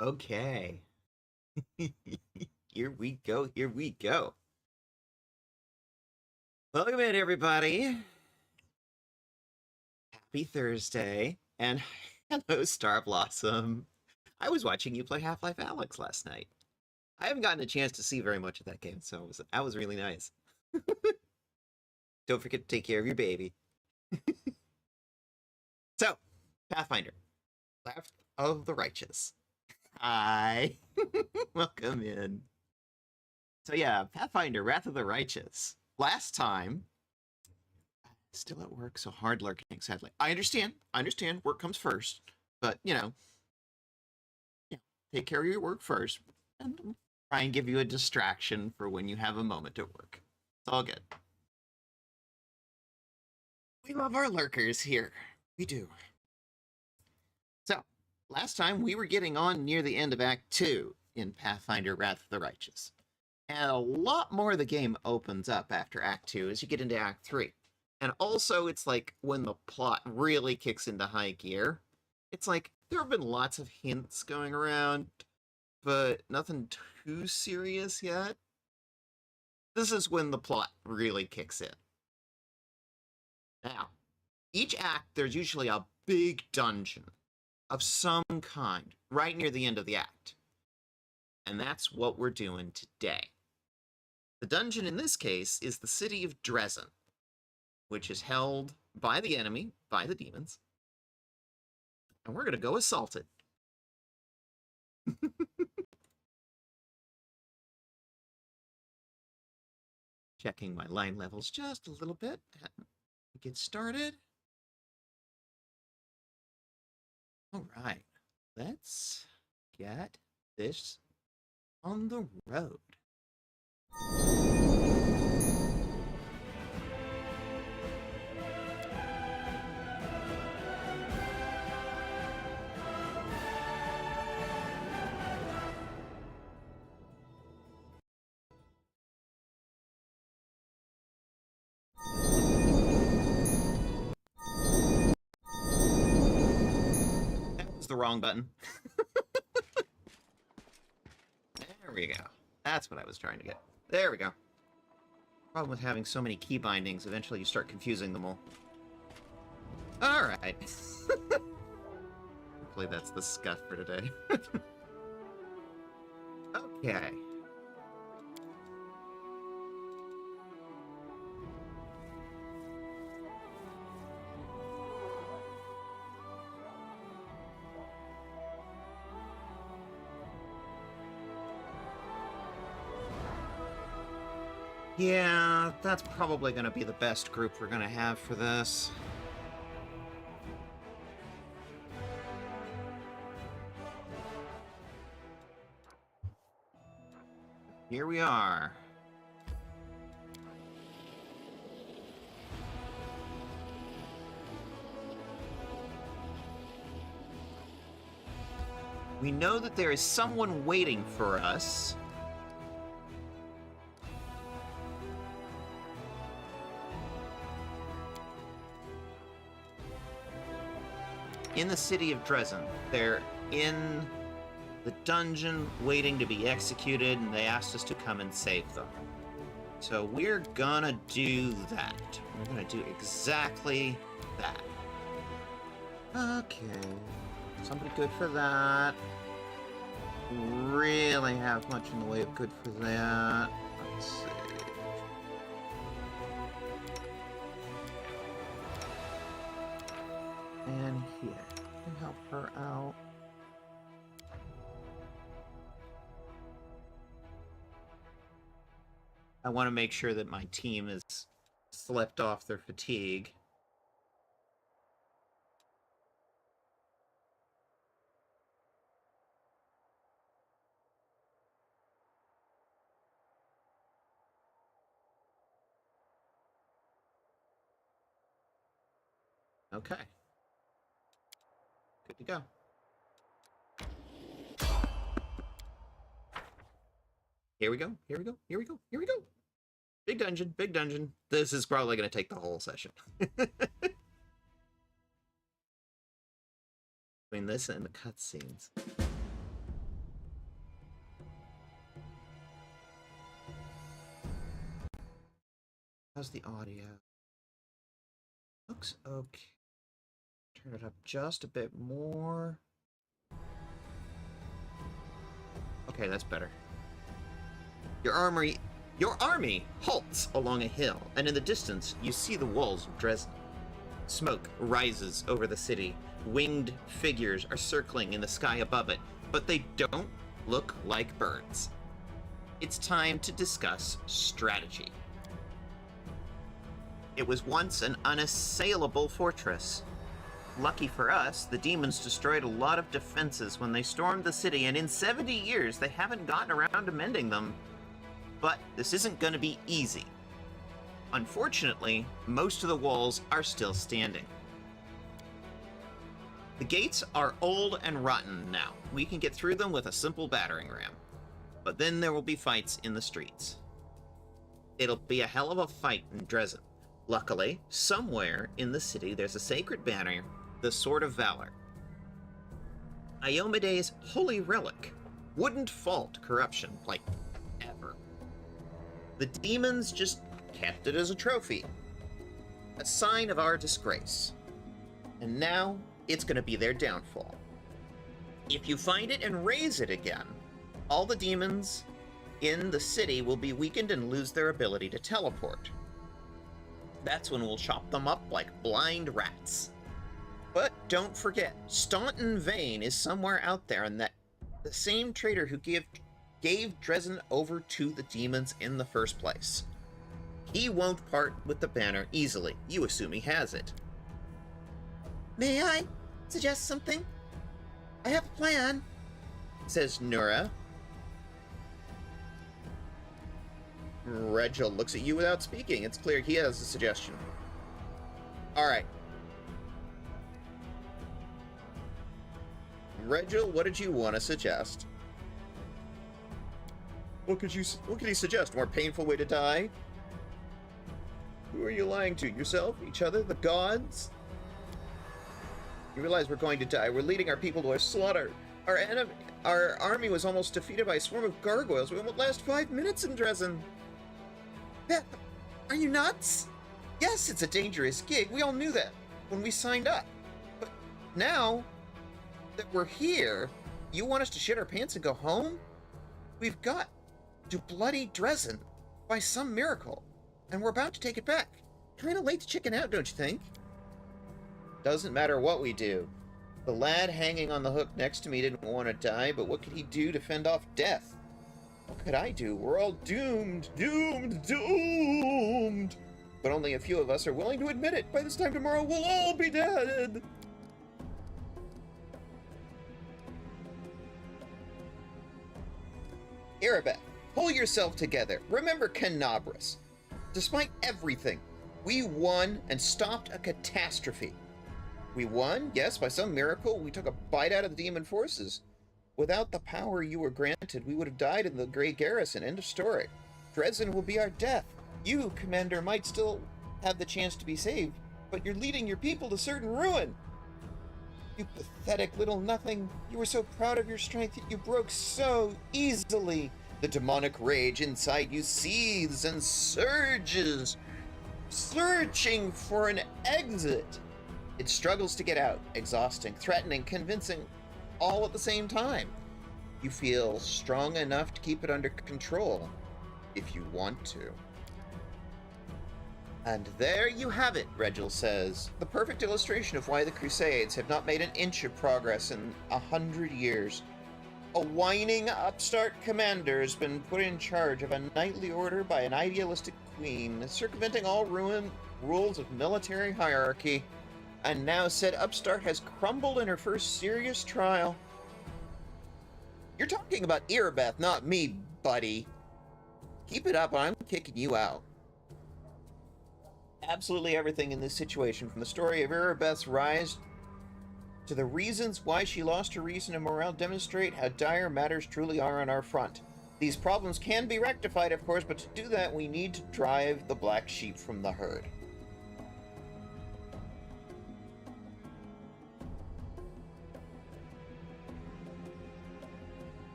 Okay. Here we go. Here we go. Welcome in, everybody. Happy Thursday. And hello, Star Blossom. I was watching you play Half-Life Alyx last night. I haven't gotten a chance to see very much of that game, so that was really nice. Don't forget to take care of your baby. So, Pathfinder, Wrath of the Righteous. Hi. Welcome in. So yeah, Pathfinder, Wrath of the Righteous. Last time, still at work, so hard lurking, sadly. I understand, work comes first, but, yeah, take care of your work first, and try and give you a distraction for when you have a moment at work. It's all good. We love our lurkers here. We do. So, last time we were getting on near the end of Act 2 in Pathfinder Wrath of the Righteous. And a lot more of the game opens up after Act 2 as you get into Act 3. And also, it's like when the plot really kicks into high gear. It's like, there have been lots of hints going around, but nothing too serious yet. This is when the plot really kicks in. Now, each act, there's usually a big dungeon of some kind right near the end of the act. And that's what we're doing today. The dungeon in this case is the city of Dresden, which is held by the enemy, by the demons. And we're going to go assault it. Checking my line levels just a little bit. Get started. All right, let's get this on the road. That was the wrong button. There we go. That's what I was trying to get. There we go. Problem with having so many key bindings, eventually you start confusing them all. Alright. Hopefully that's the scuff for today. Okay. Yeah, that's probably going to be the best group we're going to have for this. Here we are. We know that there is someone waiting for us. In the city of Dresden. They're in the dungeon waiting to be executed, and they asked us to come and save them. So we're gonna do that. We're gonna do exactly that. Okay. Somebody good for that. Really have much in the way of good for that. Let's see. And here, can help her out. I want to make sure that my team is slept off their fatigue. Okay. Good to go. Here we go, here we go, here we go, here we go. Big dungeon, big dungeon. This is probably going to take the whole session. Between this and the cutscenes. How's the audio? Looks okay. Turn it up just a bit more. Okay, that's better. Your army halts along a hill, and in the distance, you see the walls of Dresden. Smoke rises over the city. Winged figures are circling in the sky above it, but they don't look like birds. It's time to discuss strategy. It was once an unassailable fortress. Lucky for us, the demons destroyed a lot of defenses when they stormed the city, and in 70 years, they haven't gotten around to mending them. But this isn't going to be easy. Unfortunately, most of the walls are still standing. The gates are old and rotten now. We can get through them with a simple battering ram. But then there will be fights in the streets. It'll be a hell of a fight in Dresden. Luckily, somewhere in the city there's a sacred banner, the Sword of Valor. Iomede's holy relic wouldn't fault corruption, like, ever. The demons just kept it as a trophy. A sign of our disgrace. And now, it's going to be their downfall. If you find it and raise it again, all the demons in the city will be weakened and lose their ability to teleport. That's when we'll chop them up like blind rats. But don't forget, Staunton Vane is somewhere out there, and that the same traitor who gave Dresden over to the demons in the first place. He won't part with the banner easily. You assume he has it. May I suggest something? I have a plan, says Nura. Regil looks at you without speaking. It's clear he has a suggestion. Alright. Regil, what did you want to suggest? What could he suggest? More painful way to die? Who are you lying to? Yourself? Each other? The gods? You realize we're going to die. We're leading our people to our slaughter. Our army was almost defeated by a swarm of gargoyles. We won't last 5 minutes in Dresden. Pep, are you nuts? Yes, it's a dangerous gig. We all knew that when we signed up. But now that we're here, you want us to shit our pants and go home? We've got to bloody Dresden by some miracle, and we're about to take it back. Kind of late to chicken out, don't you think? Doesn't matter what we do. The lad hanging on the hook next to me didn't want to die, but what could he do to fend off death? What could I do? We're all doomed, doomed, doomed! But only a few of us are willing to admit it. By this time tomorrow, we'll all be dead! Erebeth, pull yourself together. Remember Canabras. Despite everything, we won and stopped a catastrophe. We won, yes, by some miracle. We took a bite out of the demon forces. Without the power you were granted, we would have died in the Grey Garrison. End of story. Dresden will be our death. You, Commander, might still have the chance to be saved, but you're leading your people to certain ruin. You pathetic little nothing. You were so proud of your strength, yet you broke so easily. The demonic rage inside you seethes and surges, searching for an exit. It struggles to get out, exhausting, threatening, convincing, all at the same time. You feel strong enough to keep it under control, if you want to. And there you have it, Regil says. The perfect illustration of why the Crusades have not made an inch of progress in 100 years. A whining upstart commander has been put in charge of a knightly order by an idealistic queen, circumventing all rules of military hierarchy, and now said upstart has crumbled in her first serious trial. You're talking about Erebeth, not me, buddy. Keep it up, I'm kicking you out. Absolutely everything in this situation, from the story of Erebeth's rise to the reasons why she lost her reason and morale, demonstrate how dire matters truly are on our front. These problems can be rectified, of course, but to do that, we need to drive the black sheep from the herd.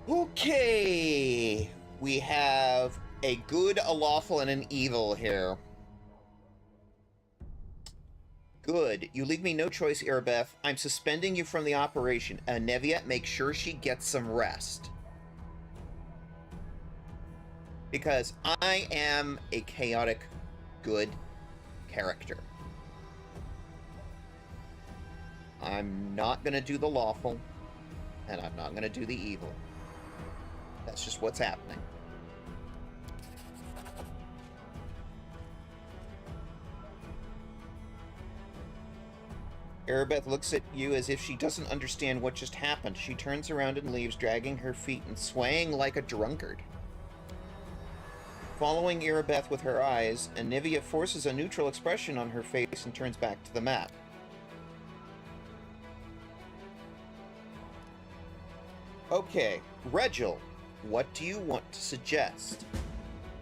Okay. We have a good, a lawful, and an evil here. Good. You leave me no choice, Irabeth. I'm suspending you from the operation. Nevia, make sure she gets some rest. Because I am a chaotic, good character. I'm not going to do the lawful, and I'm not going to do the evil. That's just what's happening. Arabeth looks at you as if she doesn't understand what just happened. She turns around and leaves, dragging her feet and swaying like a drunkard. Following Arabeth with her eyes, Anivia forces a neutral expression on her face and turns back to the map. Okay, Regil, what do you want to suggest?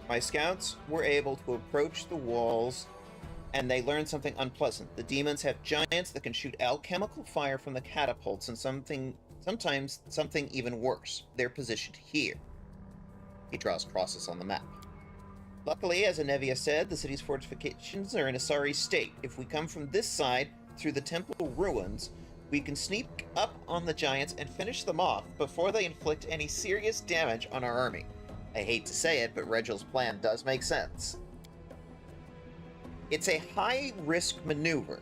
My scouts were able to approach the walls, and they learned something unpleasant. The demons have giants that can shoot alchemical fire from the catapults, and sometimes something even worse. They're positioned here. He draws crosses on the map. Luckily, as Anevia said, the city's fortifications are in a sorry state. If we come from this side, through the temple ruins, we can sneak up on the giants and finish them off before they inflict any serious damage on our army. I hate to say it, but Regil's plan does make sense. It's a high-risk maneuver.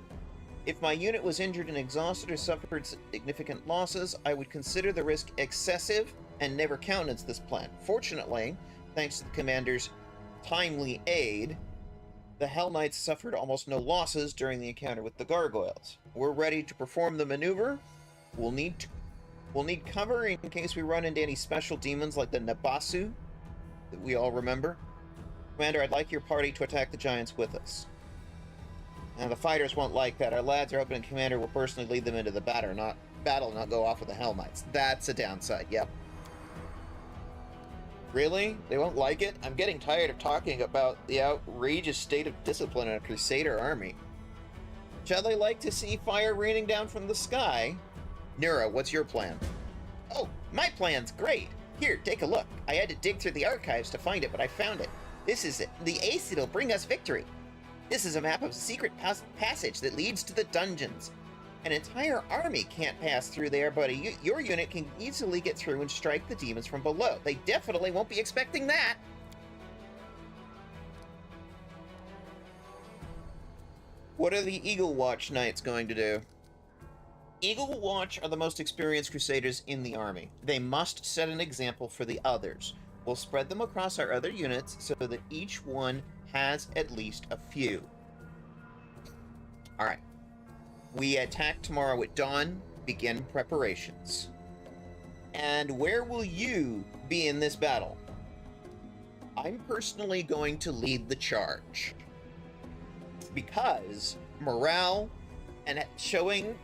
If my unit was injured and exhausted or suffered significant losses, I would consider the risk excessive and never countenance this plan. Fortunately, thanks to the commander's timely aid, the Hell Knights suffered almost no losses during the encounter with the gargoyles. We're ready to perform the maneuver. We'll need cover in case we run into any special demons like the Nabasu that we all remember. Commander, I'd like your party to attack the giants with us. Now, the fighters won't like that. Our lads are hoping Commander will personally lead them into the battle, not go off with the Hell Knights. That's a downside, yep. Really? They won't like it? I'm getting tired of talking about the outrageous state of discipline in a Crusader army. Shall they like to see fire raining down from the sky? Nura, what's your plan? Oh, my plan's great! Here, take a look. I had to dig through the archives to find it, but I found it. This is it. The ace that'll bring us victory. This is a map of a secret passage that leads to the dungeons. An entire army can't pass through there, but your unit can easily get through and strike the demons from below. They definitely won't be expecting that. What are the Eagle Watch Knights going to do? Eagle Watch are the most experienced Crusaders in the army. They must set an example for the others. We'll spread them across our other units so that each one has at least a few. Alright. We attack tomorrow at dawn, begin preparations. And where will you be in this battle? I'm personally going to lead the charge. Because morale and showing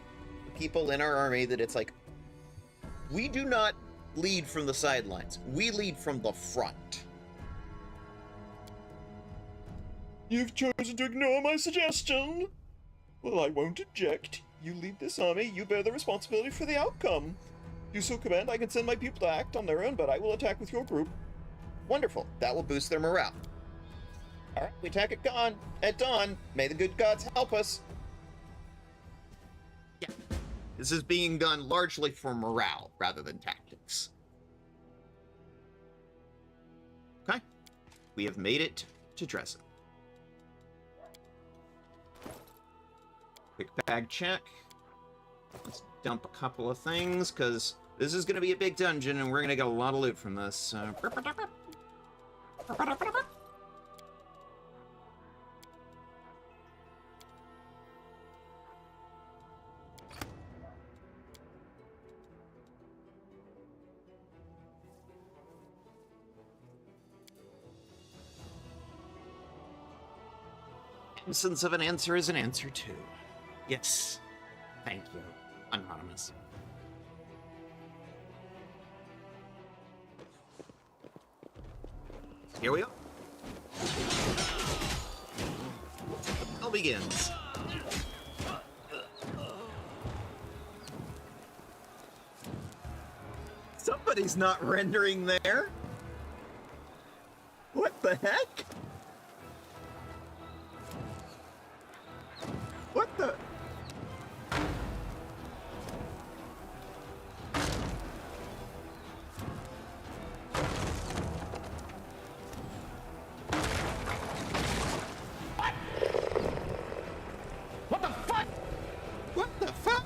people in our army that it's like, we do not lead from the sidelines. We lead from the front. You've chosen to ignore my suggestion. Well, I won't object. You lead this army, you bear the responsibility for the outcome. You so command, I can send my people to act on their own, but I will attack with your group. Wonderful. That will boost their morale. Alright, we attack at dawn. May the good gods help us. Yeah. This is being done largely for morale rather than tactics. Okay. We have made it to Dresden. Quick bag check. Let's dump a couple of things, because this is going to be a big dungeon, and we're going to get a lot of loot from this. Absence of an answer is an answer too. Yes. Thank you, Anonymous. Here we are. The battle begins. Somebody's not rendering there. What the heck? What the? What the fuck? What the fuck?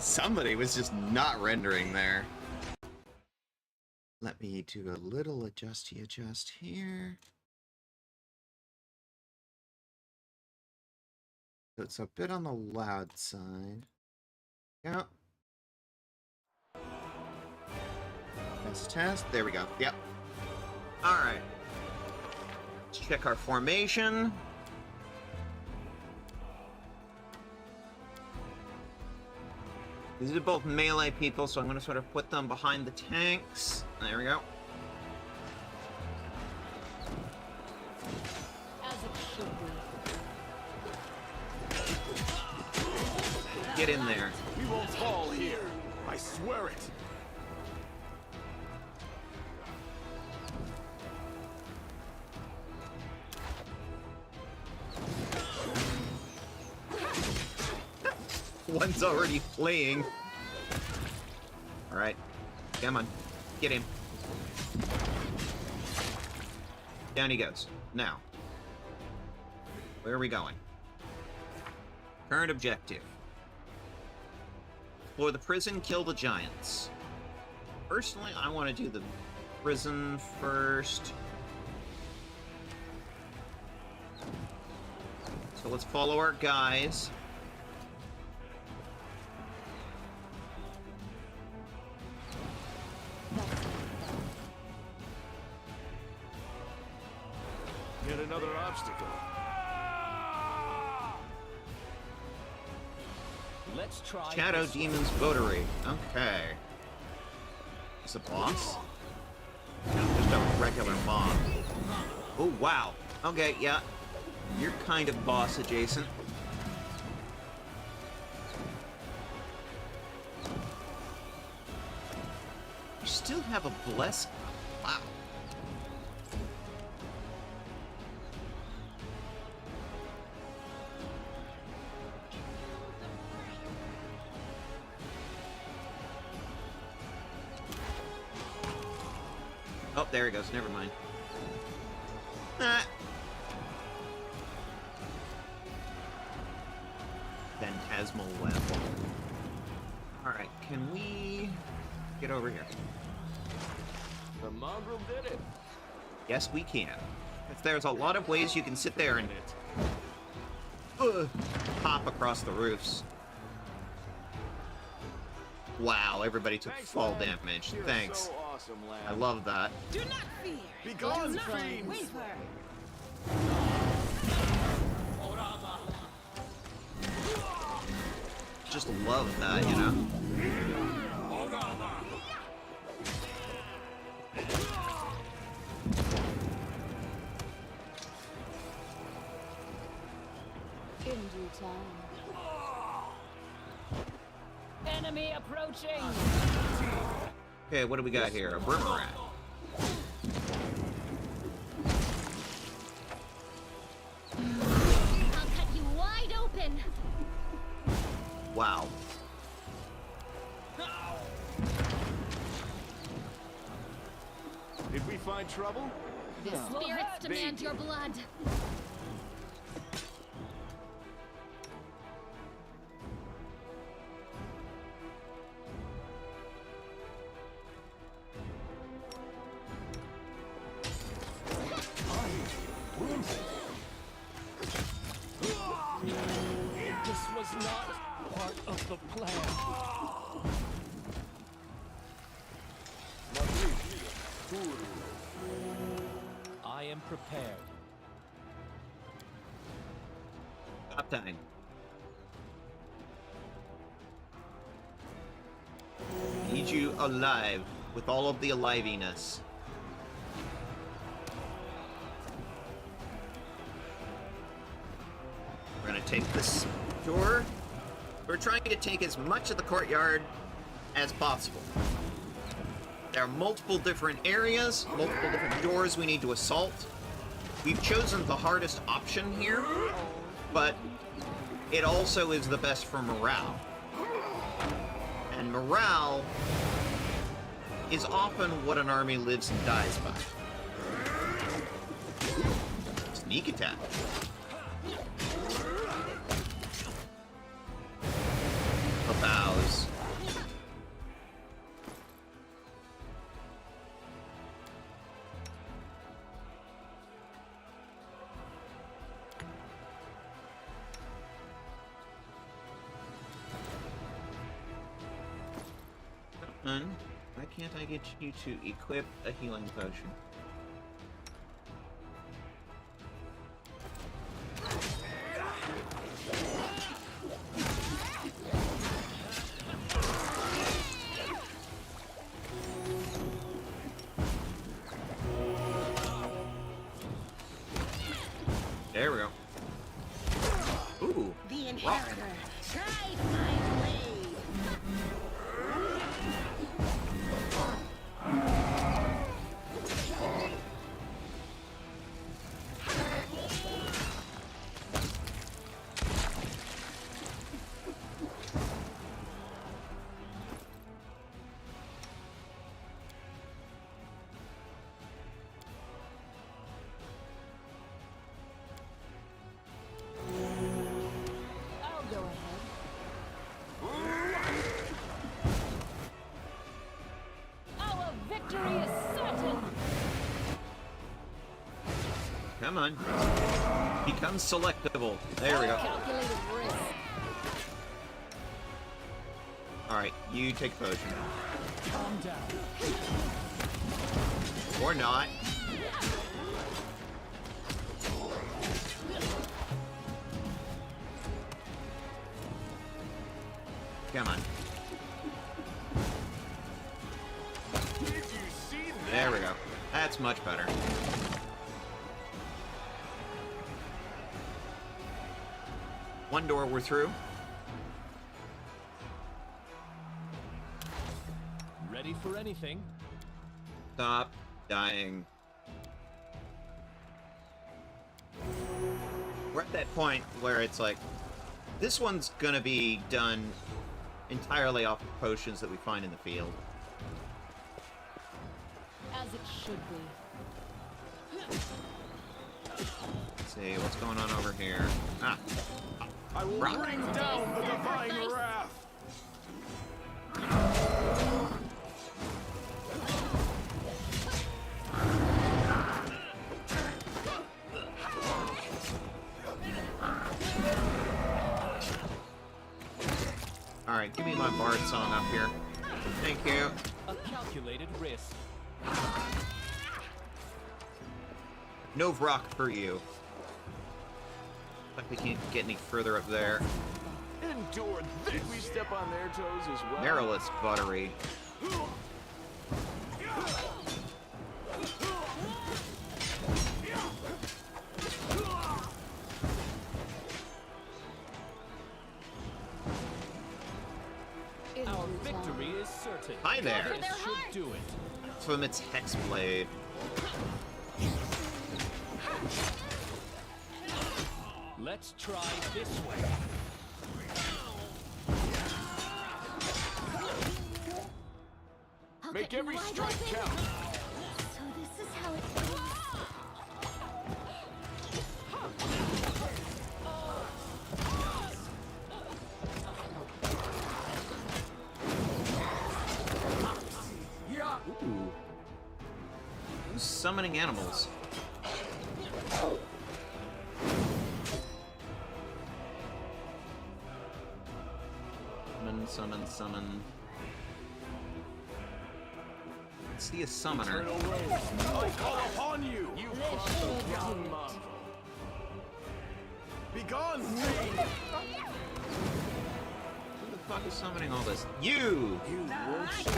Somebody was just not rendering there. Let me do a little adjust here. So it's a bit on the loud side. Yeah. Test. There we go. Yep. Alright. Let's check our formation. These are both melee people, so I'm going to sort of put them behind the tanks. There we go. As it should be. Get in there. We won't fall here. I swear it. One's already fleeing. Alright. Come on. Get him. Down he goes. Now. Where are we going? Current objective. Explore the prison, kill the giants. Personally, I want to do the prison first. So let's follow our guys. Yet another obstacle. Let's try Shadow this. Demon's Votary. Okay. It's a boss? No, just a regular mob. Oh, wow. Okay, yeah. You're kind of boss adjacent. You still have a bless. Wow. Oh, there he goes. Never mind. Ah. Phantasmal web. Alright, can we get over here? The mongrel did it. Yes, we can. If there's a lot of ways you can sit there and hop across the roofs. Wow, everybody took Thanks, fall lad. damage. You're Thanks. so awesome, lad. I love that. Do not fear. Be gone, Do not fiends. waver. Just love that, you know? In due time. Enemy approaching. Okay, what do we got here? A Brimmerat. I'll cut you wide open. Wow. Did we find trouble? The spirits demand your blood. This was not part of the plan. I am prepared. Stop time. Need you alive with all of the aliviness. We're gonna take this door. We're trying to take as much of the courtyard as possible. There are multiple different areas, multiple different doors we need to assault. We've chosen the hardest option here, but it also is the best for morale. And morale is often what an army lives and dies by. Sneak attack. The bows. Why can't I get you to equip a healing potion? There we go. Ooh. The Inheritor. Try my blade. I'll go ahead. Our victory is certain. Come on. Become selectable. There we go. Calculated risk. Alright, you take a potion. Calm down. Or not. Come on. Did you see that? There we go. That's much better. One door we're through. Ready for anything? Stop dying. We're at that point where it's like, this one's gonna be done entirely off of potions that we find in the field. As it should be. Let's see, what's going on over here? Ah, I will Rock. bring down the divine Sacrifice. wrath. alright, give me my bard song up here. Thank you. A calculated risk. No rock for you. Like we can't get any further up there. Endure this. Did we step on their toes as well? Marilith's buttery. Our victory is certain. Hi there. This should do it. From its hexblade. Let's try this way. I'll Make get you every wide strike open. count. So this is how it feels. Ooh. Who's summoning animals? Summon, summon. Let's see a summoner. Eternal Rose, I call upon you. You should young do it. mongrel. Begone, fiend! Who the fuck is summoning all this? You! You worship.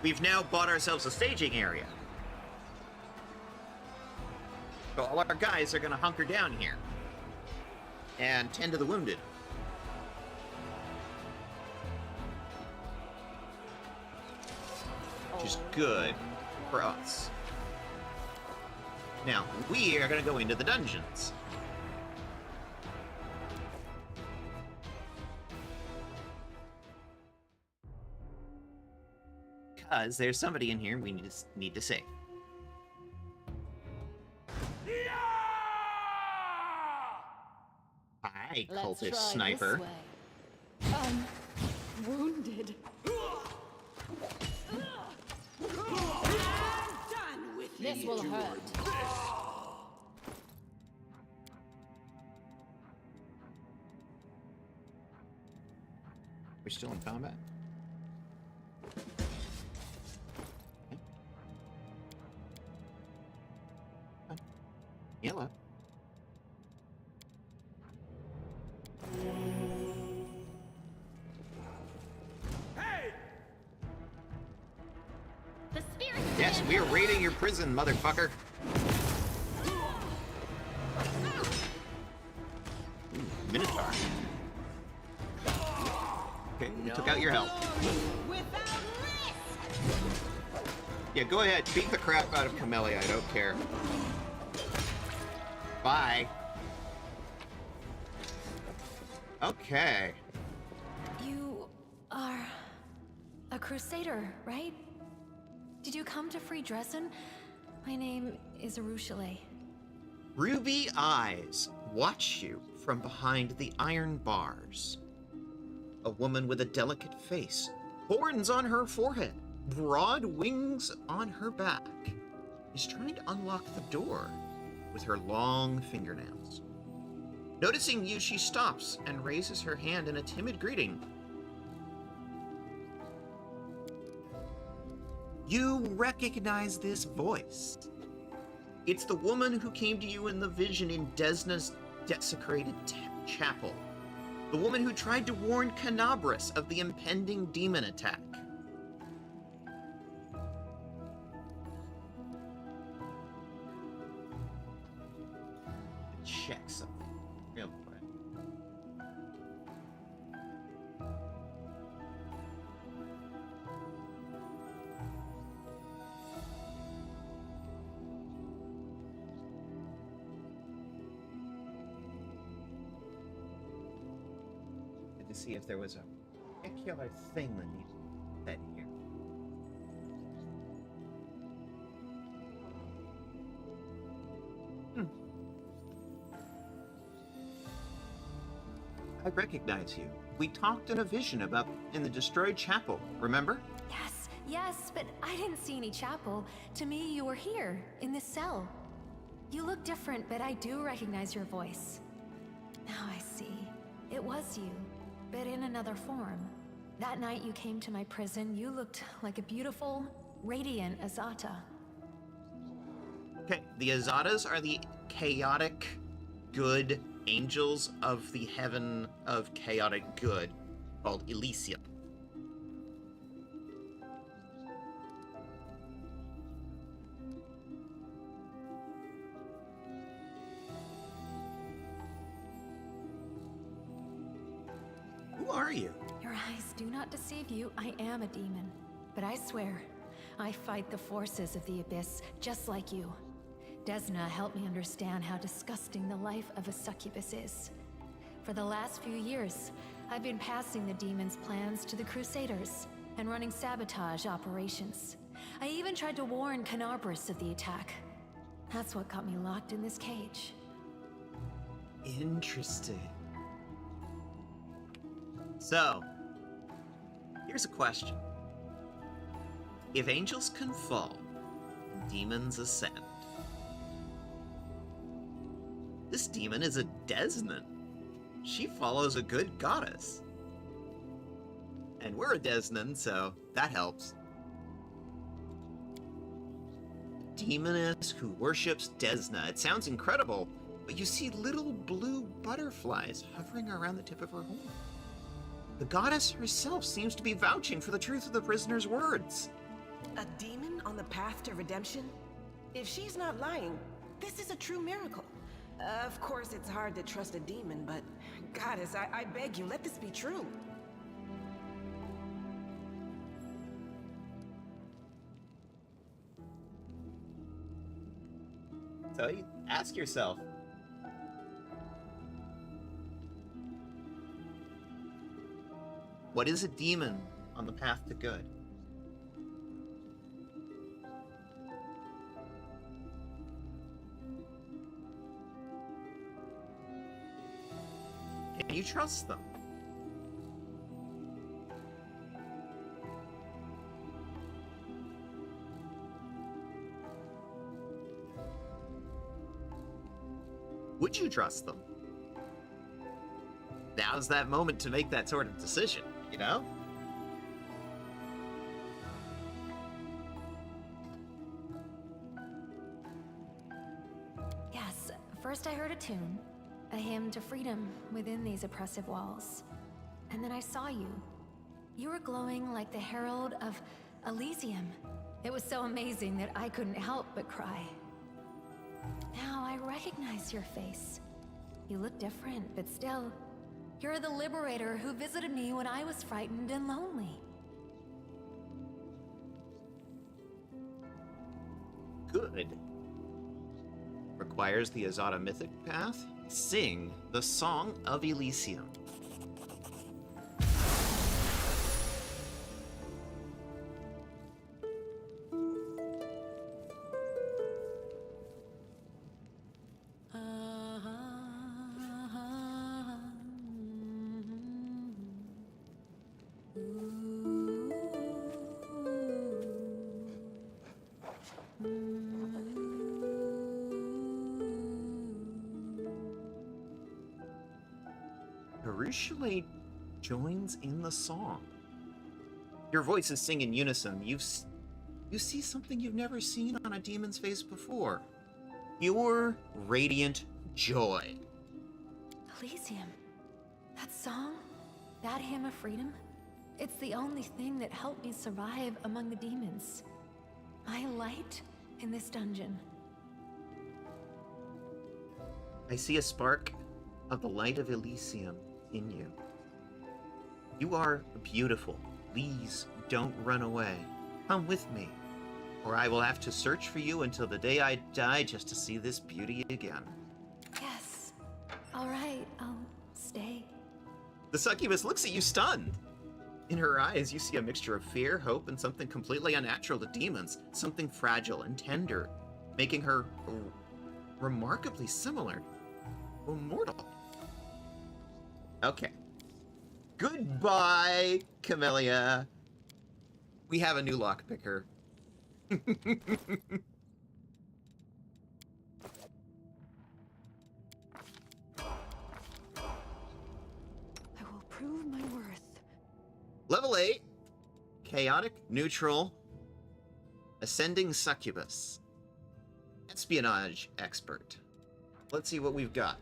We've now bought ourselves a staging area. So all our guys are gonna hunker down here and tend to the wounded. Which is good for us. Now, we are gonna go into the dungeons. Because there's somebody in here we need to save. Hi, Let's cultist try sniper. This way. Wounded. This will hurt. We're still in combat? Okay. Fine. Yellow. The spirit. Yes, we are raiding your prison, motherfucker. Ooh, Minotaur. Okay, we took out your health. Yeah, go ahead. Beat the crap out of Camellia. I don't care. Bye. Okay. You are a crusader, right? Did you come to free Dresden? My name is Arushale. Ruby eyes watch you from behind the iron bars. A woman with a delicate face, horns on her forehead, broad wings on her back, is trying to unlock the door with her long fingernails. Noticing you, she stops and raises her hand in a timid greeting. You recognize this voice. It's the woman who came to you in the vision in Desna's desecrated chapel. The woman who tried to warn Canabras of the impending demon attack. Check something real quick. To see if there was a particular thing that needed said here. I recognize you. We talked in a vision about in the destroyed chapel, remember? Yes, but I didn't see any chapel. To me, you were here, in this cell. You look different, but I do recognize your voice. Now I see. It was you, but in another form. That night you came to my prison, you looked like a beautiful, radiant Azata. Okay, the Azatas are the chaotic, good angels of the heaven of chaotic good, called Elysium. Who are you? Your eyes do not deceive you. I am a demon. But I swear, I fight the forces of the Abyss just like you. Desna helped me understand how disgusting the life of a succubus is. For the last few years, I've been passing the demon's plans to the Crusaders and running sabotage operations. I even tried to warn Canabras of the attack. That's what got me locked in this cage. Interesting. So, here's a question. If angels can fall and demons ascend, this demon is a Desnan. She follows a good goddess. And we're a Desnan, so that helps. A demoness who worships Desna. It sounds incredible, but you see little blue butterflies hovering around the tip of her horn. The goddess herself seems to be vouching for the truth of the prisoner's words. A demon on the path to redemption? If she's not lying, This is a true miracle. Of course, it's hard to trust a demon, but Goddess, I beg you, let this be true. So you ask yourself, what is a demon on the path to good? Can you trust them? Would you trust them? Now's that moment to make that sort of decision, you know? Yes, first I heard a tune, a hymn to freedom within these oppressive walls. And then I saw you. You were glowing like the herald of Elysium. It was so amazing that I couldn't help but cry. Now I recognize your face. You look different, but still, you're the liberator who visited me when I was frightened and lonely. Good. Requires the Azada mythic path. Sing the Song of Elysium. Usually joins in the song. Your voices sing in unison. You see something you've never seen on a demon's face before. Pure, radiant joy. Elysium. That song? That hymn of freedom? It's the only thing that helped me survive among the demons. My light in this dungeon. I see a spark of the light of Elysium in you. You are beautiful. Please don't run away. Come with me, or I will have to search for you until the day I die just to see this beauty again. Yes. All right, I'll stay. The succubus looks at you stunned. In her eyes, you see a mixture of fear, hope, and something completely unnatural to demons. Something fragile and tender, making her remarkably similar to a mortal. Okay. Goodbye, Camellia. We have a new lockpicker. I will prove my worth. Level 8. Chaotic, neutral, ascending succubus. Espionage expert. Let's see what we've got.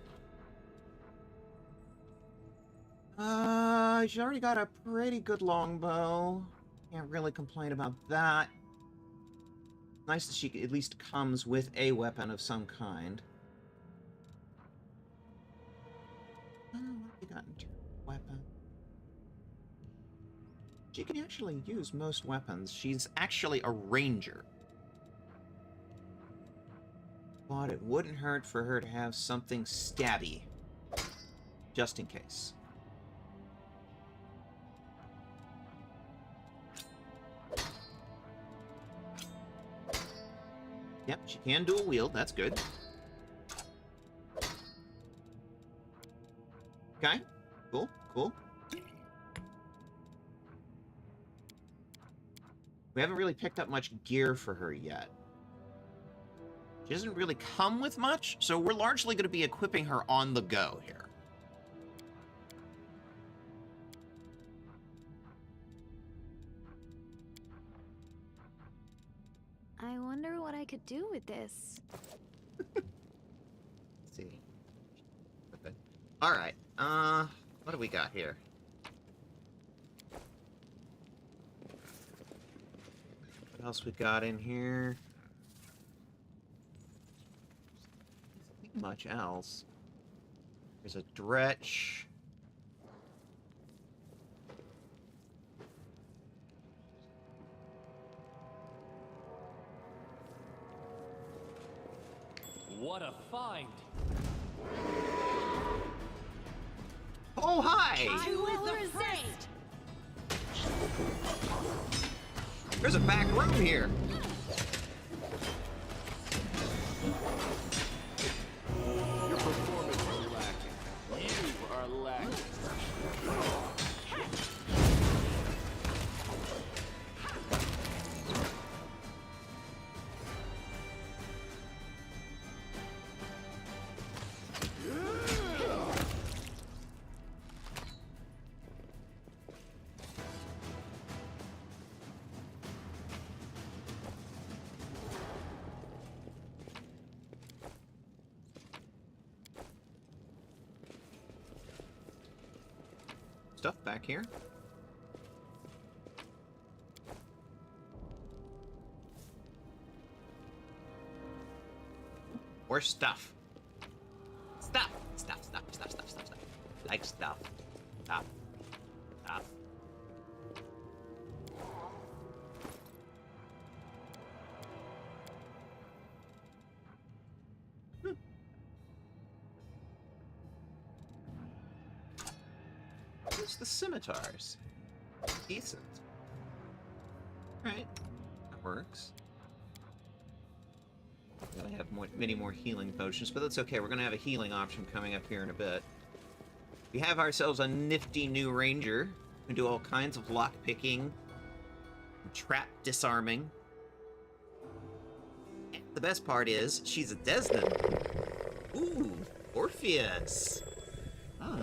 She's already got a pretty good longbow. Can't really complain about that. Nice that she at least comes with a weapon of some kind. What have we got in terms of weapon? She can actually use most weapons. She's actually a ranger. But it wouldn't hurt for her to have something stabby. Just in case. Yep, she can dual wield. That's good. Okay. Cool, cool. We haven't really picked up much gear for her yet. She doesn't really come with much, so we're largely going to be equipping her on the go here. I wonder what I could do with this. Let's see. Okay. All right. What do we got here? What else we got in here? much else. There's a dretch. What a find! Oh, hi! I will resist! There's a back room here. Your performance is lacking. You are lacking. Stuff back here. Or stuff. Stuff. Stuff. Like stuff. Stuff. Stuff. Where's the scimitars? Decent. Right. That works. Gotta have many more healing potions, but that's okay. We're gonna have a healing option coming up here in a bit. We have ourselves a nifty new ranger. We can do all kinds of lock picking, trap disarming. And the best part is, she's a Desna. Ooh, Orpheus. Ah.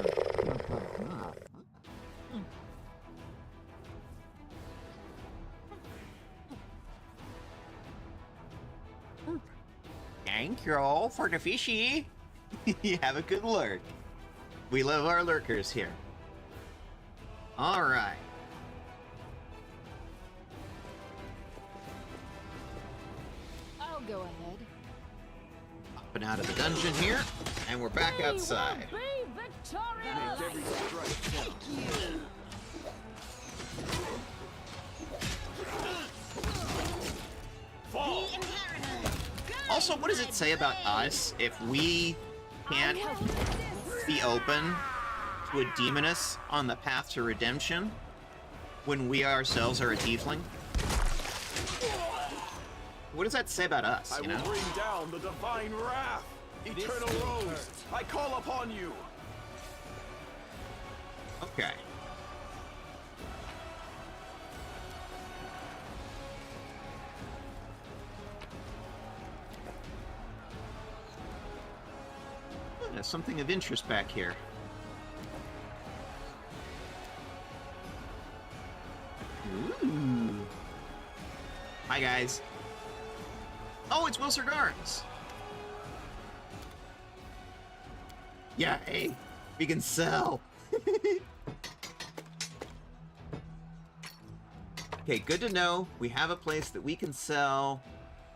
Thank you all for the fishy. You have a good lurk. We love our lurkers here. All right. I'll go ahead. Popping out of the dungeon here, and we're back outside. Make every strike count. Fall! Also, what does it say about us if we can't be open to a demoness on the path to redemption when we ourselves are a tiefling? What does that say about us, I you will know? bring down the divine wrath! Eternal This Rose, hurts. I call upon you! Okay. There's something of interest back here. Ooh. Hi, guys. Oh, it's Wilser Gardens. Yeah, hey, we can sell. Okay, good to know. We have a place that we can sell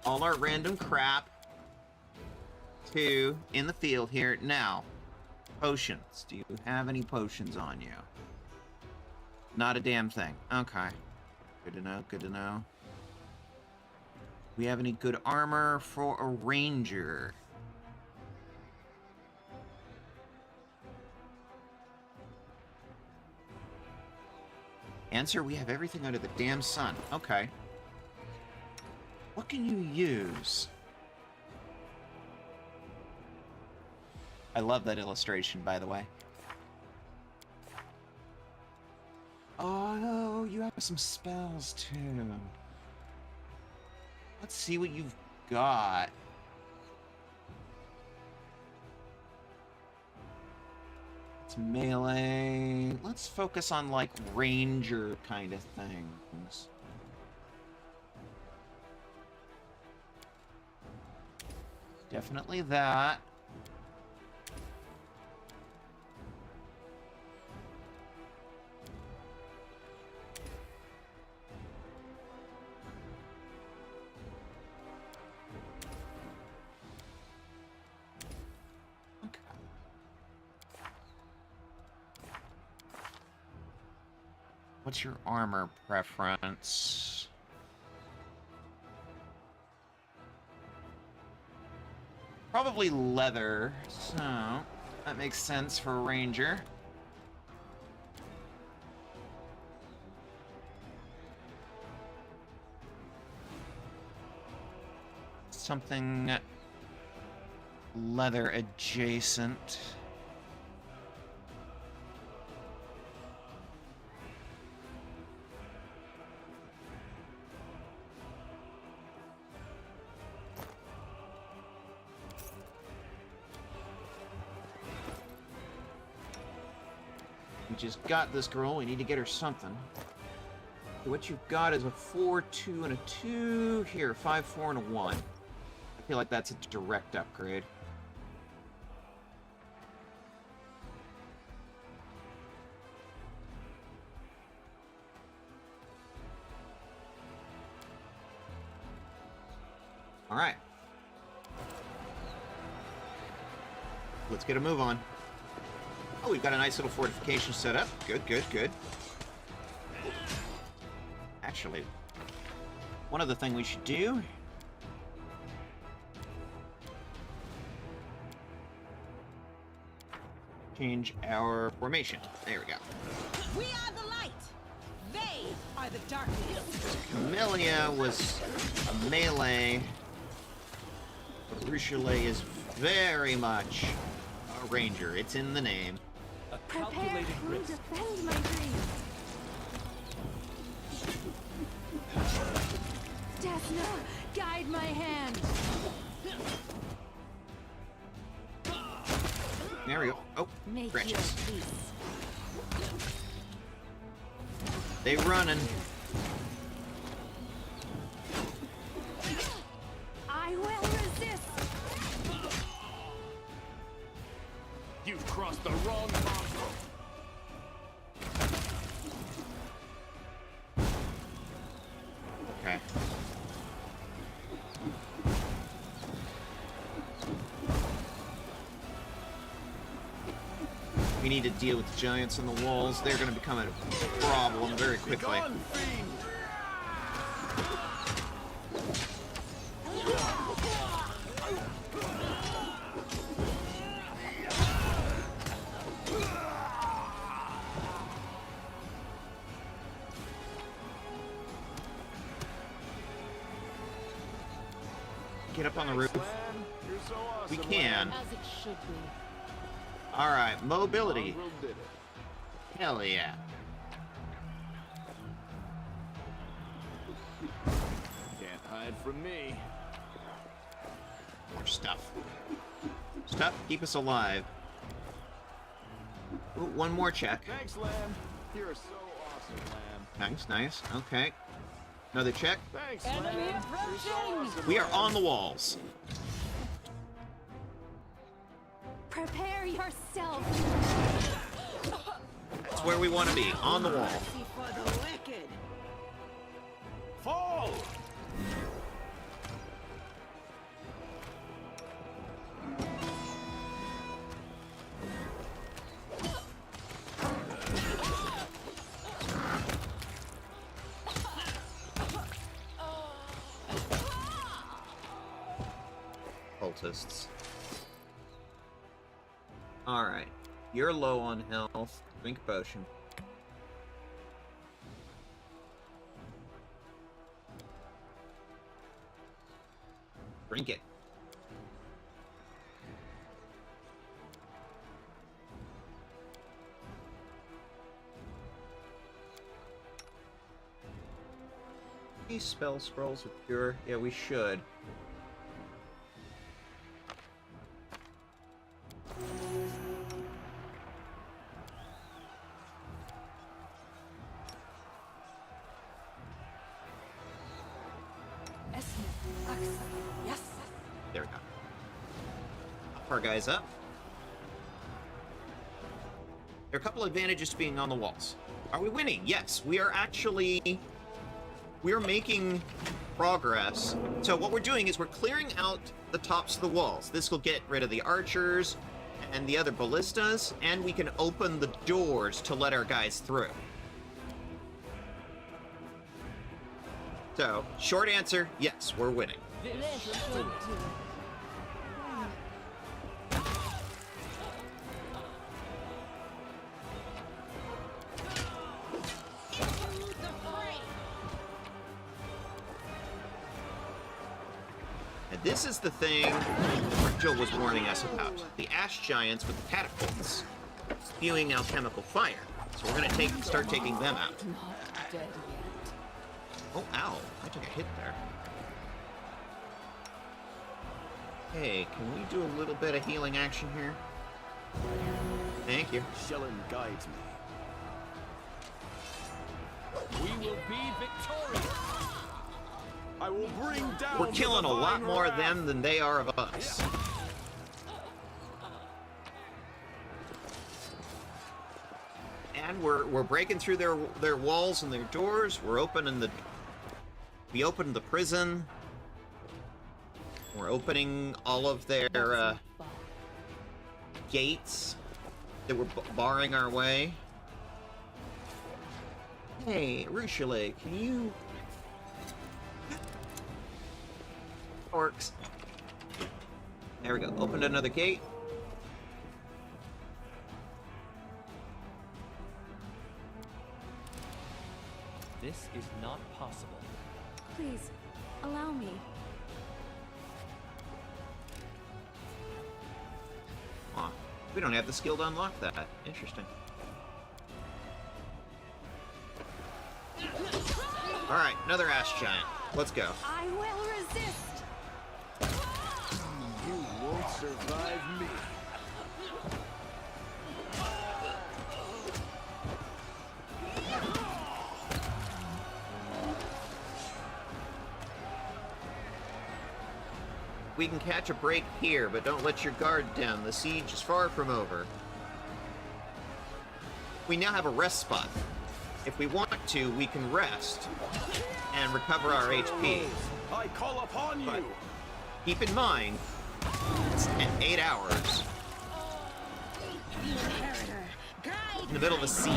all our random crap to in the field here. Now, potions. Do you have any potions on you? Not a damn thing. Okay. Good to know, good to know. We have any good armor for a ranger? Answer, we have everything under the damn sun. Okay. What can you use? I love that illustration, by the way. Oh, you have some spells, too. Let's see what you've got. It's melee. Let's focus on, like, ranger kind of things. Definitely that. What's your armor preference? Probably leather, so that makes sense for a ranger. Something leather adjacent. We just got this girl. We need to get her something. What you've got is a 4, 2, and a 2. Here, 5, 4, and a 1. I feel like that's a direct upgrade. All right. Let's get a move on. Oh, we've got a nice little fortification set up. Good, good, good. Actually, one other thing we should do. Change our formation. There we go. We are the light. They are the darkness. Camellia was a melee. But Richelieu is very much a ranger. It's in the name. A Prepare calculated to risk. defend my dreams. Desna, guide my hand. There we go. Oh, Make wretches. your peace. They running. I will resist. You've crossed the wrong mongrel. Okay. We need to deal with the giants on the walls. They're going to become a problem very quickly. Gone, fiend. Get up on the roof. Slam, you're so awesome. We can. As it should be. All right, mobility. Mongrel did it. Hell yeah. Can't hide from me. More stuff. Stuff, keep us alive. Ooh, one more check. Thanks, Lamb. You're so awesome, Lamb. Nice, nice. Okay. Another check. Thanks, Enemy Lamb. You're so approaching! awesome, We are Lamb. on the walls. Prepare yourself. That's where we want to be, on the wall. Mercy for the wicked. Fall! Cultists. Alright. You're low on health. Drink a potion. Drink it. These spell scrolls with cure? Yeah, we should. Yes. There we go. Up our guys up. There are a couple advantages to being on the walls. Are we winning? Yes, we are actually... We're making progress. So what we're doing is we're clearing out the tops of the walls. This will get rid of the archers and the other ballistas, and we can open the doors to let our guys through. So, short answer, yes, we're winning. This should do it. And this is the thing Jill was warning us about. The ash giants with the catapults spewing alchemical fire. So we're gonna start taking them out. Not dead yet. Oh, ow. I took a hit there. Hey, can we do a little bit of healing action here? Thank you. Shellen guides me. We will be victorious. I will bring down. We're killing the a lot divine more of wrath. them than they are of us. And we're breaking through their walls and their doors. We opened the prison. We're opening all of their gates that were barring our way. Hey, Ruchele, can you... Orcs. There we go. Opened another gate. This is not possible. Please, allow me. Aw, we don't have the skill to unlock that. Interesting. Alright, another ash giant. Let's go. I will resist! You won't survive me. We can catch a break here, but don't let your guard down. The siege is far from over. We now have a rest spot. If we want to, we can rest and recover our HP. I call upon you. But keep in mind, it's 8 hours in the middle of a siege.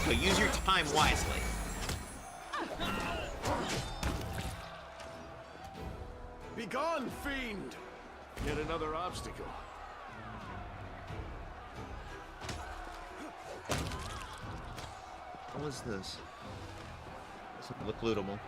So use your time wisely. Begone, fiend! Yet another obstacle. What was this? Doesn't look lootable.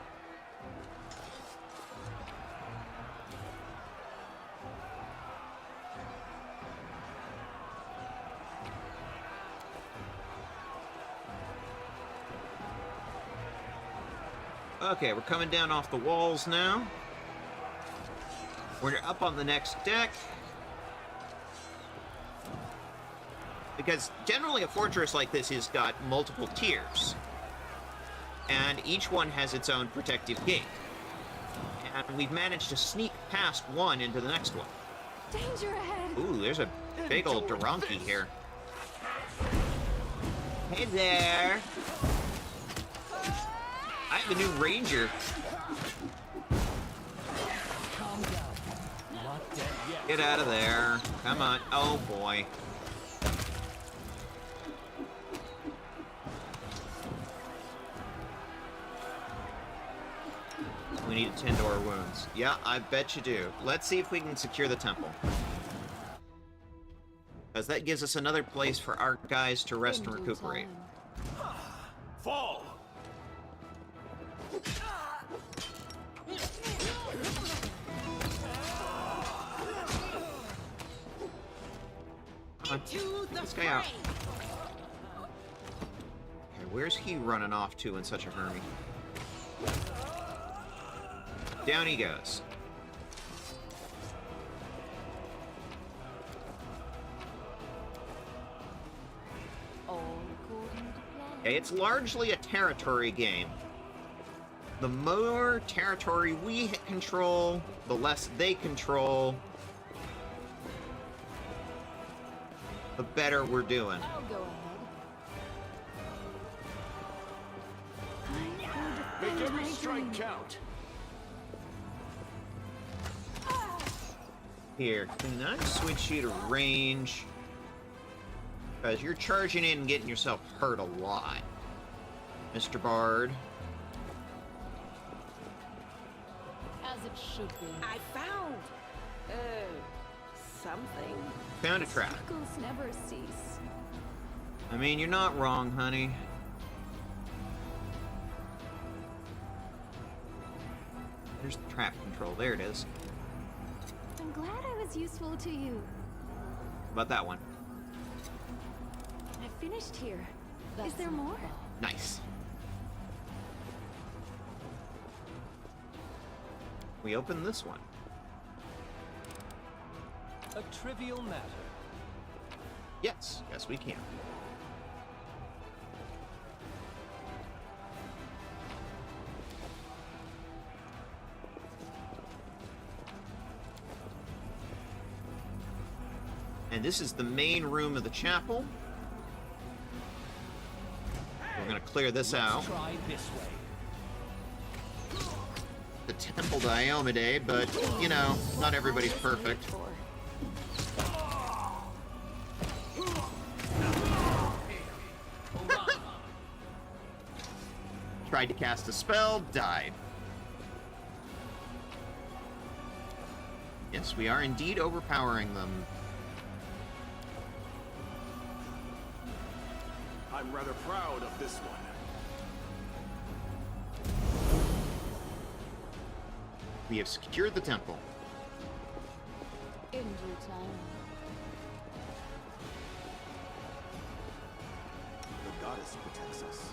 Okay, we're coming down off the walls now. We're up on the next deck. Because generally a fortress like this has got multiple tiers. And each one has its own protective gate. And we've managed to sneak past one into the next one. Danger ahead! Ooh, there's a big old Doranki here. Hey there! I have a new ranger. Calm down. Not dead yet. Get out of there. Come on. Oh boy. We need to tend to our wounds. Yeah, I bet you do. Let's see if we can secure the temple. Because that gives us another place for our guys to rest and In due recuperate. time. Fall! Come on. This guy out. Okay, where's he running off to in such a hurry? Down he goes. All according to plan. Okay, it's largely a territory game. The more territory we control, the less they control, the better we're doing. I'll go ahead. Make every strike count. Here, can I switch you to range? Because you're charging in and getting yourself hurt a lot, Mr. Bard. as it should be. I found, something. Found a trap. Struggles never cease. I mean, you're not wrong, honey. There's the trap control. There it is. I'm glad I was useful to you. How about that one? I finished here. That's Is there more? Nice. We open this one. A trivial matter. Yes, yes we can. And this is the main room of the chapel. We're gonna clear this out. Try this way. The Temple Diomede, but, you know, not everybody's perfect. Tried to cast a spell, died. Yes, we are indeed overpowering them. I'm rather proud of this one. We have secured the temple. In due time. The goddess protects us.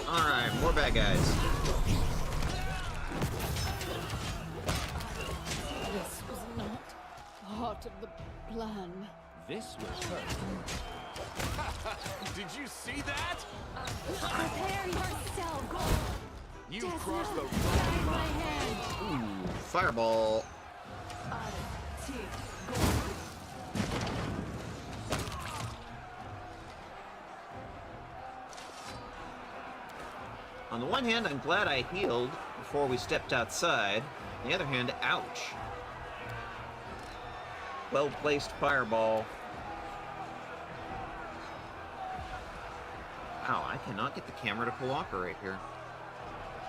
Alright, more bad guys. This was not part of the plan. This will hurt. Did you see that? Prepare yourself. You Desna, crossed the guide my hand. Ooh, fireball. On the one hand, I'm glad I healed before we stepped outside. On the other hand, ouch. Well-placed fireball. Wow, I cannot get the camera to cooperate here.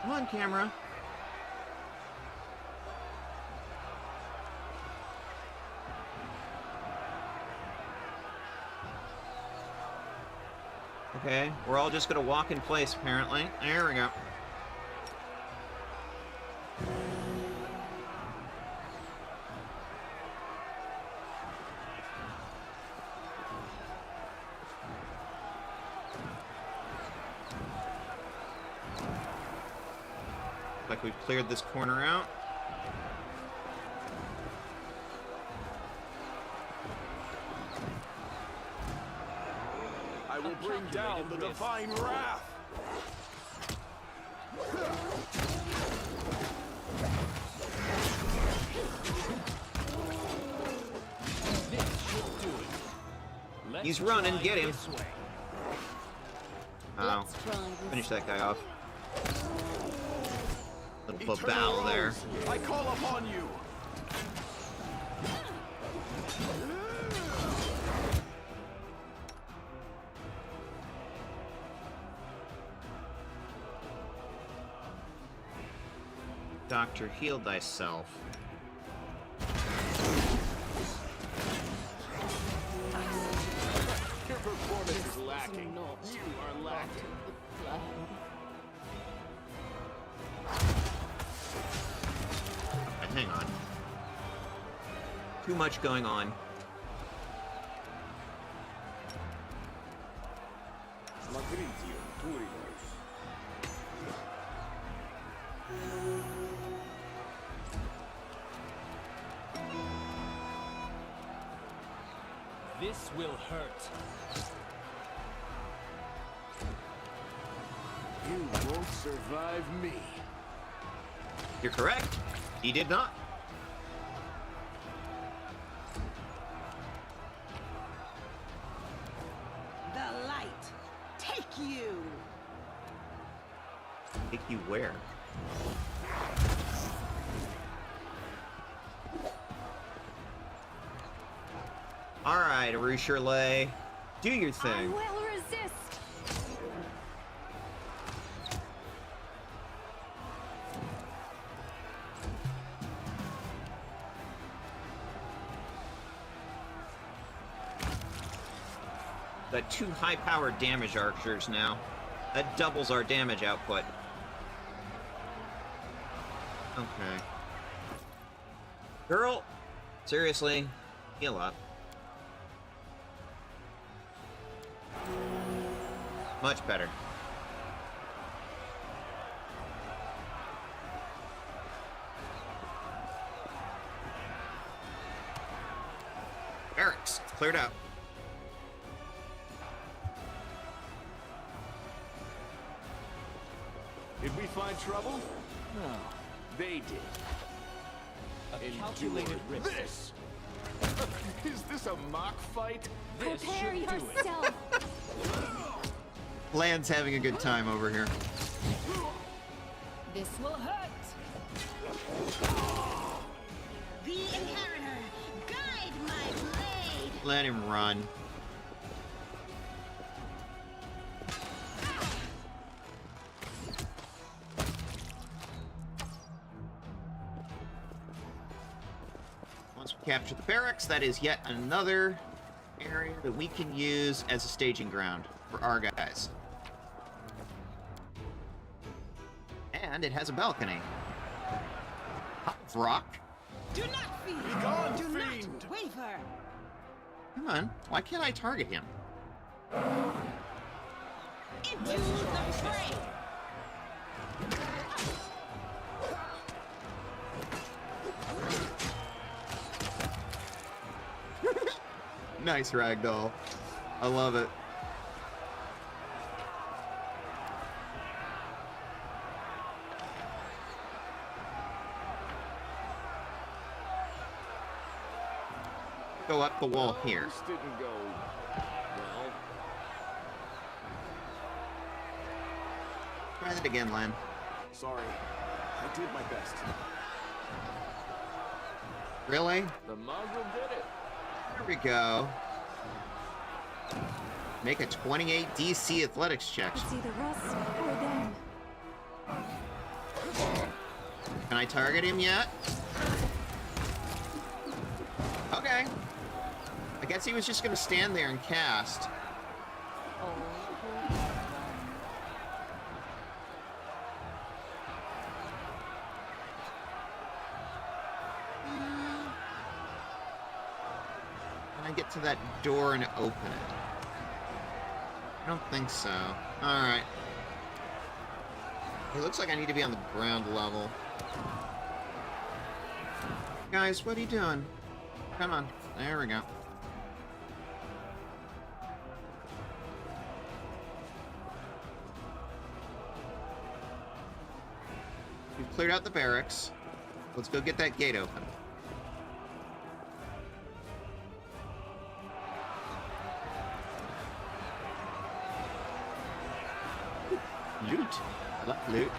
Come on, camera. Okay, we're all just gonna walk in place, apparently. There we go. Like we've cleared this corner out. I will bring down the divine wrath. This should do it. Let's He's running, try get him. this way. Oh, Let's try this. finish that guy off. Little Eternal babal there. Rose, I call upon you. Doctor, heal thyself. Your performance is This lacking. not You are lacking. the plan. Hang on. Too much going on. This will hurt. You won't survive me. You're correct. He did not. The light. Take you. Take you where? Alright, Rue Shirley. Do your I thing. will resist. Got 2 high-powered damage archers now. That doubles our damage output. Okay. Girl, seriously, heal up. Much better. Barracks, it's cleared out. Did we find trouble? No, they did. A calculated risk. This! Is this a mock fight? This Prepare should do it. yourself. Land's having a good time over here. This will hurt. The Inheritor, guide my blade! Let him run. Once we capture the barracks, that is yet another area that we can use as a staging ground for our guys. And it has a balcony. Hop of rock. Do not feed! Begone, Do fiend! not waver! Come on, why can't I target him? Into the fray! Nice ragdoll. I love it. Go up the wall here. This didn't go well. Try that again, Len. Sorry. I did my best. Really? The mongrel did it. Here we go. Make a 28 DC athletics check. It's either us or them. Can I target him yet? Okay. I guess he was just gonna stand there and cast. Can I get to that door and open it? I don't think so. Alright. It looks like I need to be on the ground level. Guys, what are you doing? Come on. There we go. We've cleared out the barracks. Let's go get that gate open. Loot. I like loot.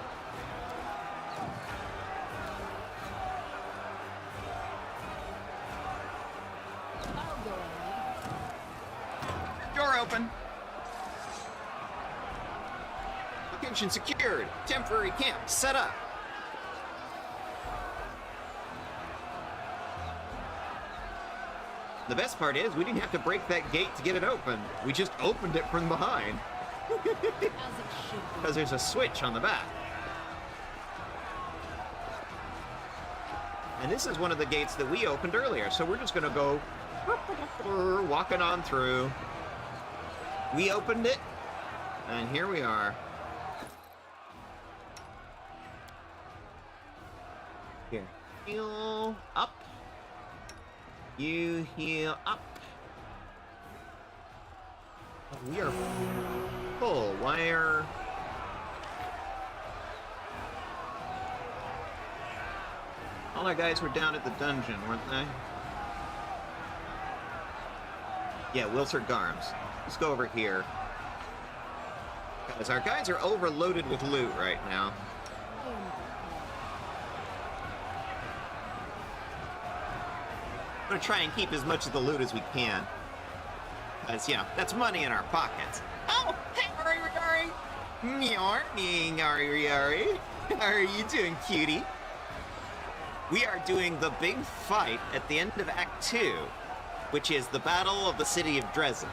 I'll go ahead. Door open. Location secured. Temporary camp set up. The best part is we didn't have to break that gate to get it open. We just opened it from behind. As it should be. Because there's a switch on the back. And this is one of the gates that we opened earlier, so we're just gonna go walking on through. We opened it, and here we are. Here. Heal up. You heal up. We are full. Why are... all our guys were down at the dungeon, weren't they? Yeah, Wilter Garms. Let's go over here. Because our guys are overloaded with loot right now. gonna try and keep as much of the loot as we can. Because, you know, that's money in our pockets. Oh, hey, Ari. Morning, Ari. How are you doing, cutie? We are doing the big fight at the end of Act 2, which is the Battle of the City of Dresden.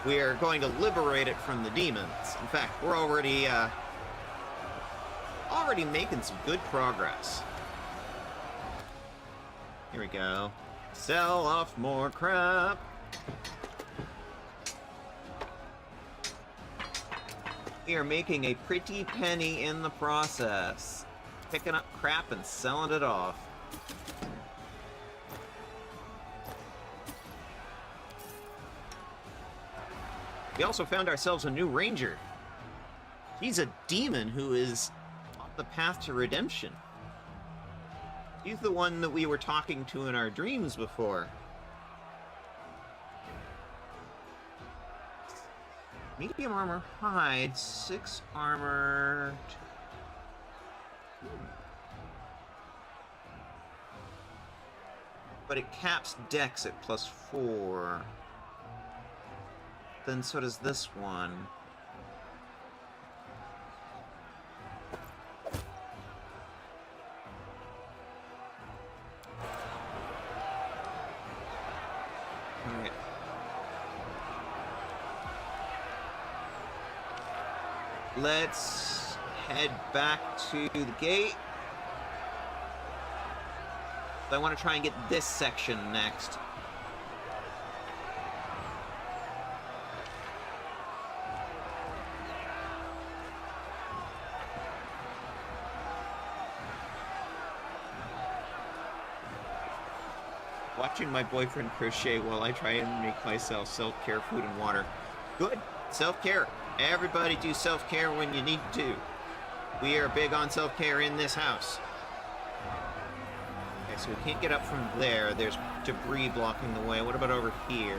We are going to liberate it from the demons. In fact, we're already making some good progress. Here we go. Sell off more crap. We are making a pretty penny in the process. Picking up crap and selling it off. We also found ourselves a new ranger. He's a demon who is on the path to redemption. He's the one that we were talking to in our dreams before. Medium armor hide, 6 armor. But it caps dex at +4. Then so does this one. Alright. Let's head back to the gate. I want to try and get this section next. Watching my boyfriend crochet while I try and make myself self-care food and water. Good. Self-care. Everybody do self-care when you need to. We are big on self-care in this house. Okay, so we can't get up from there. There's debris blocking the way. What about over here?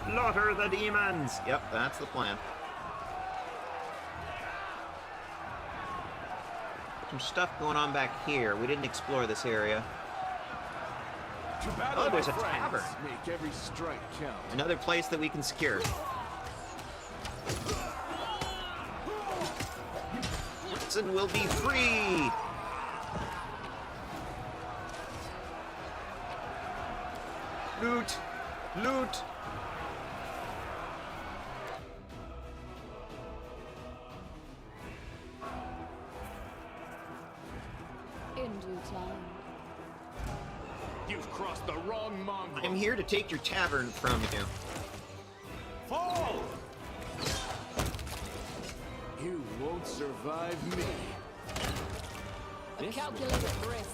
Slaughter the demons! Yep, that's the plan. Some stuff going on back here. We didn't explore this area. Oh, there's a tavern. Make every strike count. Another place that we can secure. Prison will be free! Loot! Loot! In due time. You've crossed the wrong mongrel. I'm here to take your tavern from you. Fall! You won't survive me. A calculated risk.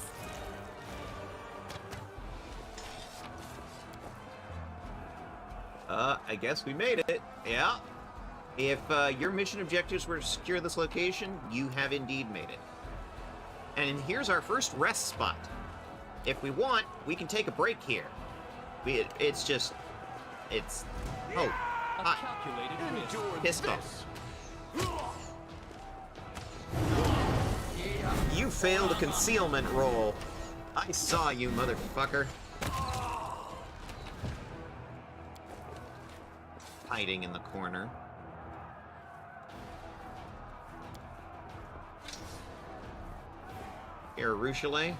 I guess we made it. Yeah. If your mission objectives were to secure this location, you have indeed made it. And here's our first rest spot. If we want, we can take a break here. It's oh, A hot. calculated risk. Endure Pissed off. You failed a concealment roll. I saw you, motherfucker. Hiding in the corner. Here, Ruchelet.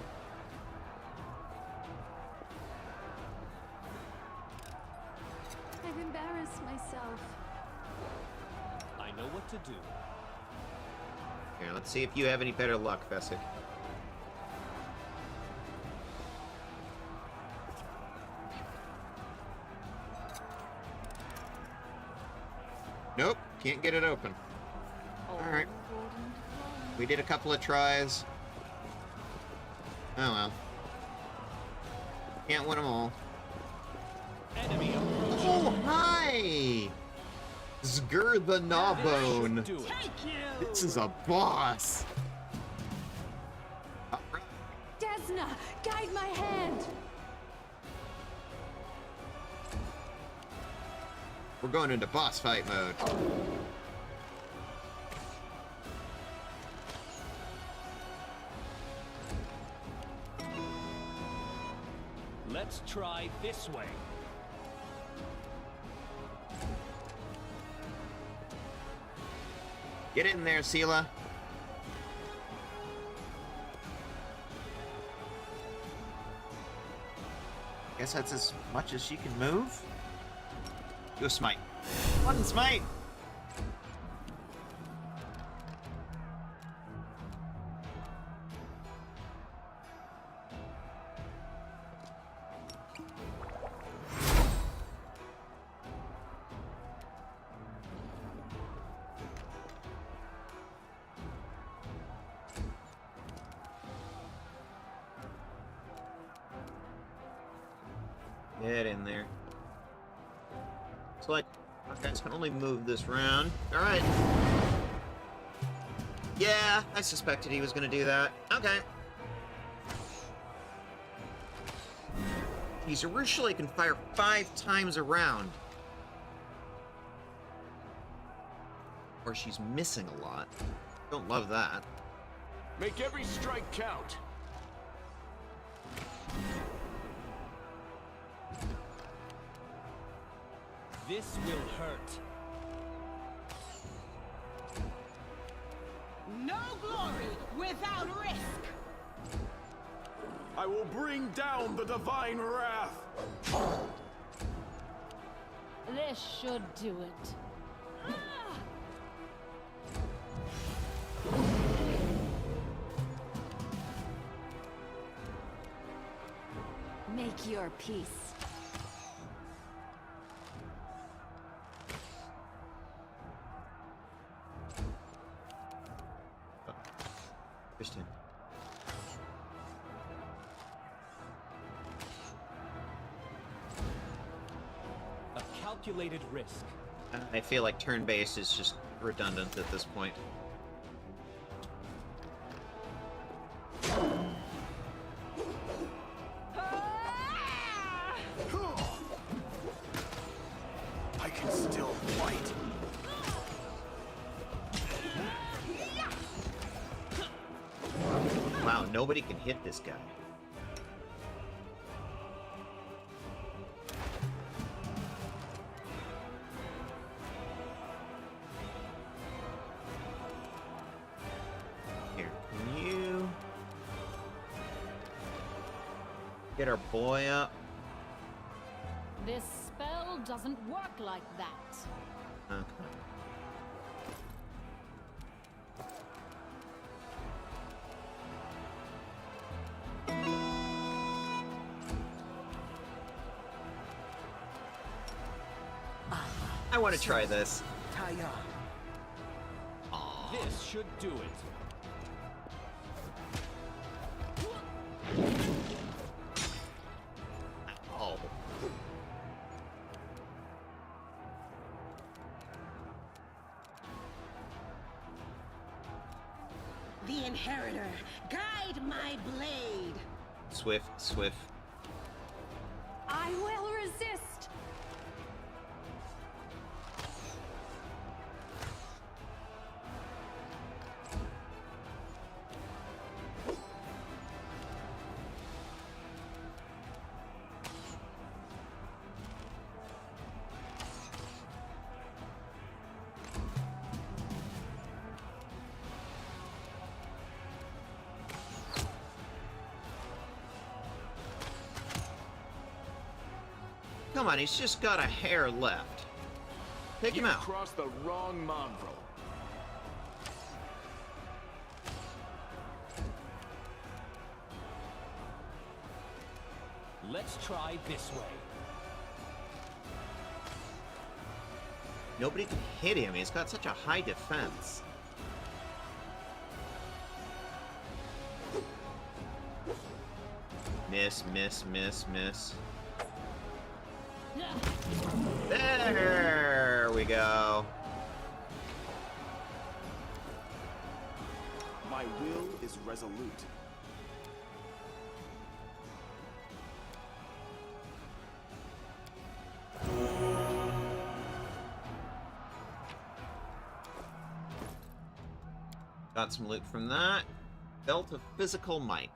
I've embarrassed myself. I know what to do. Here, let's see if you have any better luck, Veshka. Nope, can't get it open. Alright. We did a couple of tries. Oh well. Can't win them all. Enemy Oh, hi! Zgur the Gnawbone. do it. This is a boss. Alright. Desna, guide my hand. We're going into boss fight mode. Let's try this way. Get in there, Sela. Guess that's as much as she can move. Go smite. One smite. Get in there. It's like, okay, I can only move this round. Alright. Yeah, I suspected he was gonna do that. Okay. He's originally can fire 5 times a round. Or she's missing a lot. Don't love that. Make every strike count. This will hurt. No glory without risk. I will bring down the divine wrath. This should do it. Make your peace. Christian. A calculated risk. I feel like turn-based is just redundant at this point. I can still fight. Wow, nobody can hit this guy. Here, can you get our boy up? This spell doesn't work like that. Okay. I want to try this. Aw. This should do it. Oh. The Inheritor, guide my blade. Swift, swift. I will resist. Come on, he's just got a hair left. Take him You out. crossed the wrong mongrel. Let's try this way. Nobody can hit him. He's got such a high defense. Miss, miss, miss, miss. There we go. My will is resolute. Got some loot from that. Belt of physical might.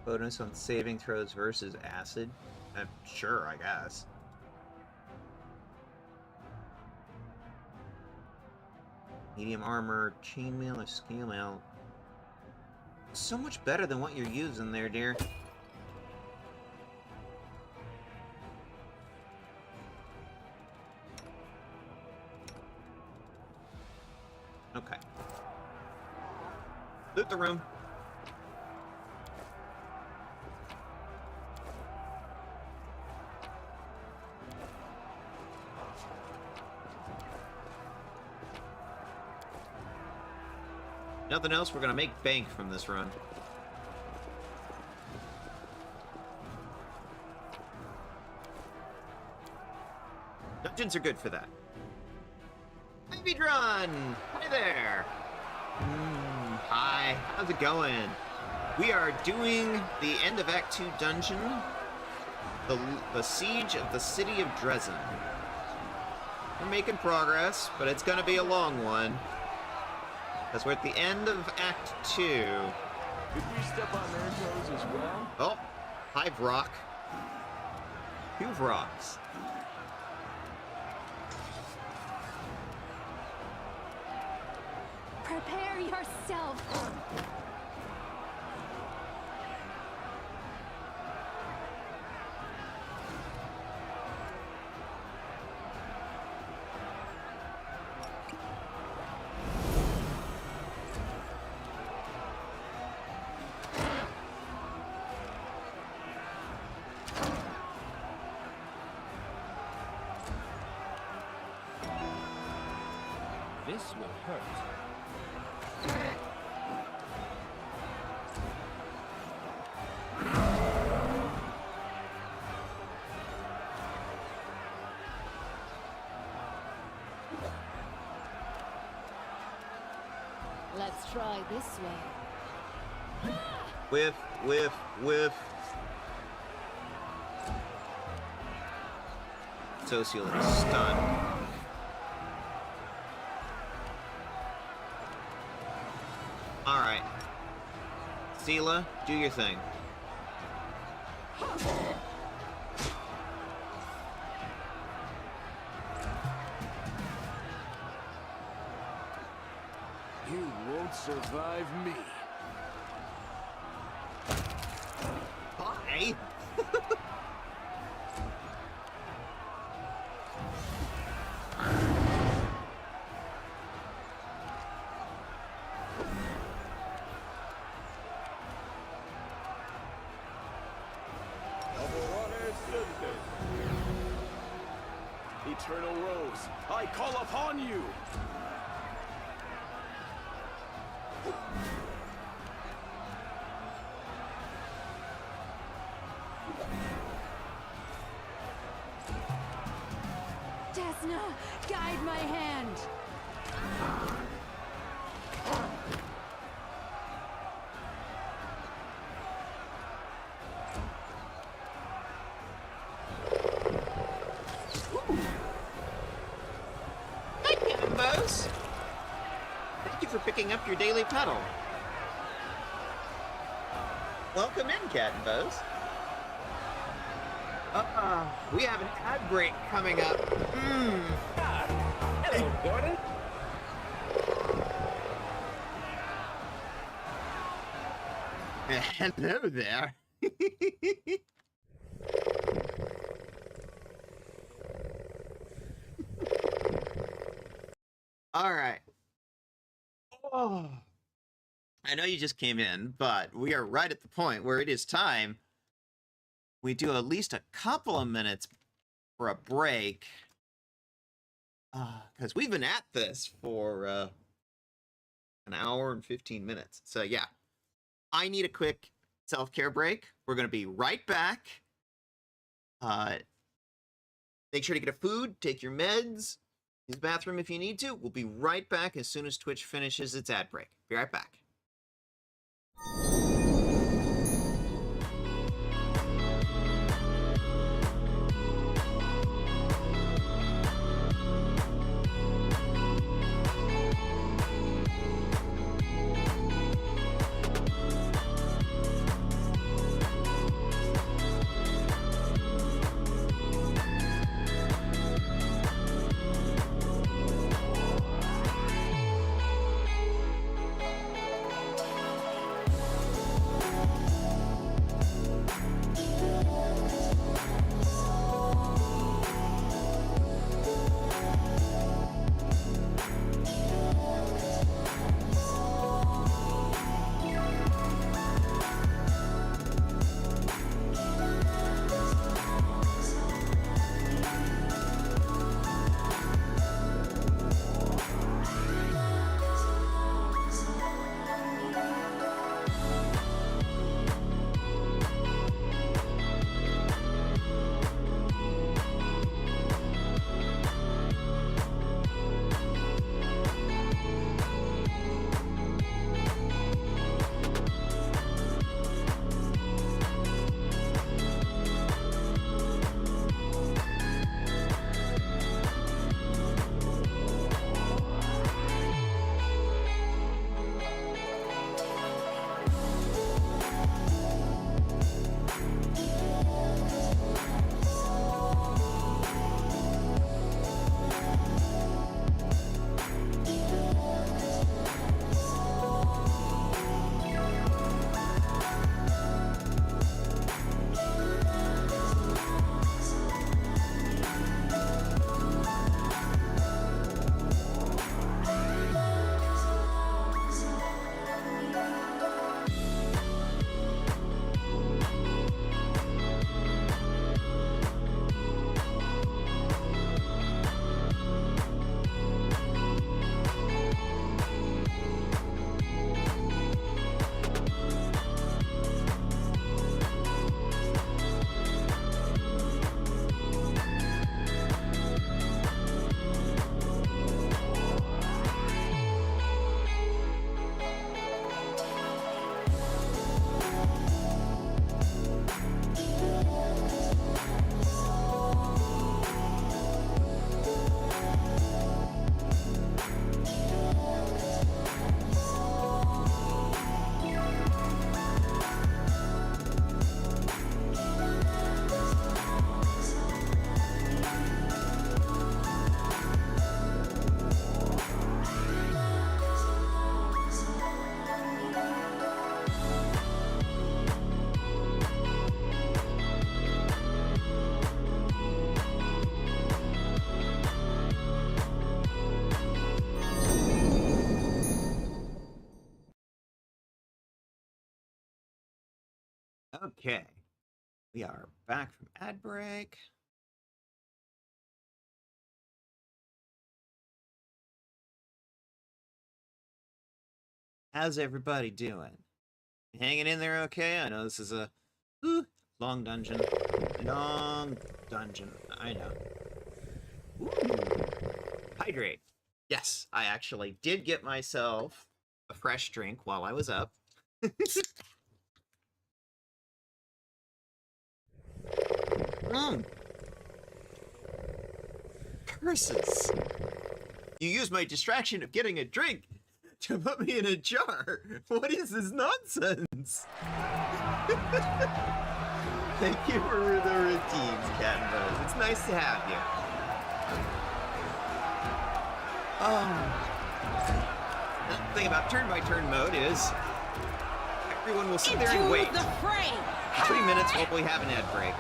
Bonus on saving throws versus acid. Sure, I guess. Medium armor, chainmail, or scale out. So much better than what you're using there, dear. Okay. Loot the room. Nothing else, we're gonna make bank from this run. Dungeons are good for that. Ivy Run! Hi there! Hi, how's it going? We are doing the end of Act 2 dungeon, the Siege of the City of Dresden. We're making progress, but it's gonna be a long one. Because we're at the end of Act 2. Did we step on their toes as well? Oh, hi, Brock. Two Brocks. Prepare yourself. This will hurt. Let's try this way. Whiff, whiff, whiff. Socialist stun. Alright. Sela, do your thing. You won't survive me. Bye! Eternal Rose, I call upon you! Desna, guide my hand. Hi, Captain Bose! Thank you for picking up your daily pedal. Welcome in, Captain Bose. We have an ad break coming up. Hello, Gordon. Hello there. All right. Oh. I know you just came in, but we are right at the point where it is time we do at least a couple of minutes for a break. Because we've been at this for an hour and 15 minutes. So yeah, I need a quick self-care break. We're going to be right back. Make sure to get a food, take your meds, use the bathroom if you need to. We'll be right back as soon as Twitch finishes its ad break. Be right back. Okay. We are back from ad break. How's everybody doing? Hanging in there okay? I know this is a long dungeon. Long dungeon. I know. Ooh. Hydrate. Yes, I actually did get myself a fresh drink while I was up. Curses! You used my distraction of getting a drink to put me in a jar. What is this nonsense? Thank you for the routines, Cat and Rose. It's nice to have you. The thing about turn-by-turn mode is everyone will sit there and wait. The fray. 3 minutes while we have an ad break.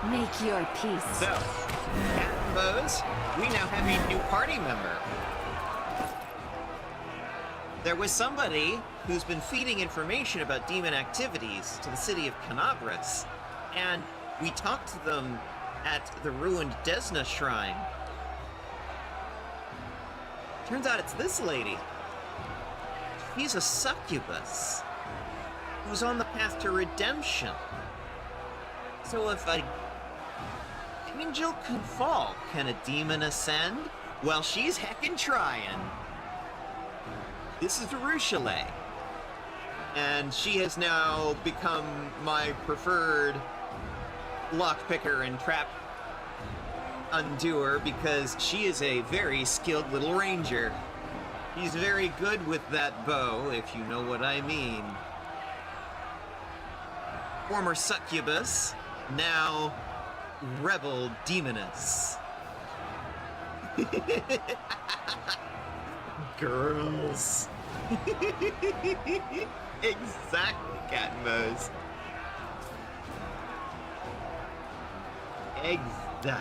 Make your peace. So, Cat and Bose, we now have a new party member. There was somebody who's been feeding information about demon activities to the city of Canabras, and we talked to them at the ruined Desna shrine. Turns out it's this lady. She's a succubus who's on the path to redemption. So if an angel can fall, can a demon ascend? Well, she's heckin' trying. This is Rushale, and she has now become my preferred lockpicker and trap undoer because she is a very skilled little ranger. He's very good with that bow, if you know what I mean. Former succubus, now rebel demoness. Girls. Exactly, Cat and Mouse. Exactly.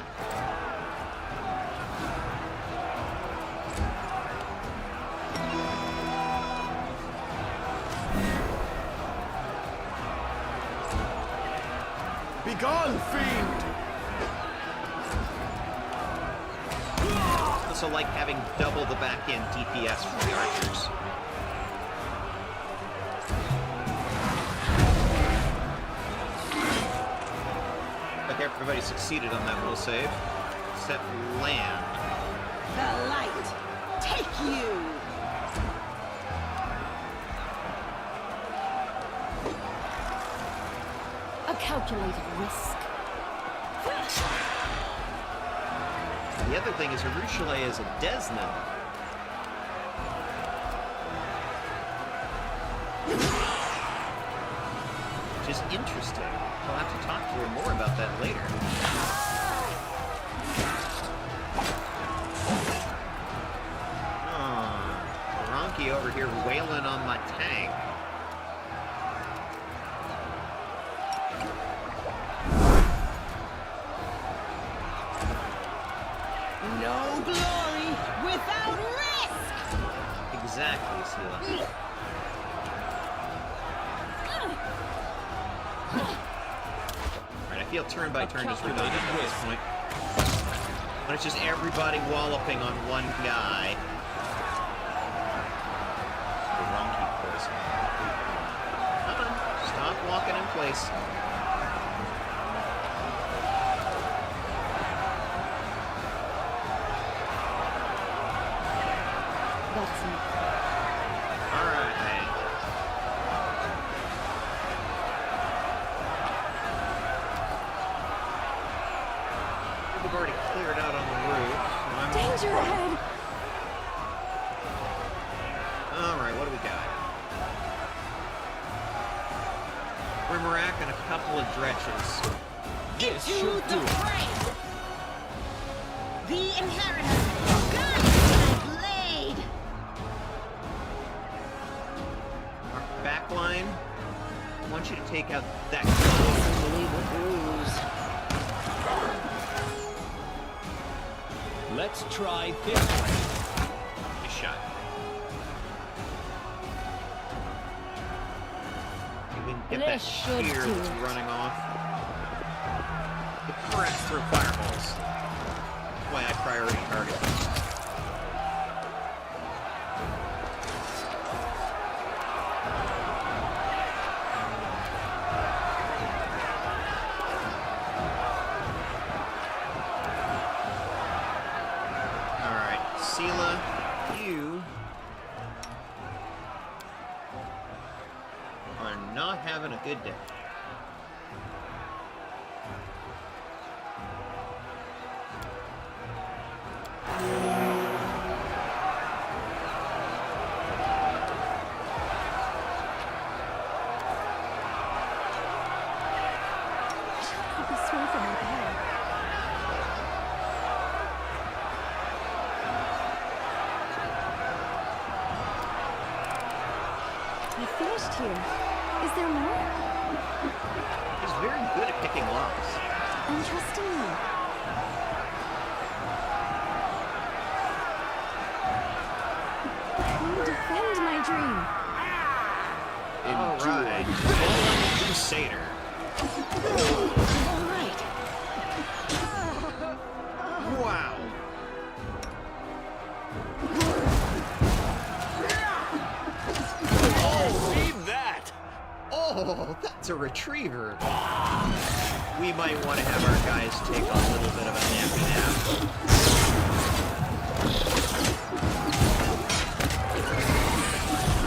Begone, fiend! Also like having double the back-end DPS from the archers. Like everybody succeeded on that will save, except land. The light. Take you. A calculated risk. The other thing is Arushale is a Desna. Which is interesting. I'll have to talk to her more about that later. Ronky over here wailing on my tank. No glory without risk. Exactly, Sela. Alright, I feel turn by turn is redundant at this point. When it's just everybody walloping on one guy. The Ronky person. Come on, stop walking in place. That's it. Alright. We've already cleared out on the roof. So Danger ahead! Alright, what do we got? Rimarack and a couple of dretches. This To should the do it. fray. The inheritor. Guide my blade. Our backline. I want you to take out that Let's try this. Nice shot. We can get that This should shear do that's it. running off. The current through fireballs. That's why I priority target. Sela, you are not having a good day. This way for my bed. I finished here. Is there more? He's very good at picking locks. I'm trusting you. You defend my dream. All right, Golarion Crusader. All right. Wow. Read that! Oh, that's a retriever. We might want to have our guys take a little bit of a nappy nap.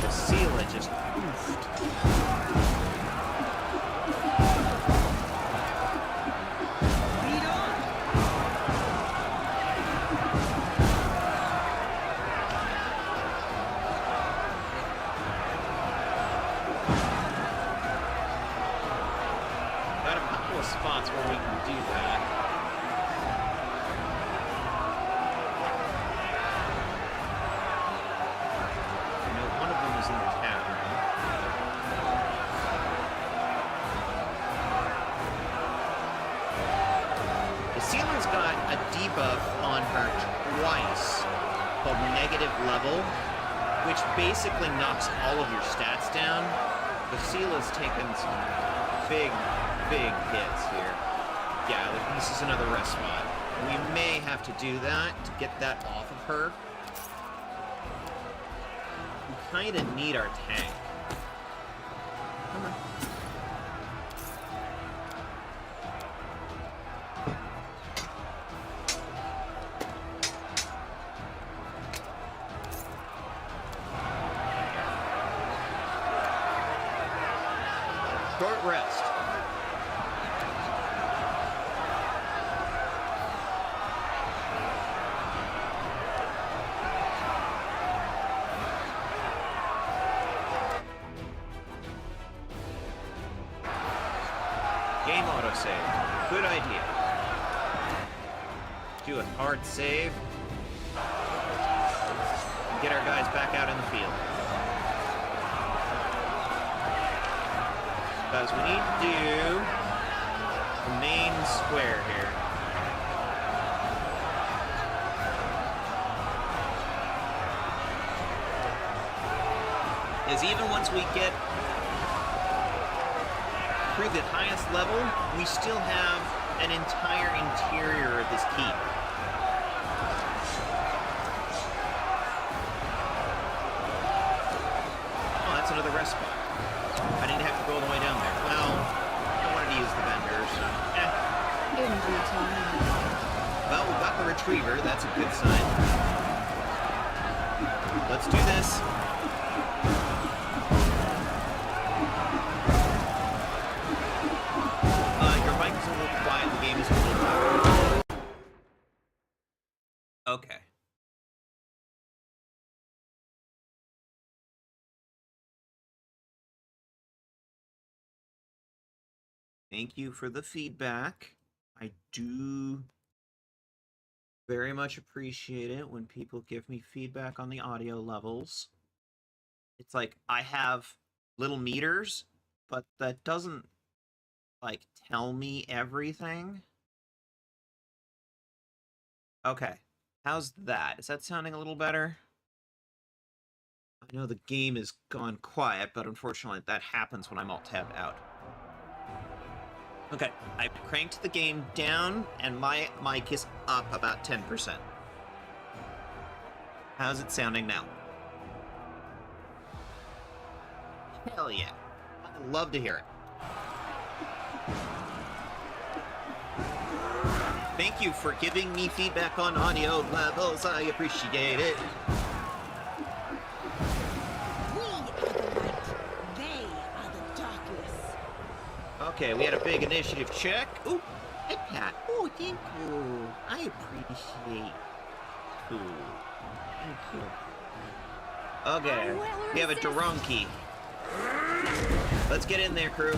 The Sela just oofed. Got a couple of spots where we can do that. I know one of them is in the tavern. The Sela's got a debuff on her twice called negative level, which basically knocks all of your stats down. The Sela's taken some big hits here. Yeah, this is another rest spot. We may have to do that to get that off of her. We kind of need our tank. Come on. Short rest. Game autosave. Good idea. Do a hard save. And get our guys back out in the field. Because we need to do the main square here. Because even once we get through the highest level, we still have an entire interior of this keep. Oh, that's another rest spot. I didn't have to go all the way down there. Well, I wanted to use the vendors. In due time. Well, we got the retriever. That's a good sign. Let's do this. Your mic is a little quiet. The game is a little loud. Okay. Thank you for the feedback. I do very much appreciate it when people give me feedback on the audio levels. It's like I have little meters, but that doesn't like tell me everything. Okay. How's that? Is that sounding a little better? I know the game has gone quiet, but unfortunately that happens when I'm alt-tabbed out. Okay, I cranked the game down, and my mic is up about 10%. How's it sounding now? Hell yeah. I'd love to hear it. Thank you for giving me feedback on audio levels. I appreciate it. We are the light. They are the darkness. Okay, we had a big initiative check. Ooh, hey Pat. Oh, thank you. I appreciate you. Thank you. Okay, we have a Duranki. Let's get in there, crew.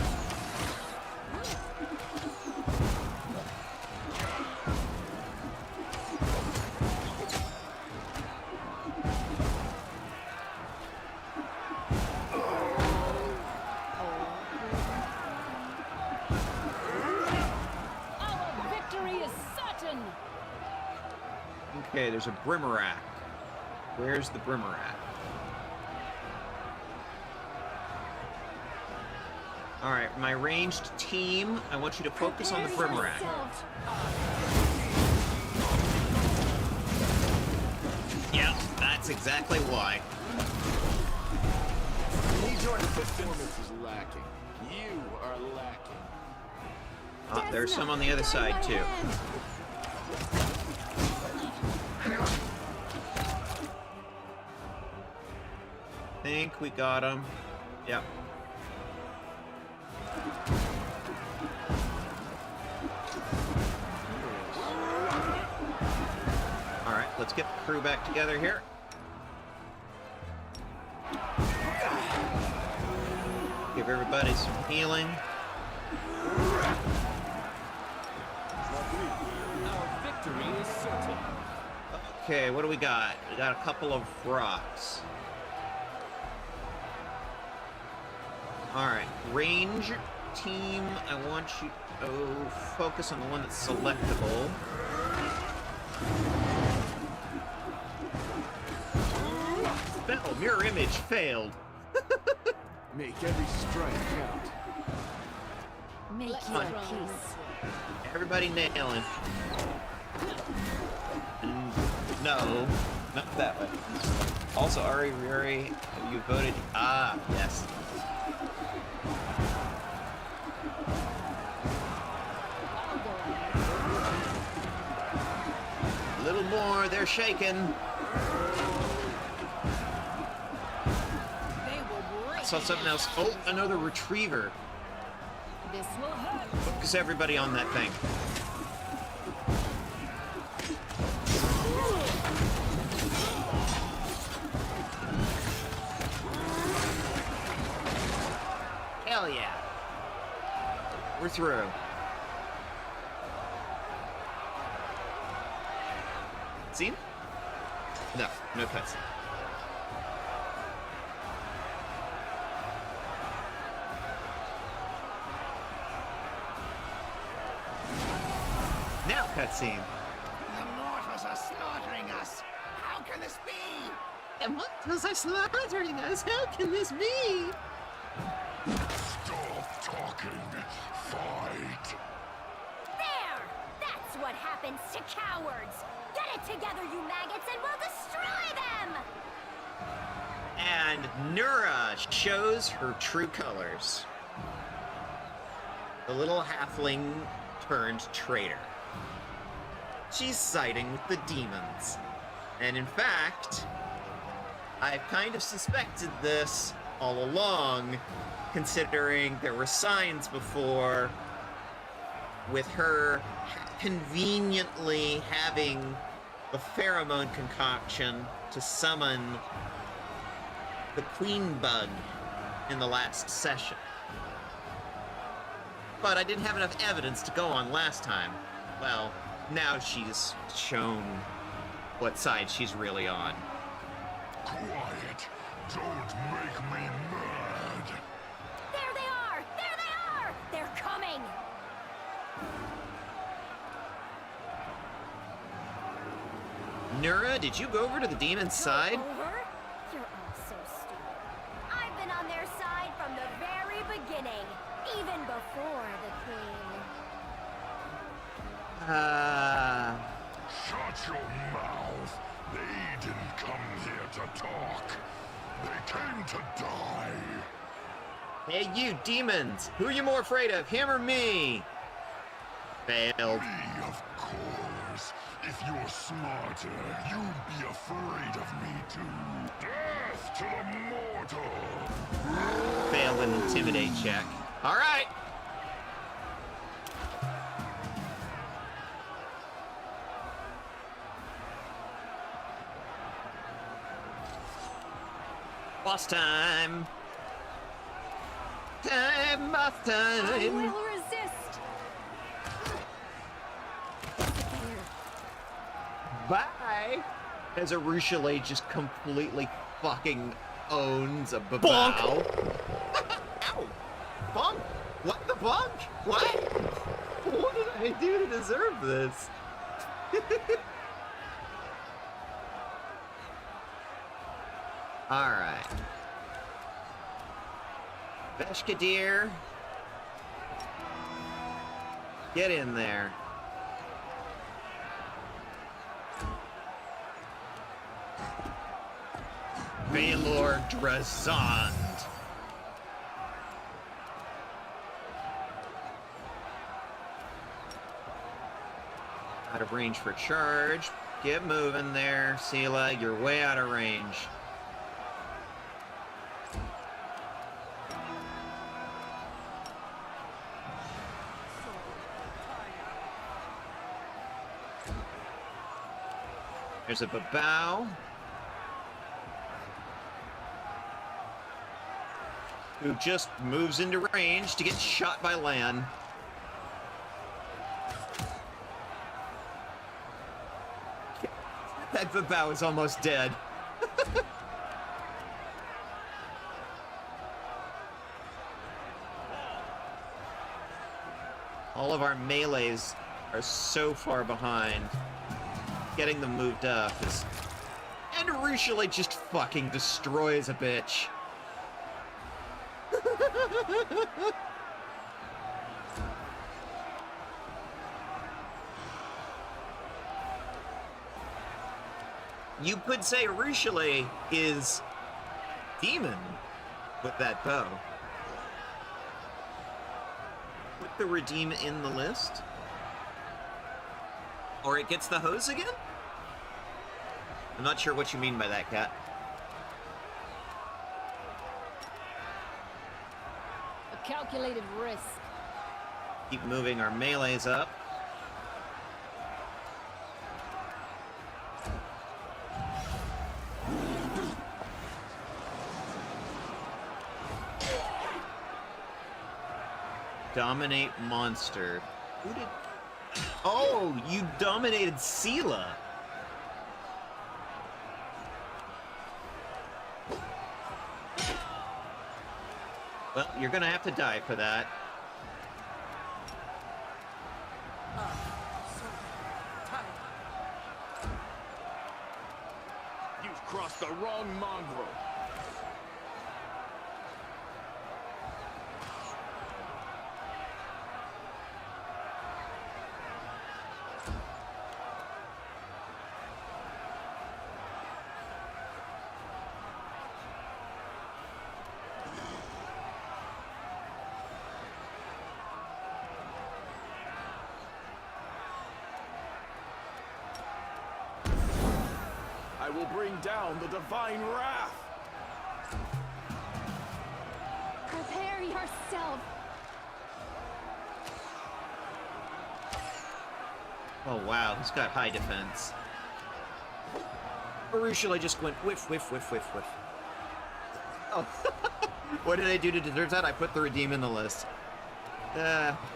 Our victory is certain! Okay, there's a Brimerack. Where's the Brimerack? Alright, my ranged team, I want you to focus on the Brimerack. Yeah, that's exactly why. Your performance is lacking. You are lacking. Oh, there's some on the other side, too. Think we got him. Yep. Alright, let's get the crew back together here. Give everybody some healing. Our victory is certain. Okay, what do we got? We got a couple of rocks. Alright, range team, I want you to focus on the one that's selectable. Spell mirror image failed. Make every strike count. Make your peace. Everybody nailing. No, not that way. Also, Ari, have you voted? Ah, yes. A little more, they're shaking. I saw something else. Oh, another retriever. This will hurt. Focus everybody on that thing. Hell yeah. We're through. Scene? No, no cutscene. Now cutscene. The mortals are slaughtering us. How can this be? And what was I slaughtering us? How can this be? Stop talking. Fight. There! That's what happens to cowards! Get it together, you maggots, and we'll destroy them! And Nura shows her true colors. The little halfling turned traitor. She's siding with the demons. And in fact, I've kind of suspected this all along, considering there were signs before with her conveniently having the pheromone concoction to summon the queen bug in the last session. But I didn't have enough evidence to go on last time. Well, now she's shown what side she's really on. Quiet. Don't make me mad. There they are! There they are! They're coming! Nura, did you go over to the demon's side? Over? You're all so stupid. I've been on their side from the very beginning, even before the queen. Shut your mouth. They didn't come here to talk. They came to die. Hey, you demons! Who are you more afraid of, him or me? Failed. Me, of course. If you're smarter, you'd be afraid of me too. Death to the mortal! Failed an intimidate check. All right. Boss time. Boss I time. will resist. Disappear. Bye. As Arushale just completely fucking owns a babao. Ow! Bonk! What the bonk? What? What did I do to deserve this? Alright. Veshka dear. Get in there. Valor Drazand. Out of range for charge. Get moving there, Sela. You're way out of range. There's a babao. Who just moves into range to get shot by Lan. That babao is almost dead. All of our melees are so far behind. Getting them moved up is... And Arushale just fucking destroys a bitch. You could say Arushale is demon with that bow. Put the redeem in the list. Or it gets the hose again? I'm not sure what you mean by that, Cat. A calculated risk. Keep moving our melees up. Dominate monster. Who did... Oh, you dominated Sela. Well, you're gonna have to die for that. You've crossed the wrong mongrel. I will bring down the divine wrath. Prepare yourself. Oh wow, he's got high defense. Arushale just went whiff, whiff, whiff, whiff, whiff. Oh. What did I do to deserve that? I put the redeem in the list.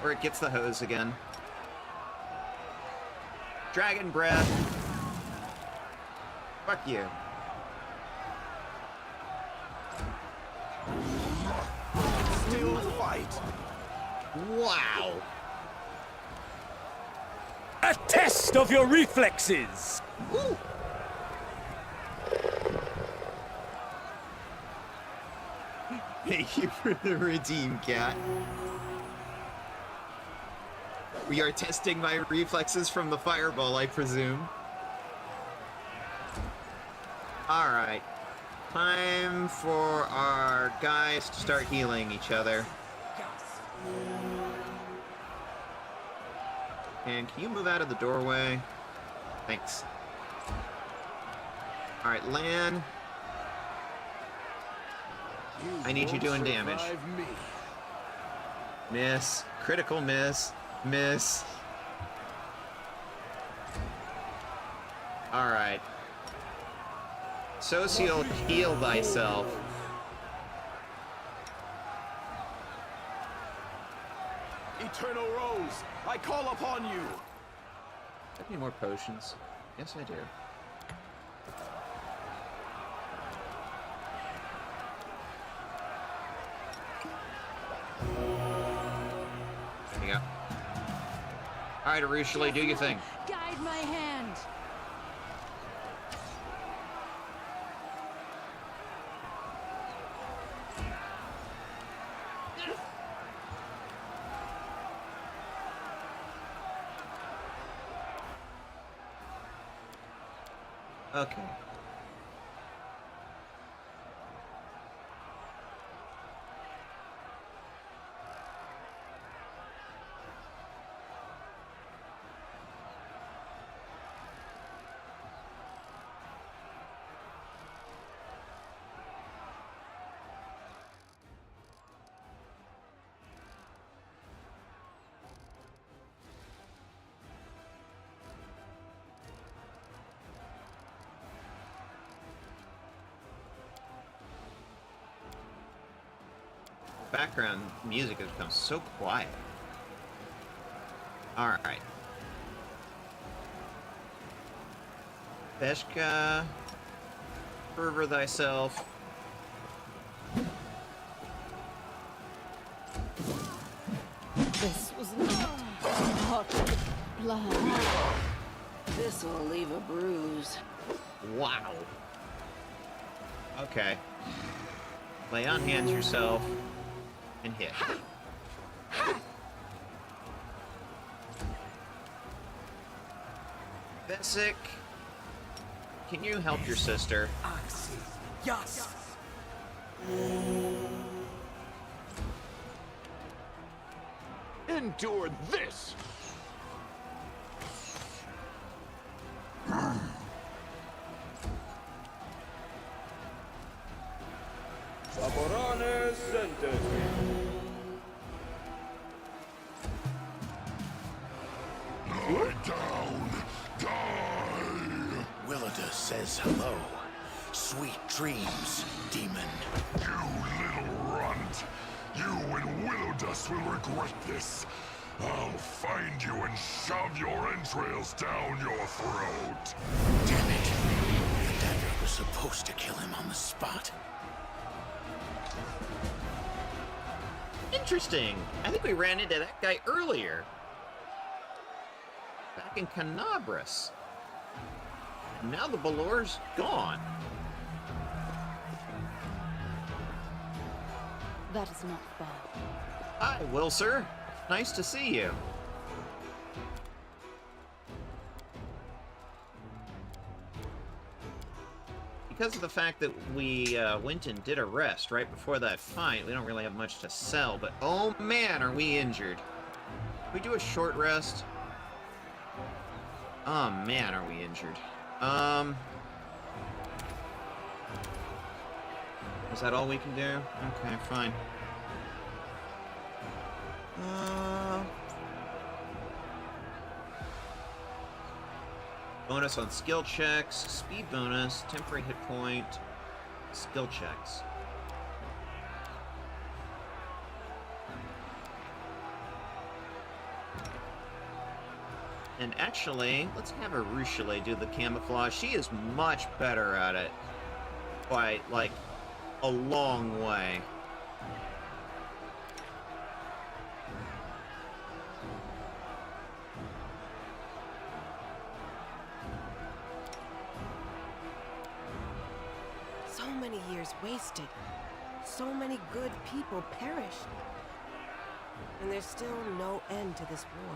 Or it gets the hose again. Dragon breath. Fuck you. Still fight. Wow. A test of your reflexes! Ooh. Thank you for the redeem, cat. We are testing my reflexes from the fireball, I presume. Alright. Time for our guys to start healing each other. And can you move out of the doorway? Thanks. Alright, Lan. I need you doing damage. Me. Miss. Critical miss. Miss. Alright. Social, heal thyself. Eternal Rose, I call upon you. Do I have any more potions? Yes, I do. There you go. Alright, Arushale, do your thing. Guide my hand. Okay. Background music has become so quiet. Alright. Veshka, fervor thyself. This was not part of the plan. This'll leave a bruise. Wow. Okay. Lay on hands yourself and hit. Besic, can you help your sister? Yes. Endure this. Saborane sentence. Lie down. Die. Willida says hello. Sweet dreams, demon. You little runt. You and Willow Dust will regret this. I'll find you and shove your entrails down your throat. Damn it. The dagger was supposed to kill him on the spot. Interesting. I think we ran into that guy earlier. Back in Canabras. And now the Balor's gone. That is not fair. Hi, Wilser. Nice to see you. Because of the fact that we went and did a rest right before that fight, we don't really have much to sell, but oh man, are we injured. Can we do a short rest? Oh man, are we injured. Is that all we can do? Okay, fine. Bonus on skill checks, speed bonus, temporary hit point, skill checks. And actually, let's have Arushale do the camouflage. She is much better at it. By, like, a long way. So many years wasted. So many good people perished. And there's still no end to this war.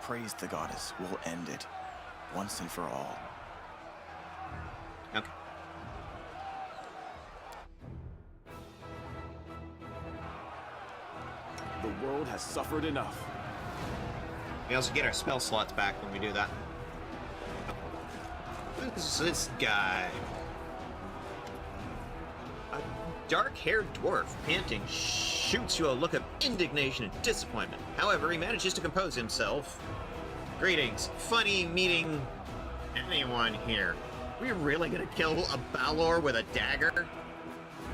Praise the goddess will end it, once and for all. Okay. The world has suffered enough. We also get our spell slots back when we do that. Who's this guy? A dark-haired dwarf, panting, shoots you a look of indignation and disappointment. However, he manages to compose himself. Greetings. Funny meeting anyone here. We're really gonna kill a Balor with a dagger?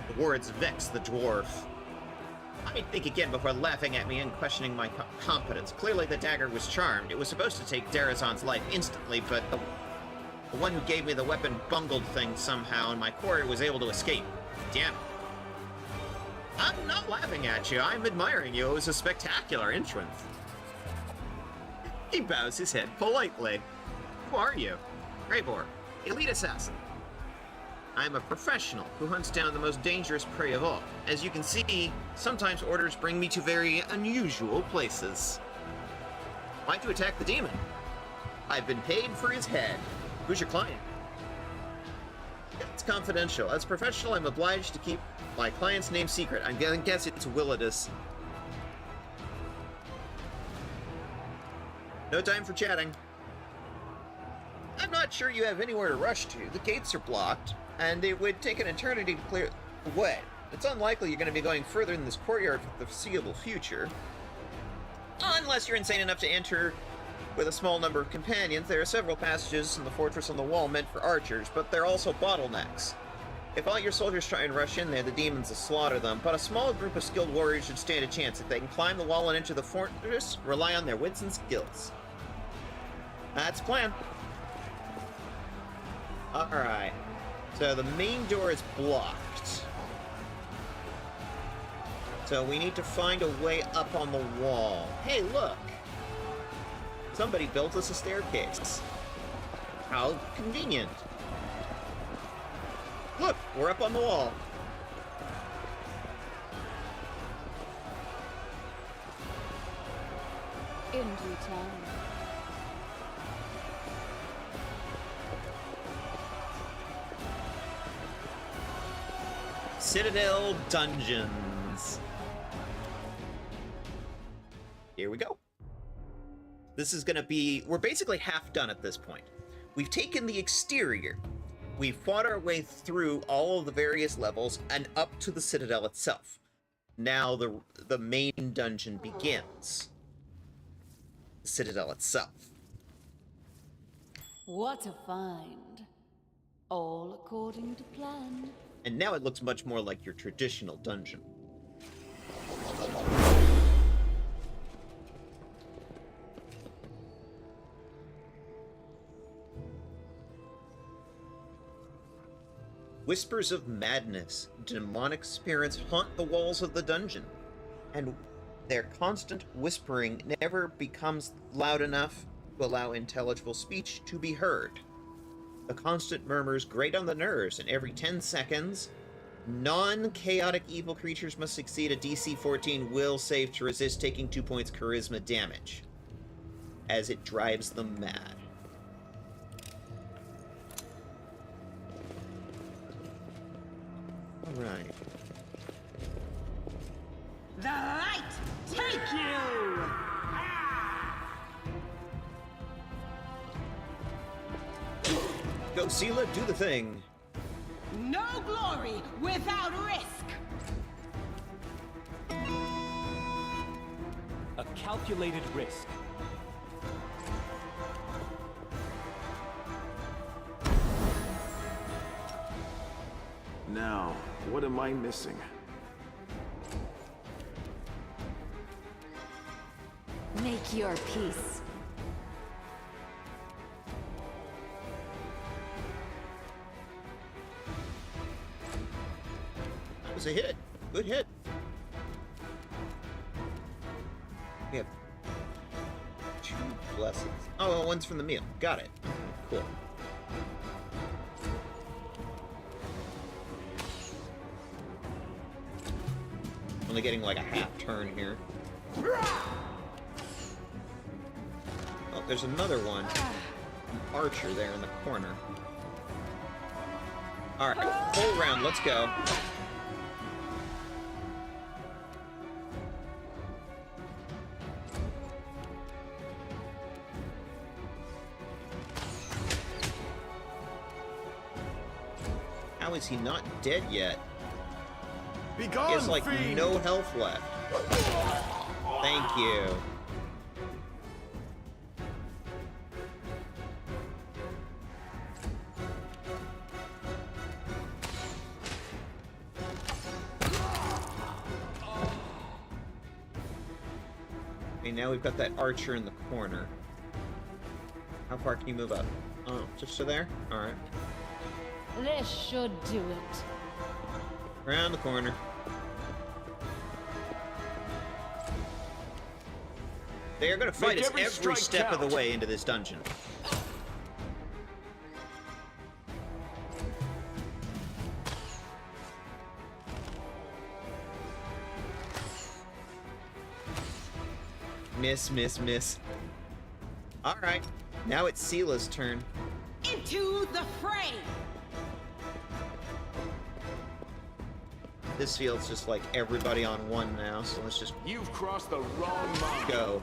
The words vex the dwarf. I might think again before laughing at me and questioning my competence. Clearly the dagger was charmed. It was supposed to take Darazan's life instantly, but the one who gave me the weapon bungled things somehow, and my quarry was able to escape. Damn it. I'm not laughing at you. I'm admiring you. It was a spectacular entrance. He bows his head politely. Who are you? Greybor, elite assassin. I'm a professional who hunts down the most dangerous prey of all. As you can see, sometimes orders bring me to very unusual places. Why'd you attack the demon? I've been paid for his head. Who's your client? It's confidential. As a professional, I'm obliged to keep my client's name secret. I'm gonna guess it's Willidus. No time for chatting. I'm not sure you have anywhere to rush to. The gates are blocked, and it would take an eternity to clear the way. It's unlikely you're going to be going further in this courtyard for the foreseeable future. Unless you're insane enough to enter with a small number of companions. There are several passages in the fortress on the wall meant for archers, but they're also bottlenecks. If all your soldiers try and rush in there, the demons will slaughter them, but a small group of skilled warriors should stand a chance. If they can climb the wall and enter the fortress, rely on their wits and skills. That's the plan. Alright. So the main door is blocked. So we need to find a way up on the wall. Hey, look! Somebody built us a staircase. How convenient. Look, we're up on the wall. In due time. Citadel Dungeons. Here we go. This is gonna be... We're basically half done at this point. We've taken the exterior. We've fought our way through all of the various levels and up to the Citadel itself. Now the main dungeon begins. The Citadel itself. What a find. All according to plan. And now it looks much more like your traditional dungeon. Whispers of madness, demonic spirits haunt the walls of the dungeon, and their constant whispering never becomes loud enough to allow intelligible speech to be heard. The constant murmurs grate on the nerves, and every 10 seconds, non-chaotic evil creatures must succeed a DC 14 will save to resist taking 2 points charisma damage, as it drives them mad. Alright. The light take you! Go, Sela, do the thing. No glory without risk! A calculated risk. Now, what am I missing? Make your peace. That was a hit. Good hit. We have 2 blessings. Oh, well, one's from the meal. Got it. Cool. Only getting like a half turn here. Oh, there's another one. An archer there in the corner. Alright, full round, let's go. How is he not dead yet? Be He gone, has like fiend! no health left. Thank you. Okay, now we've got that archer in the corner. How far can you move up? Oh, just to there? Alright. This should do it. Around the corner. They are going to fight Make us every every strike step of count. the way into this dungeon. Miss, miss, miss. Alright, now it's Sela's turn. Into the fray! This feels just like everybody on one now, so let's just You've crossed the wrong line. go.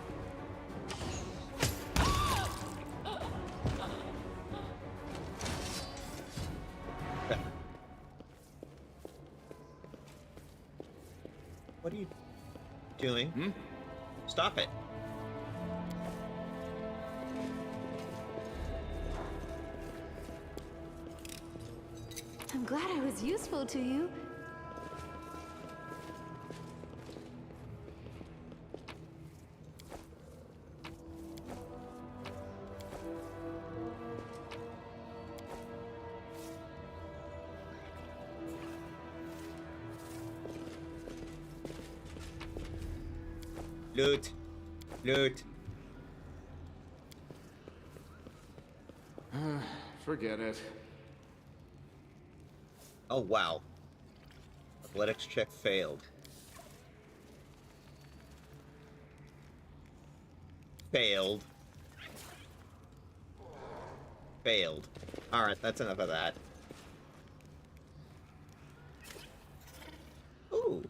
Okay. What are you doing? Hmm? Stop it. I'm glad I was useful to you. Loot. Loot. Forget it. Oh, wow. Athletics check failed. Failed. Failed. Alright, that's enough of that. Ooh.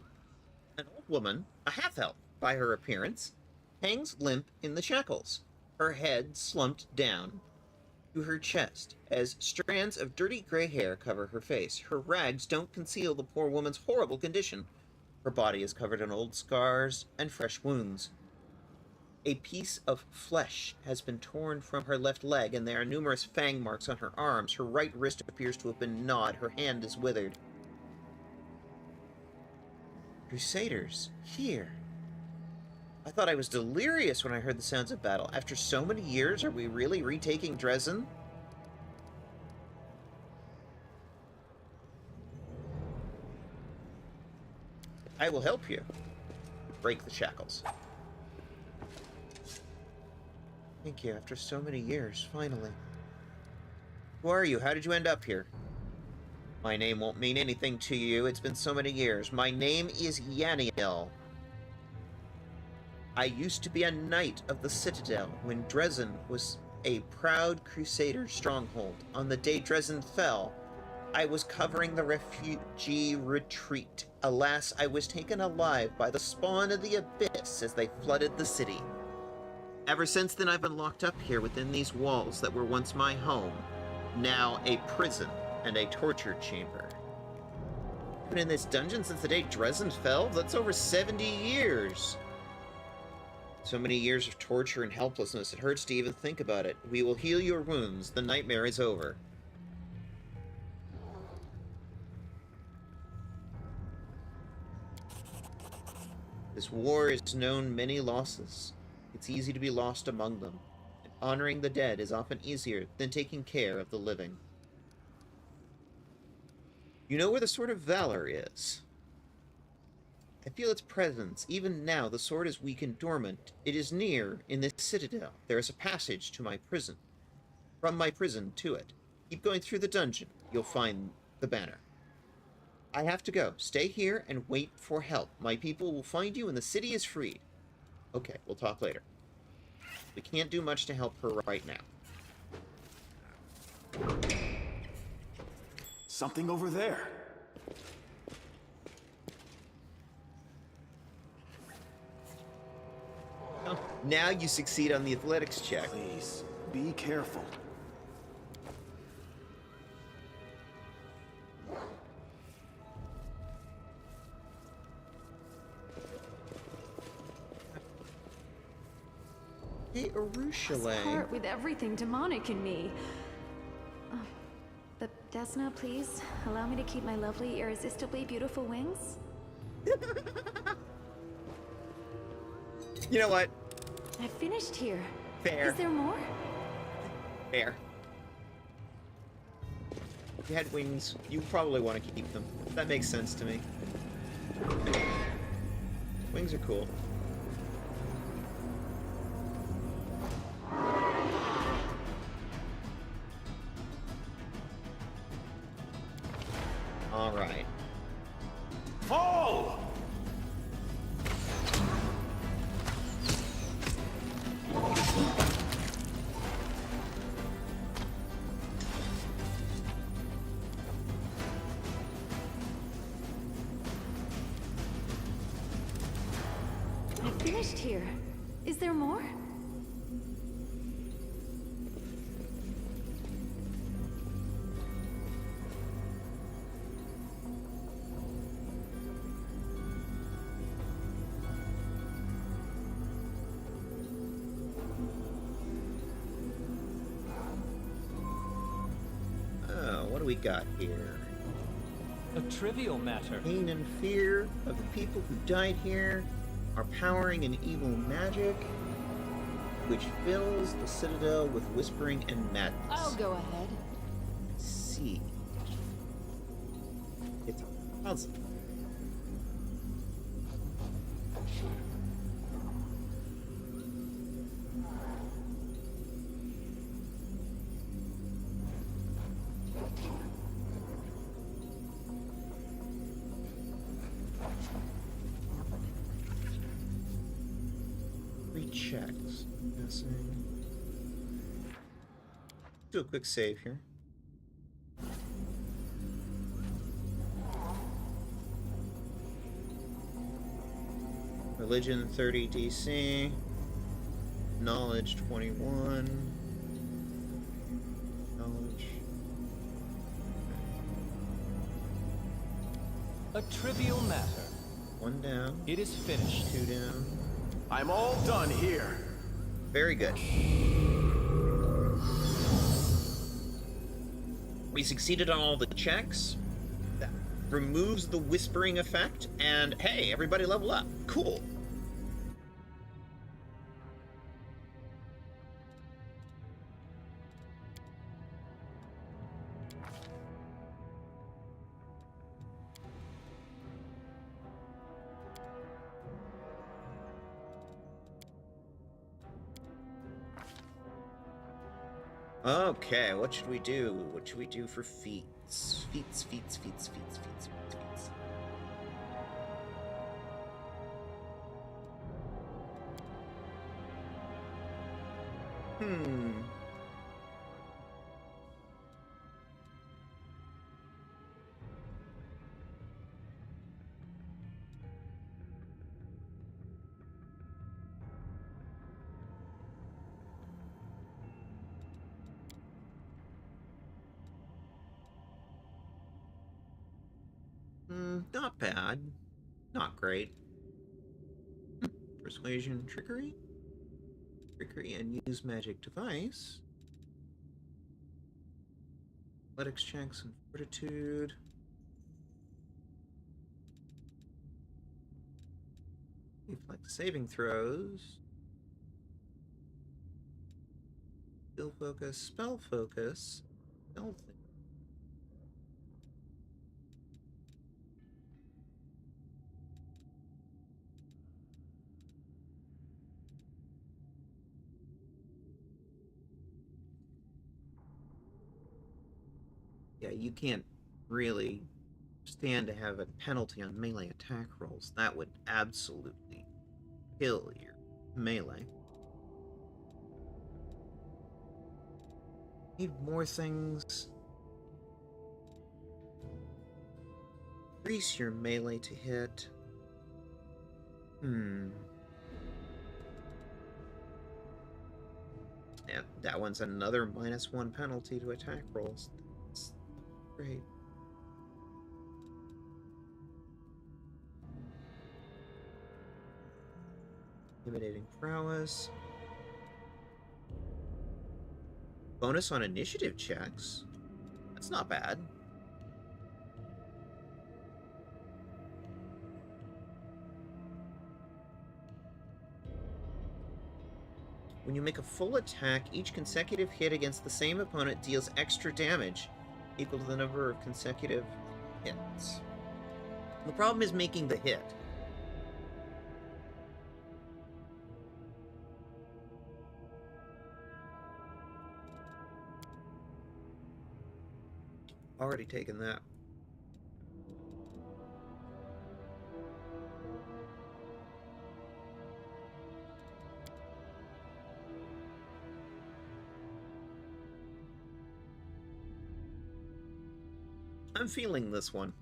An old woman, a half-elf by her appearance, hangs limp in the shackles, her head slumped down to her chest as strands of dirty gray hair cover her face. Her rags don't conceal the poor woman's horrible condition. Her body is covered in old scars and fresh wounds. A piece of flesh has been torn from her left leg, and there are numerous fang marks on her arms. Her right wrist appears to have been gnawed. Her hand is withered. Crusaders, here. I thought I was delirious when I heard the sounds of battle. After so many years, are we really retaking Dresden? I will help you. Break the shackles. Thank you, after so many years, finally. Who are you? How did you end up here? My name won't mean anything to you. It's been so many years. My name is Yaniel. I used to be a knight of the Citadel when Dresden was a proud crusader stronghold. On the day Dresden fell, I was covering the refugee retreat. Alas, I was taken alive by the spawn of the Abyss as they flooded the city. Ever since then, I've been locked up here within these walls that were once my home, now a prison and a torture chamber. I've been in this dungeon since the day Dresden fell? That's over 70 years. So many years of torture and helplessness, it hurts to even think about it. We will heal your wounds. The nightmare is over. This war has known many losses. It's easy to be lost among them. And honoring the dead is often easier than taking care of the living. You know where the Sword of Valor is? I feel its presence. Even now, the sword is weak and dormant. It is near, in this citadel. There is a passage to my prison. From my prison to it. Keep going through the dungeon. You'll find the banner. I have to go. Stay here and wait for help. My people will find you and the city is freed. Okay, we'll talk later. We can't do much to help her right now. Something over there. Oh, now you succeed on the athletics check. Please, be careful. Hey, Arushale. Part with everything demonic in me. But Desna, please, allow me to keep my lovely, irresistibly beautiful wings? You know what? I finished here. Fair. Is there more? Fair. If you had wings, you probably want to keep them. That makes sense to me. Wings are cool. All right. Fall! I finished here. Is there more? What do we got here? A trivial matter. Pain and fear of the people who died here are powering an evil magic which fills the citadel with whispering and madness. I'll go ahead. Let's see. It's a puzzle. Checks. Guessing. Do a quick save here. Religion 30 DC. Knowledge 21. Knowledge. A trivial matter. One down. It is finished. Two down. I'm all done here. Very good. We succeeded on all the checks. That removes the whispering effect, and hey, everybody level up. Cool. Okay, what should we do? What should we do for feats? Feats. Hmm. Not bad. Not great. Persuasion, trickery? Trickery and use magic device. Athletics checks and fortitude. Reflex saving throws. Skill focus, spell focus, stealth. Yeah, you can't really stand to have a penalty on melee attack rolls. That would absolutely kill your melee. Need more things. Increase your melee to hit. Yeah, that one's another -1 penalty to attack rolls. That's great. Intimidating prowess. Bonus on initiative checks. That's not bad. When you make a full attack, each consecutive hit against the same opponent deals extra damage, equal to the number of consecutive hits. The problem is making the hit. Already taken that. I'm feeling this one.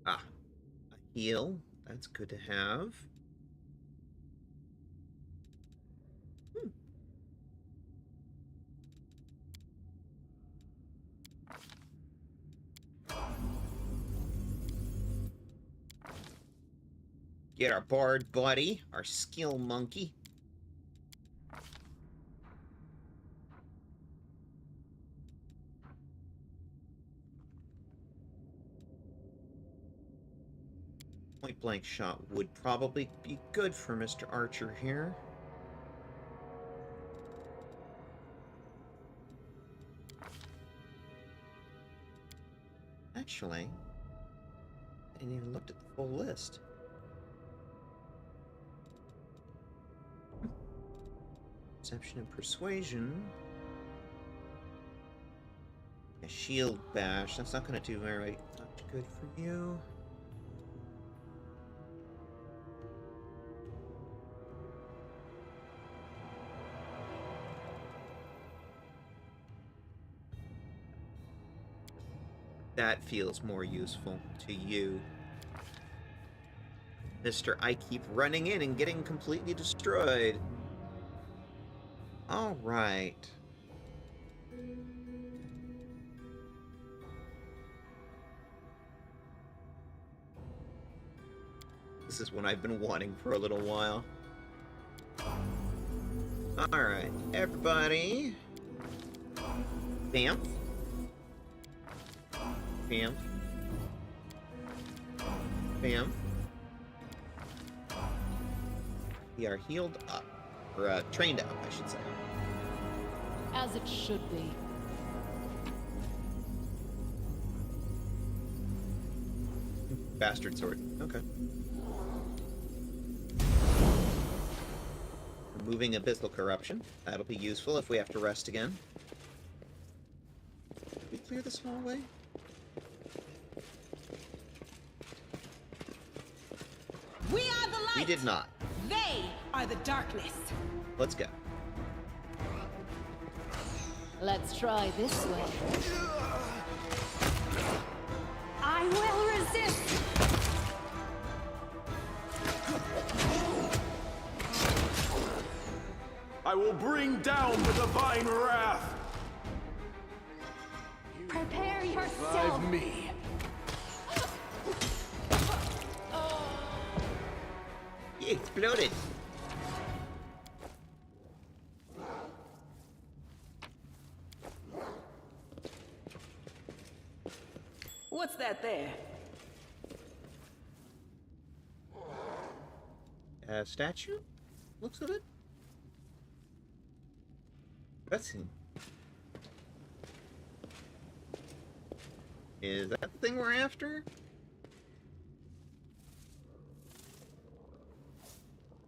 Ah, a heal. That's good to have. Get our bard buddy, our skill monkey. Point blank shot would probably be good for Mr. Archer here. Actually, I didn't even look at the full list. Perception and persuasion. A shield bash. That's not going to do very much good for you. That feels more useful to you. Mr. I keep running in and getting completely destroyed. All right. This is one I've been wanting for a little while. All right, everybody. Bamf. Bamf. Bamf. We are healed up. Or, trained up, I should say. As it should be. Bastard sword. Okay. Removing abyssal corruption. That'll be useful if we have to rest again. Did we clear this hallway? We are the light! We did not. They are the darkness. Let's go. Let's try this way. I will resist! I will bring down the divine wrath. Prepare yourself! Revive me. He exploded. What's that there? A statue? Looks of it. Cutscene. Is that the thing we're after?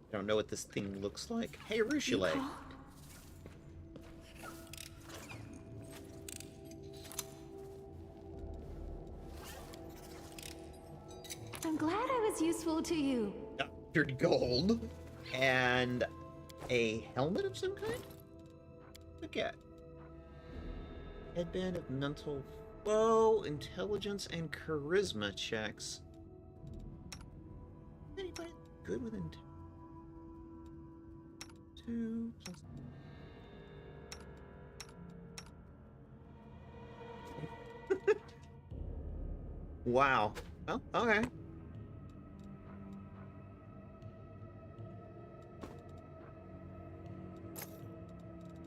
I don't know what this thing looks like. Hey, Rushule. I'm glad I was useful to you. 100 gold. And a helmet of some kind? Look at. Headband of mental flow, intelligence, and charisma checks. Anybody good with intelligence? 2 plus. Wow. Oh, okay.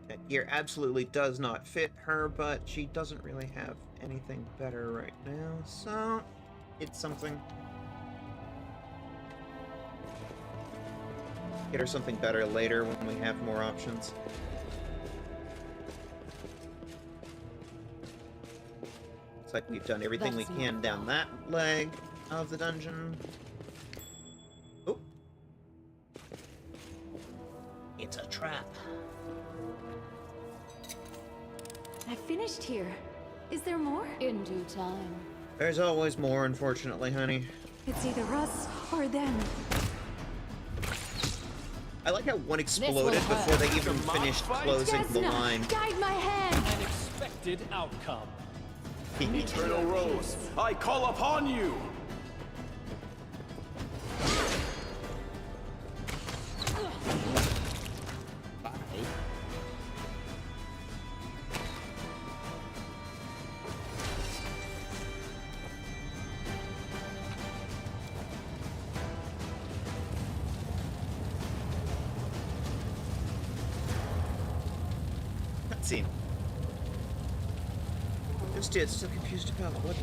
That gear absolutely does not fit her, but she doesn't really have anything better right now, so it's something. Get her something better later when we have more options. Looks like we've done everything we can down that leg of the dungeon. Oh. It's a trap. I finished here. Is there more? In due time. There's always more, unfortunately, honey. It's either us or them. I like how one exploded before they even finished closing the line. Guide my hand! An expected outcome. Eternal Rose, I call upon you! Cutscene. Still confused about what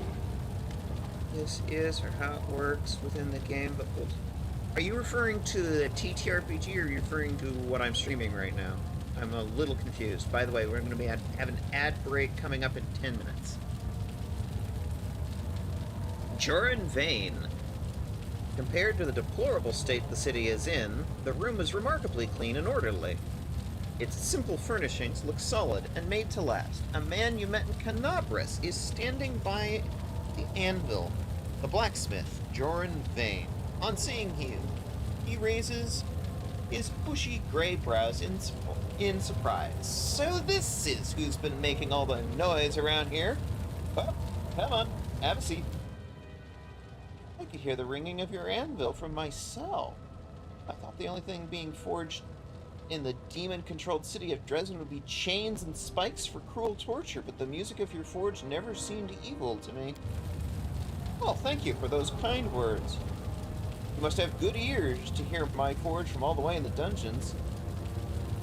this is or how it works within the game, but are you referring to the TTRPG or are you referring to what I'm streaming right now? I'm a little confused. By the way, we're going to have an ad break coming up in 10 minutes. Joran Vane. Compared to the deplorable state the city is in, the room is remarkably clean and orderly. Its simple furnishings look solid and made to last. A man you met in Canabras is standing by the anvil. The blacksmith, Joran Vane. On seeing you, he raises his bushy gray brows in surprise. So this is who's been making all the noise around here? Well, come on, have a seat. I could hear the ringing of your anvil from my cell. I thought the only thing being forged in the demon-controlled city of Dresden would be chains and spikes for cruel torture, but the music of your forge never seemed evil to me. Well, thank you for those kind words. You must have good ears to hear my forge from all the way in the dungeons.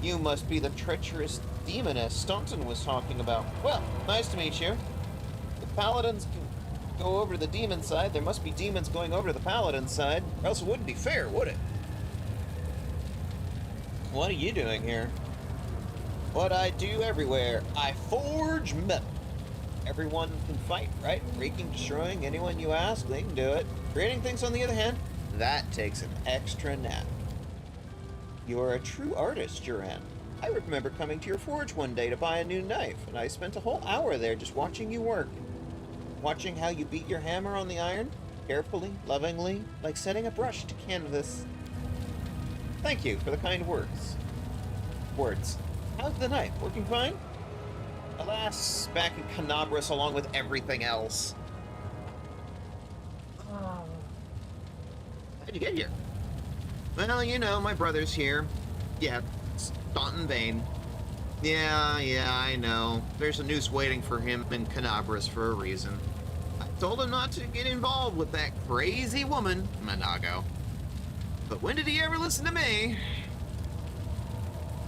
You must be the treacherous demoness Staunton was talking about. Well, nice to meet you. The paladins can go over to the demon side. There must be demons going over to the paladin side, or else it wouldn't be fair, would it? What are you doing here? What I do everywhere. I forge metal. Everyone can fight, right? Breaking, destroying, anyone you ask, they can do it. Creating things, on the other hand, that takes an extra nap. You are a true artist, Joran. I remember coming to your forge one day to buy a new knife, and I spent a whole hour there just watching you work. Watching how you beat your hammer on the iron, carefully, lovingly, like setting a brush to canvas. Thank you for the kind words. How's the knife? Working fine? Alas, back in Canabras along with everything else. How'd you get here? Well, you know, my brother's here. Yeah, Staunton Vane. Yeah, I know. There's a noose waiting for him in Canabras for a reason. I told him not to get involved with that crazy woman, Manago. But when did he ever listen to me?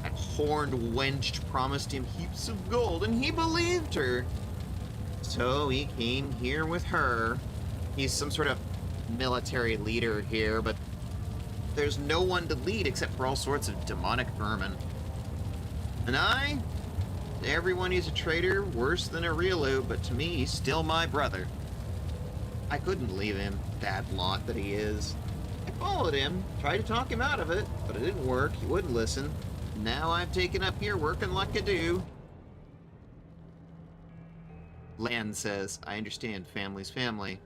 That horned wench promised him heaps of gold, and he believed her. So he came here with her. He's some sort of military leader here, but there's no one to lead except for all sorts of demonic vermin. And to everyone he's a traitor, worse than a Riolu, but to me, he's still my brother. I couldn't leave him, bad lot that he is. I followed him, tried to talk him out of it, but it didn't work. He wouldn't listen. Now I've taken up here working like I do. Lan says, I understand, family's family.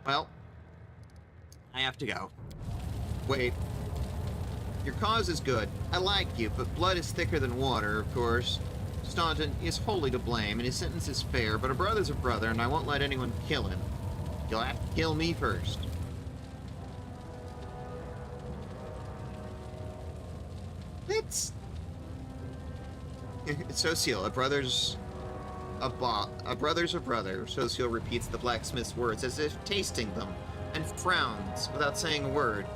Well, I have to go. Wait. Your cause is good. I like you, but blood is thicker than water, of course. Staunton is wholly to blame, and his sentence is fair, but a brother's a brother, and I won't let anyone kill him. You'll have to kill me first. It's Socio, a brother's a brother's a brother. Socio repeats the blacksmith's words as if tasting them, and frowns without saying a word.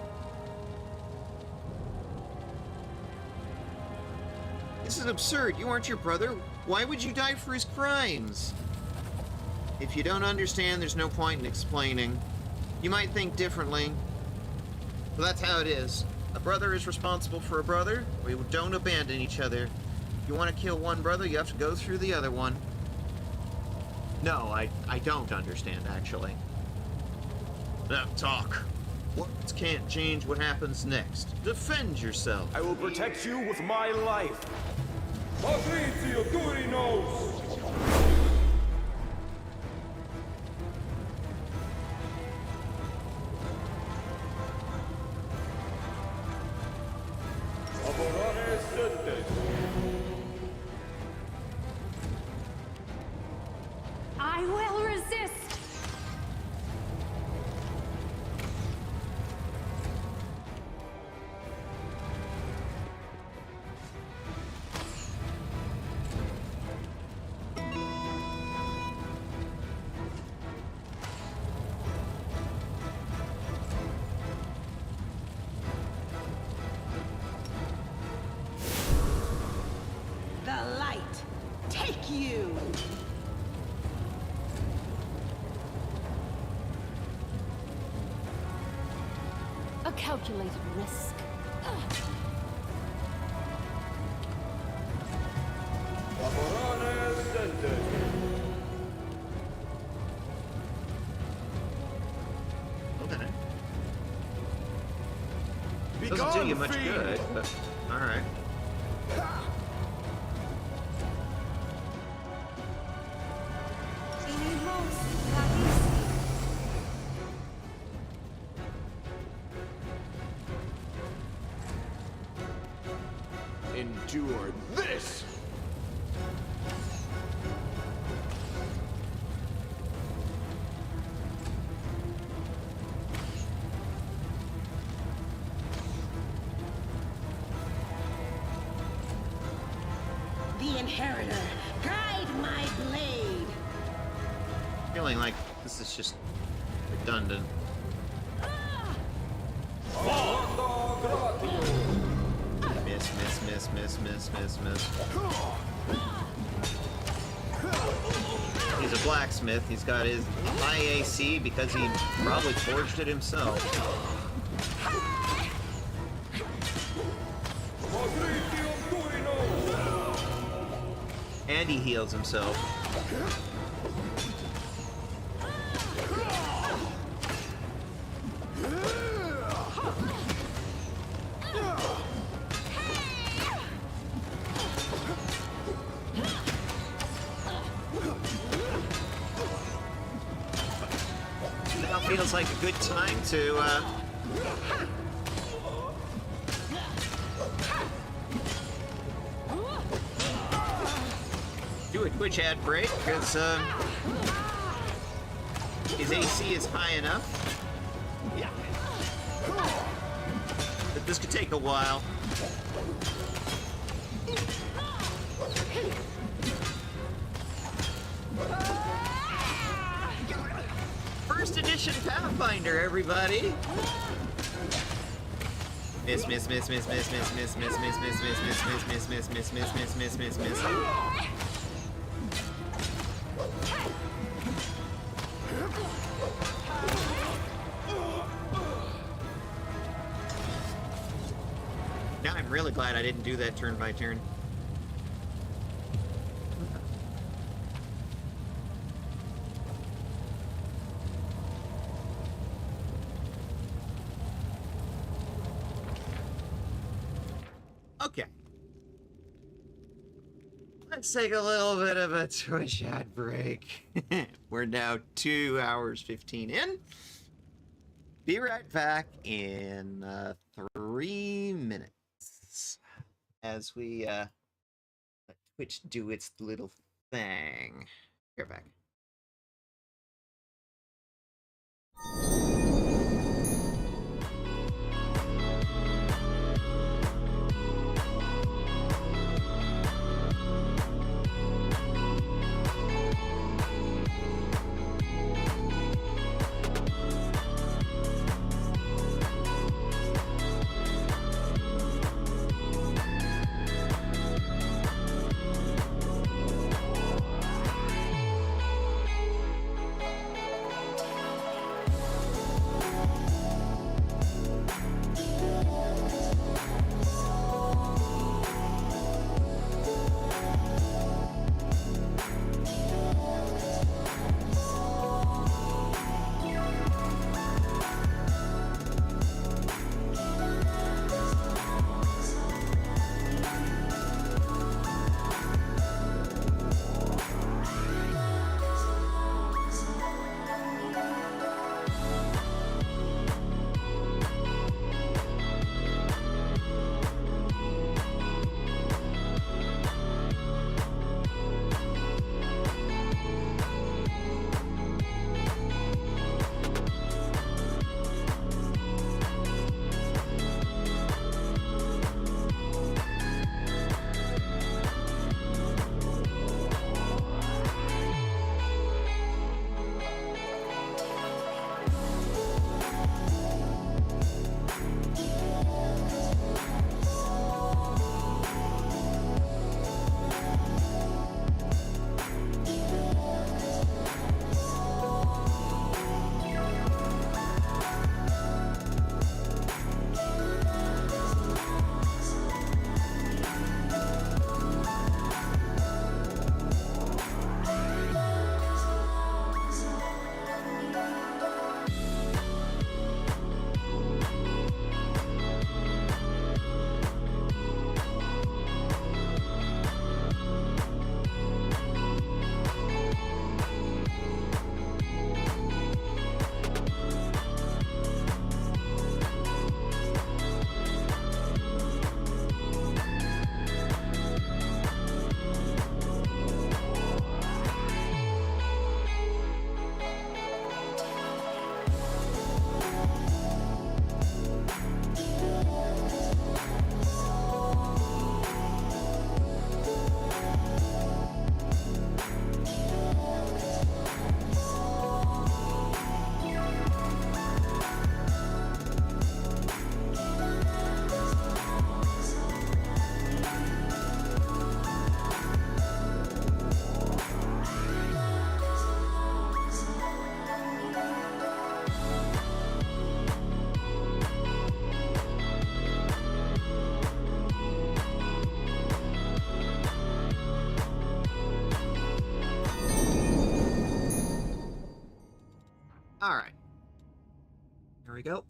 This is absurd. You aren't your brother. Why would you die for his crimes? If you don't understand, there's no point in explaining. You might think differently. But that's how it is. A brother is responsible for a brother. We don't abandon each other. If you want to kill one brother, you have to go through the other one. No, I don't understand, actually. Now, talk. Words can't change what happens next. Defend yourself. I will protect you with my life. Patrizio Durinos! I will resist! The light. Take you. A calculated risk. Okay. Doesn't do you much good, but alright. Endure this! The Inheritor. Guide my blade. Feeling like this is just redundant. Miss. He's a blacksmith. He's got his high AC because he probably forged it himself. And he heals himself. Feels like a good time to do a Twitch ad break because his AC is high enough. But this could take a while. First edition Pathfinder, everybody. Miss. Now I'm really glad I didn't do that turn by turn. Okay. Let's take a little bit of a Twitch ad break. We're now 2 hours 15 in. be right back in 3 minutes as we let Twitch do its little thing. Be right back. All right. Here we go.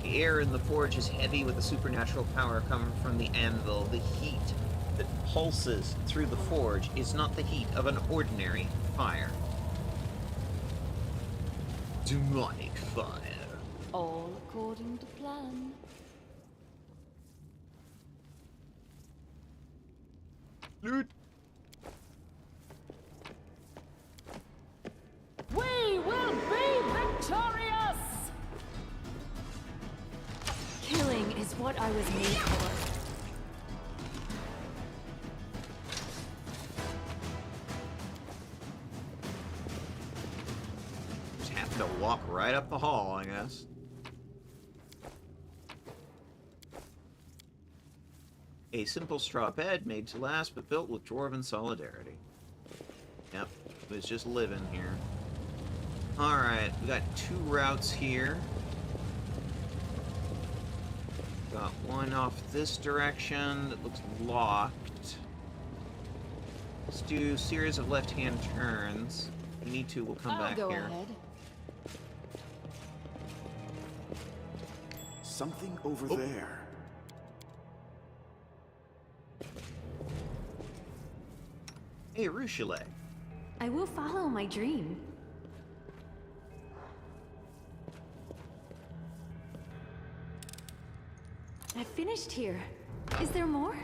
The air in the forge is heavy with the supernatural power coming from the anvil. The heat that pulses through the forge is not the heat of an ordinary fire. Demonic fire. All according to plan. Loot. We will be victorious! Killing is what I was made for. Just happen to walk right up the hall, I guess. A simple straw bed made to last, but built with dwarven solidarity. Yep, it was just living here. Alright, we got 2 routes here. Got one off this direction that looks locked. Let's do a series of left-hand turns. If we need to, we'll come back I'll go here. ahead. Something over there. Hey, Ruchelet. I will follow my dream. I finished here. Is there more?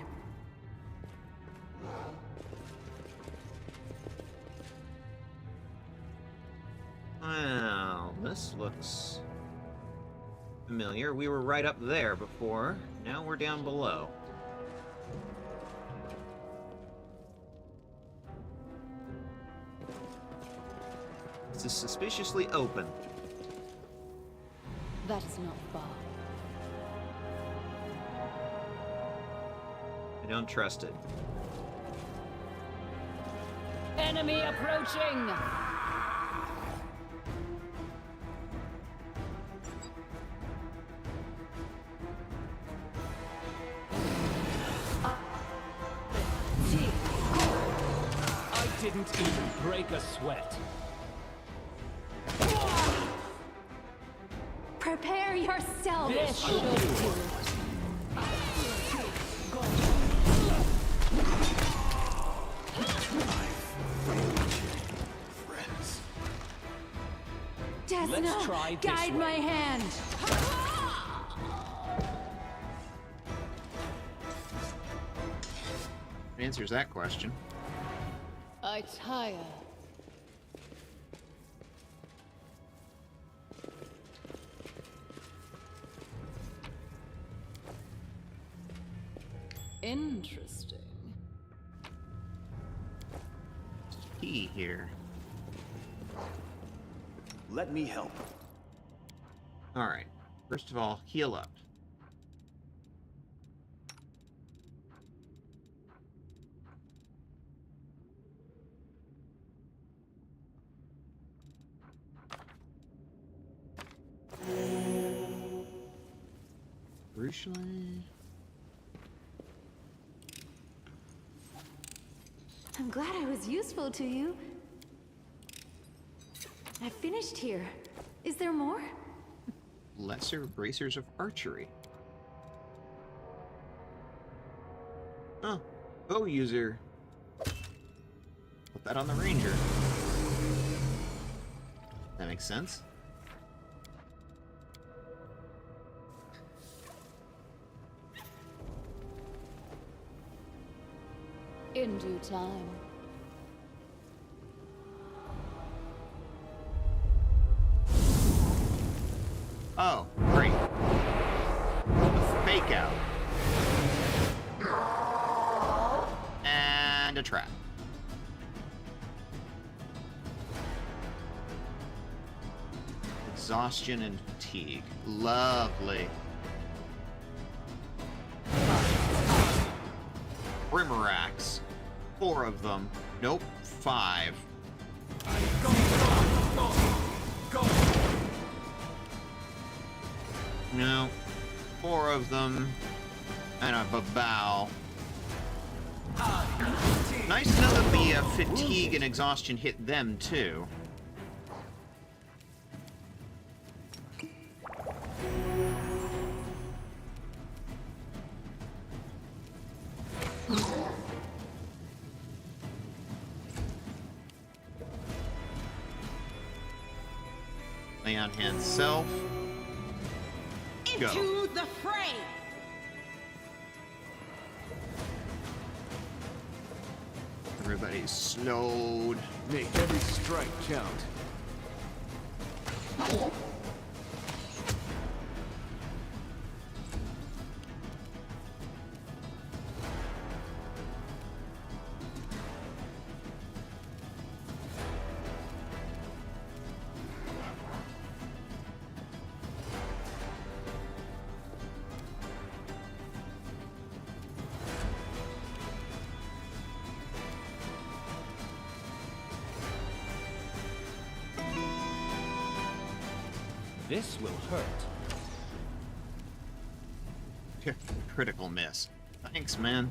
Wow, this looks familiar. We were right up there before. Now we're down below. This is suspiciously open. That's not far. I don't trust it. Enemy approaching! I didn't even break a sweat. Prepare yourself! This should do. Let's try Desna, this guide way. my hand! Answers that question. I tire. Interesting. Key here. Let me help. Alright. First of all, heal up. Ruchelet. I'm glad I was useful to you. I finished here. Is there more? Lesser bracers of archery. Oh, bow user. Put that on the ranger. That makes sense. In due time. Oh, great. Fake out. And a trap. Exhaustion and fatigue. Lovely. Brimarax. 4 of them. Nope, 5. No. 4 of them. And a babao. Nice to know that the fatigue and exhaustion hit them, too. Lay on hand self. Go. Into the fray! Everybody's slowed. Make every strike count. This will hurt. Critical miss. Thanks, man.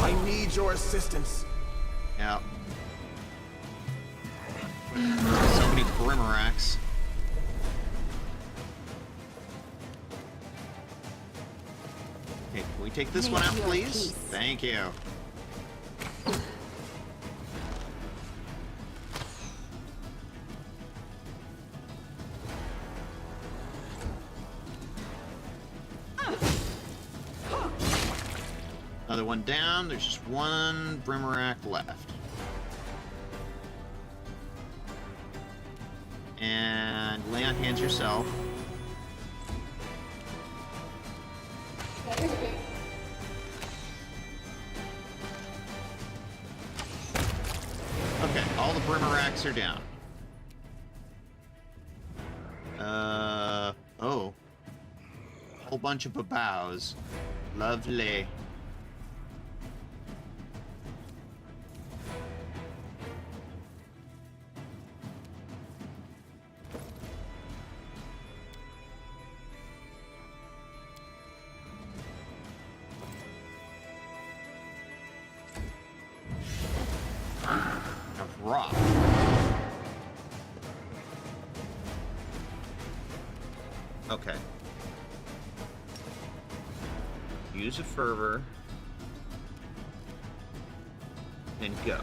I need your assistance. Yeah. So many Brimaracks. Okay, can we take this one out, please? Thank you. Another one down. There's just one Brimarack left. And lay on hands yourself. Okay, all the Brimaracks are down. Oh. Whole bunch of babows. Lovely. Of rock. Okay. Use a fervor. And go.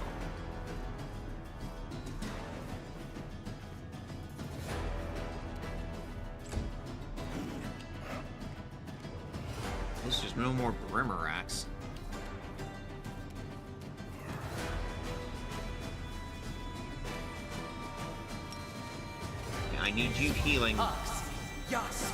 There's just no more Brimaracks. I need you healing. Yes.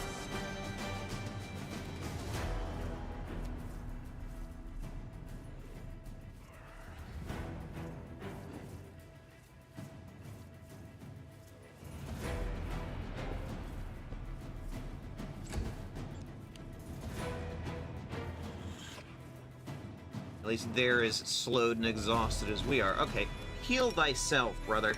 At least they're as slowed and exhausted as we are. Okay, heal thyself, brother.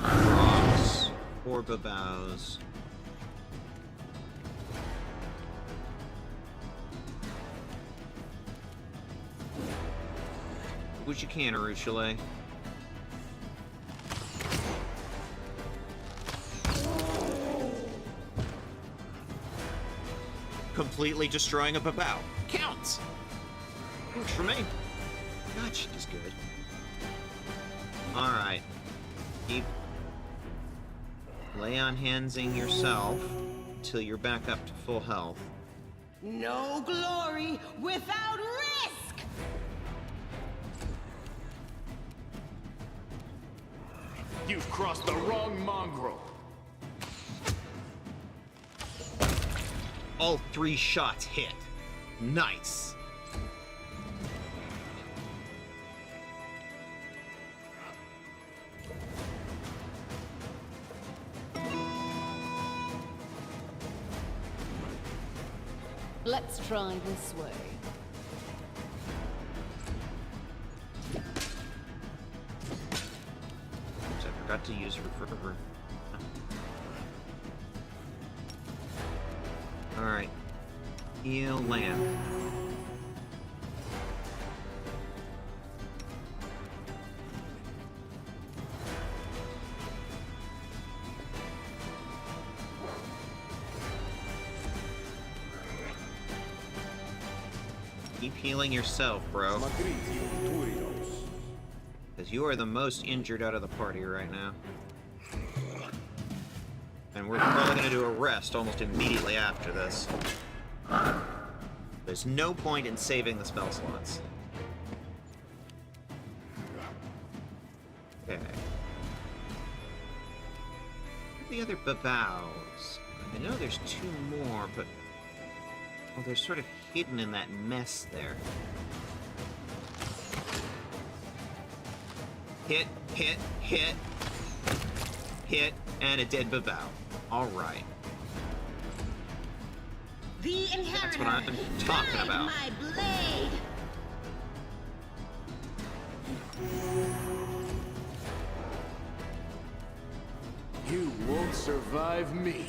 Rocks, or babows. What you can, Arushale. Completely destroying a babao. Counts! Works for me. God, she is good. Alright. Keep lay on handsing yourself until you're back up to full health. No glory without risk! You've crossed the wrong mongrel. All 3 shots hit. Nice. Let's try this way. Oops, I forgot to use her fervor. Alright. Heal land. Keep healing yourself, bro. Because you are the most injured out of the party right now. And we're probably going to do a rest almost immediately after this. There's no point in saving the spell slots. Okay. The other babows. I know there's 2 more, but... well, they're sort of hidden in that mess there. Hit, hit, hit. Hit, and a dead babao. Alright. The inheritor. That's what I'm talking about. My blade. You won't survive me.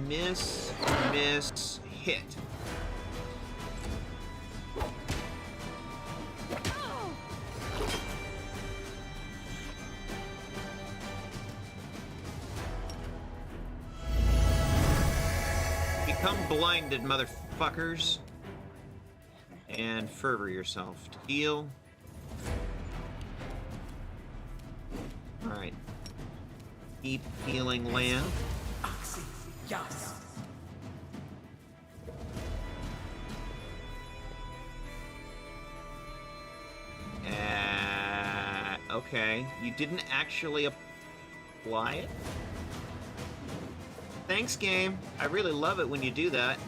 Miss, miss, hit. Become blinded, motherfuckers. And fervor yourself to heal. Alright. Keep healing land. Yes. Okay. You didn't actually apply it? Thanks, game. I really love it when you do that.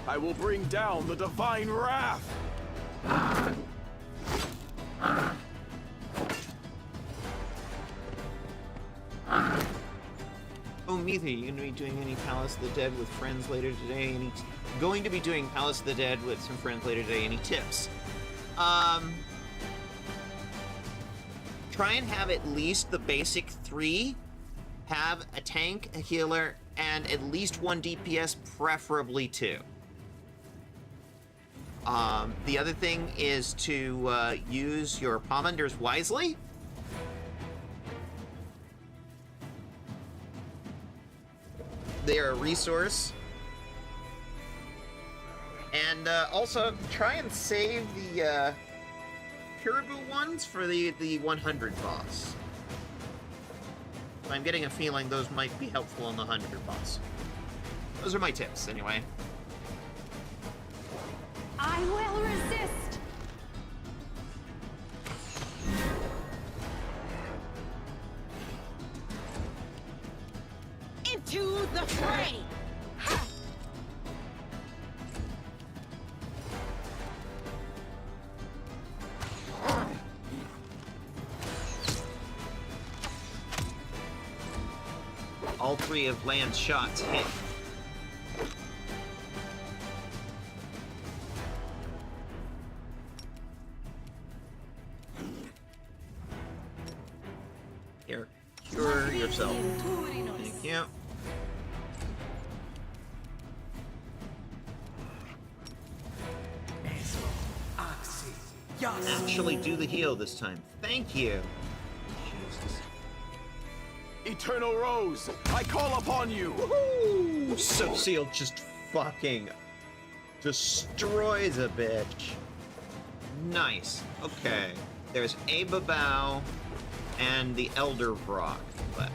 I will bring down the divine wrath. Oh, Mitha, you gonna be doing any Palace of the Dead with friends later today? Going to be doing Palace of the Dead with some friends later today. Any tips? Try and have at least the basic 3. Have a tank, a healer, and at least 1 DPS, preferably 2. The other thing is to use your Pommanders wisely. They are a resource. And also, try and save the Caribou ones for the 100 boss. I'm getting a feeling those might be helpful on the 100 boss. Those are my tips, anyway. I will resist! Into the fray! All 3 of Land's shots hit. Here, cure yourself. Thank you. Actually do the heal this time. Thank you. Jesus. Eternal Rose, I call upon you! Woohoo! Subseal just fucking destroys a bitch. Nice. Okay. There's a Babao and the Elder Brock left.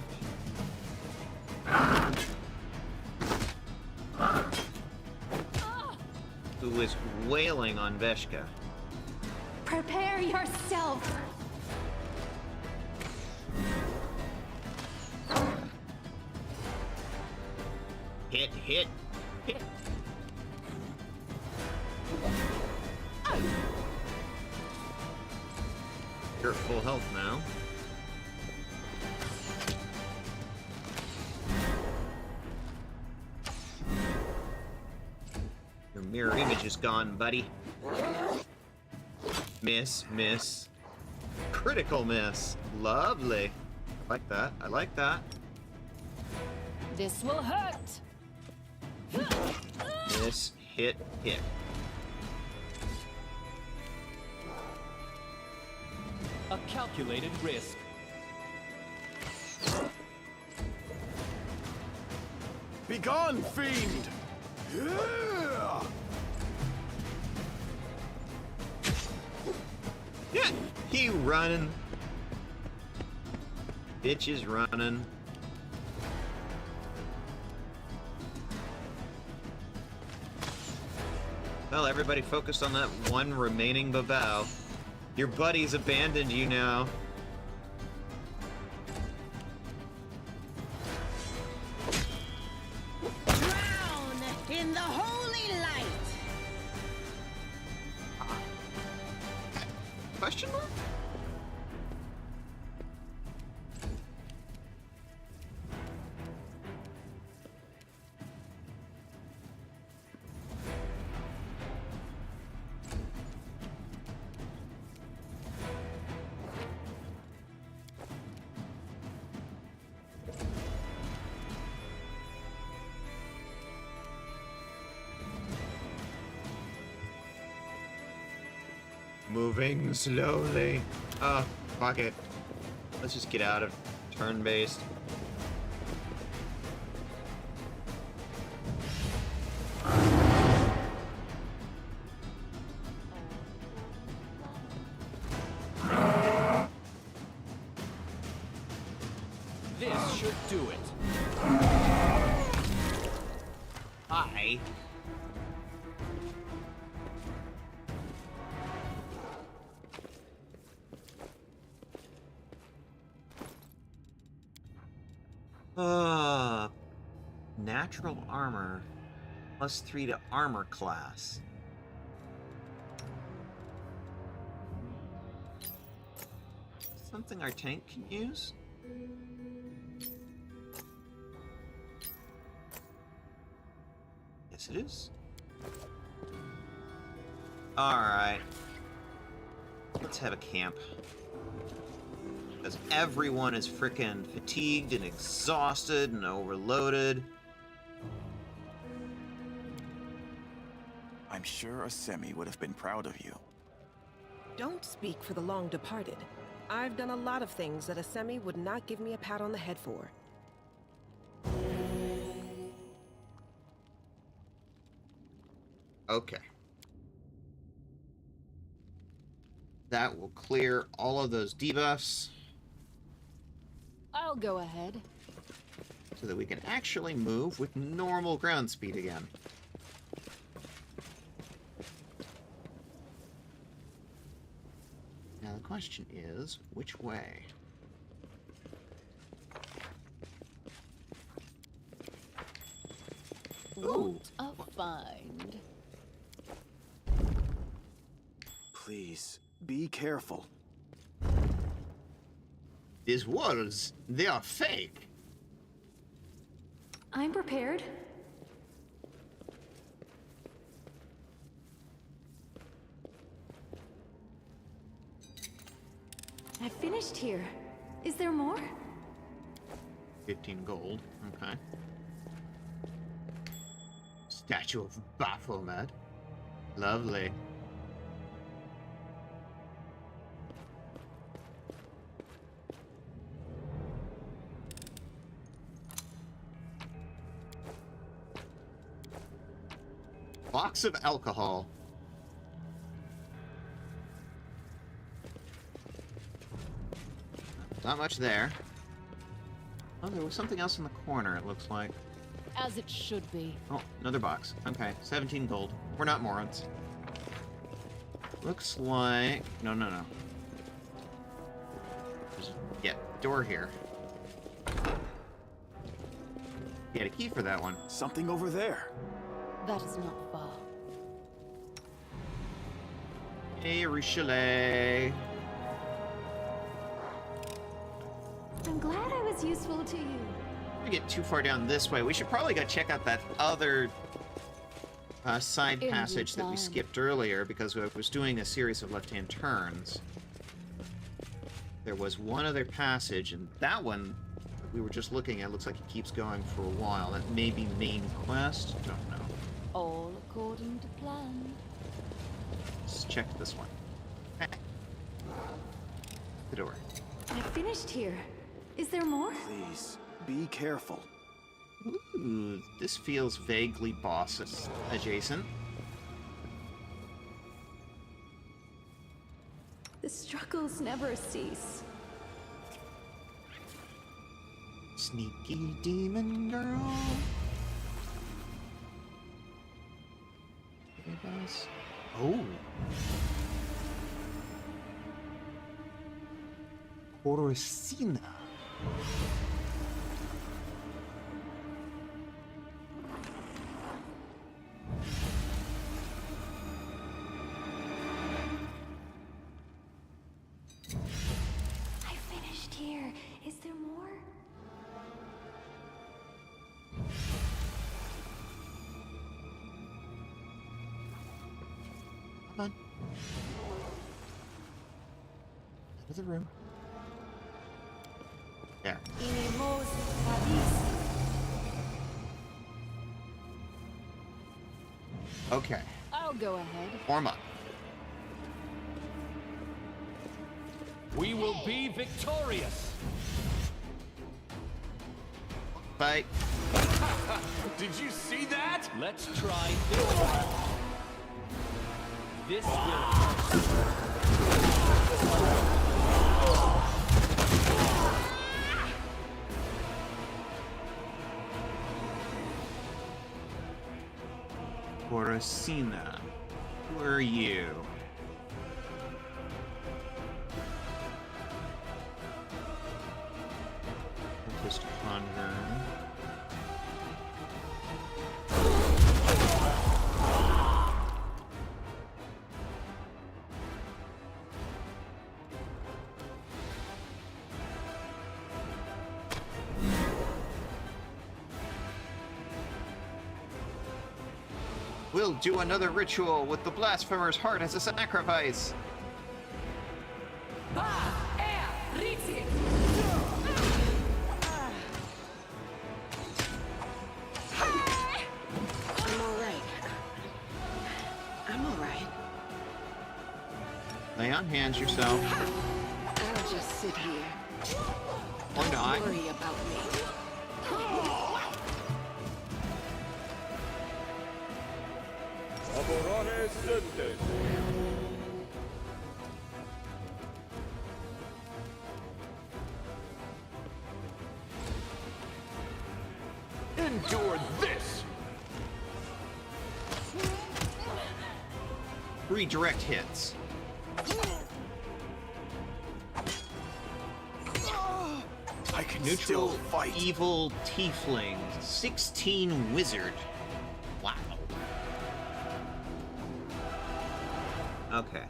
Who is wailing on Veshka. Prepare yourself! Hit, hit, hit. You're at full health now. Your mirror image is gone, buddy. Miss, miss. Critical miss. Lovely. I like that. I like that. This will hurt. Miss, hit, hit. A calculated risk. Begone, fiend! Yeah! Yeah, he running. Bitch is running. Well, everybody focused on that one remaining Babao. Your buddies abandoned you now. Drown in the holy light! Question mark? Moving slowly. Fuck it. Let's just get out of turn-based. This should do it. Hi. Natural armor. +3 to armor class. Something our tank can use? Yes, it is. Alright. Let's have a camp. Because everyone is frickin' fatigued and exhausted and overloaded. I'm sure Asemi would have been proud of you. Don't speak for the long departed. I've done a lot of things that Asemi would not give me a pat on the head for. Okay. That will clear all of those debuffs I'll go ahead. so that we can actually move with normal ground speed again. Now the question is, which way? What a find. Please, be careful. These walls, they are fake. I'm prepared. I finished here. Is there more? 15 gold, okay. Statue of Baphomet. Lovely. Box of alcohol. Not much there. Oh, there was something else in the corner, it looks like. As it should be. Oh, another box. Okay, 17 gold. We're not morons. Looks like... No. There's... Yeah, door here. You had a key for that one. Something over there. That is not far. Hey, Richelieu. I'm glad I was useful to you. We get too far down this way. We should probably go check out that other side In passage that we time. skipped earlier because I was doing a series of left-hand turns. There was one other passage, and that one we were just looking at looks like it keeps going for a while. That may be main quest. Don't know. All according to plan. Let's check this one. Okay. The door. I finished here. Is there more? Please, be careful. Ooh, this feels vaguely boss adjacent. The struggles never cease. Sneaky demon girl. Oh. Coruscina. I finished here. Is there more? Come on. Out of the room. There. Okay. I'll go ahead. Form up. We will be victorious. Fight. Did you see that? Let's try this one. This will. Borosina, who are you? Just Conjure. We'll do another ritual with the blasphemer's heart as a sacrifice. I'm alright. I'm alright. Lay on hands yourself. I'll just sit here. Or not. Don't worry about me. Aborane Sente. Endure this! Redirect hits. I can Neutral still fight. evil tiefling. 16 wizard. Wow. Okay.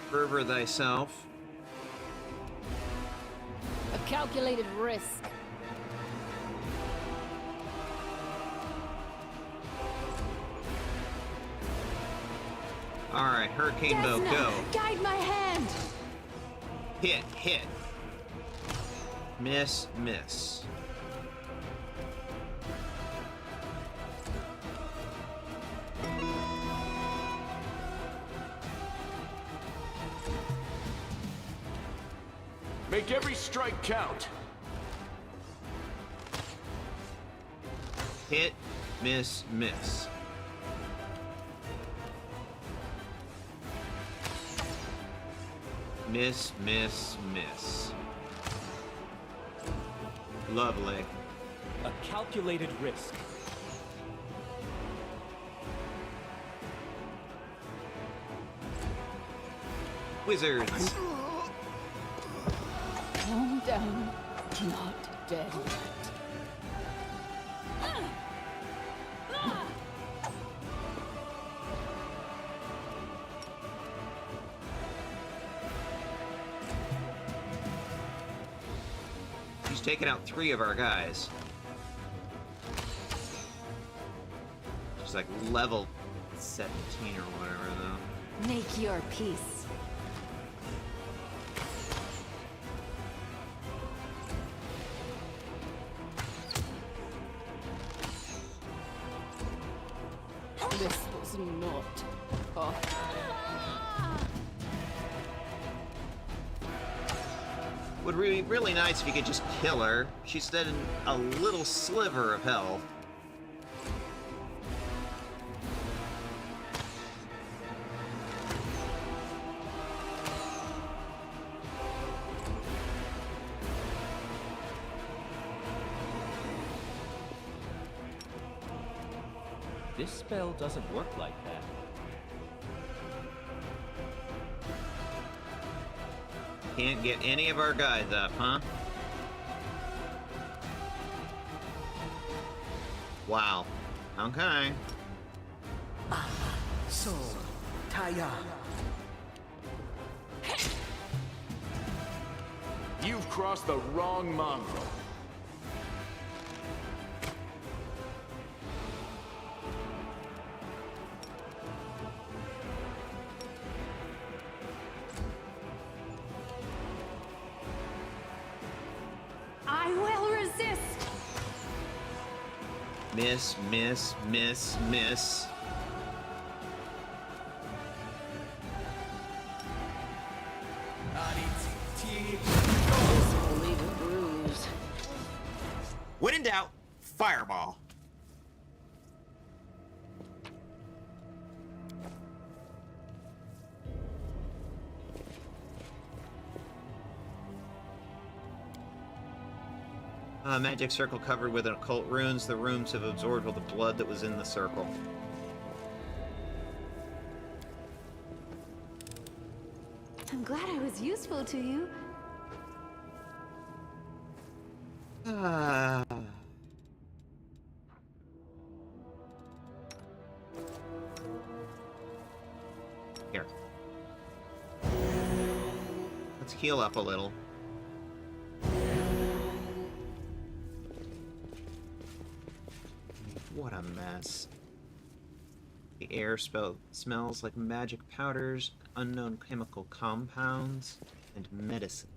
Fervor thyself. A calculated risk. Alright, Hurricane Bow, Desna, go. guide my hand. Hit, hit. Miss, miss. Make every strike count. Hit, miss, miss. Miss, miss, miss. Lovely. A calculated risk. Wizards. Calm down. Not dead yet. She's taken out 3 of our guys. She's like level 17 or whatever, though. Make your peace. This was not. Oh. Would be really nice if you could just kill her. She's dead in a little sliver of health. This spell doesn't work like that. Can't get any of our guys up, huh? Wow. Okay. So, Taya. You've crossed the wrong mongrel. I will resist. Miss, miss, miss, miss. lucky. This will leave a bruise. When in doubt, fireball. Magic circle covered with occult runes. The runes have absorbed all the blood that was in the circle. I'm glad I was useful to you. Here. Let's heal up a little. What a mess. The air smells like magic powders, unknown chemical compounds, and medicine.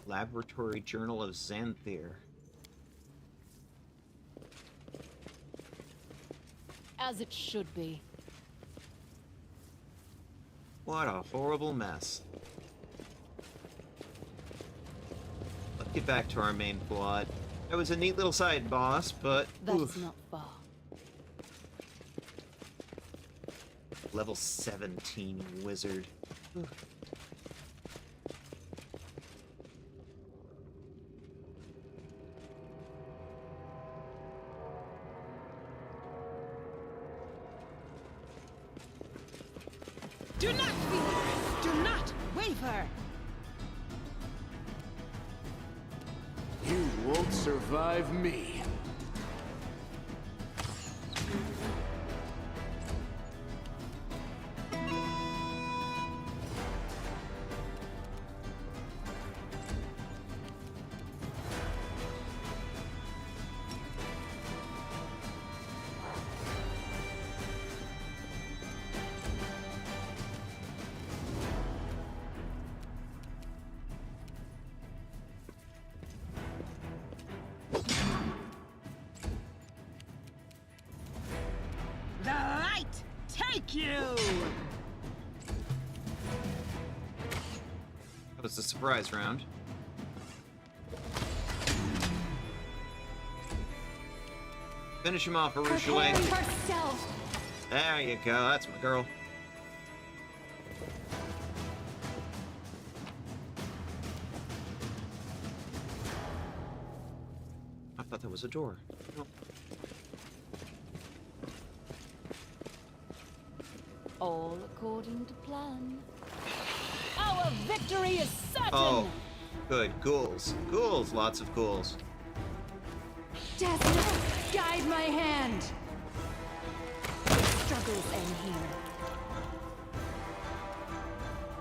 Laboratory Journal of Xanthir. As it should be. What a horrible mess. Let's get back to our main plot. It was a neat little side boss, but That's oof. not far. Level 17 wizard. Oof. Do not fear! Do not waver! You won't survive me. The light take you! That was the surprise round. Finish him off, Arushale. Preparing for stealth. There you go, that's my girl. I thought that was a door. No. All according to plan. Our victory is certain! Oh, good. Ghouls. Ghouls. Lots of ghouls. Desna, guide my hand. Struggles end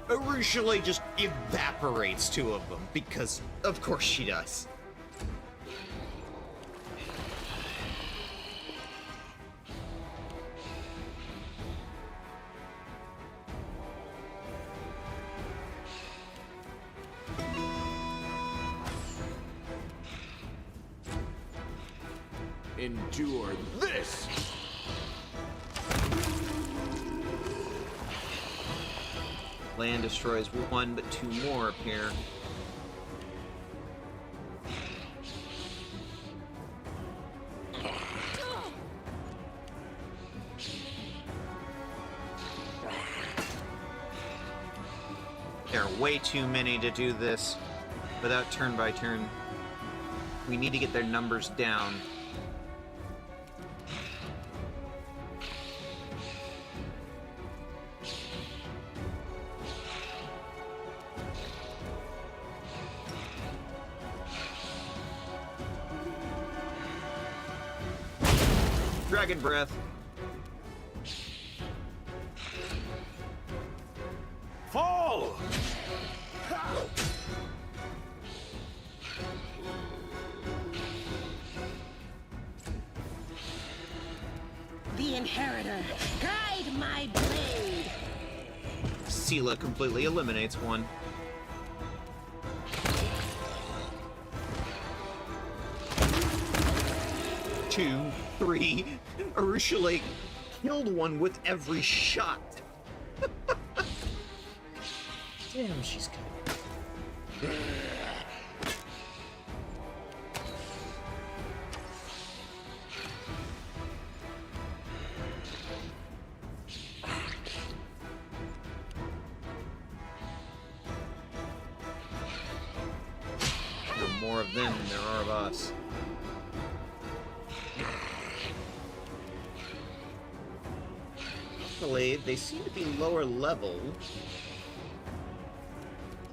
here. Arushale just evaporates two of them, because of course she does. Endure this! Land destroys one, but two more appear. There are way too many to do this without turn by turn. We need to get their numbers down. Dragon breath. Fall! The Inheritor, guide my blade! Sela completely eliminates one. Two, three. Arushale killed one with every shot. Damn, she's good. There are more of them than there are of us. Luckily, they seem to be lower level.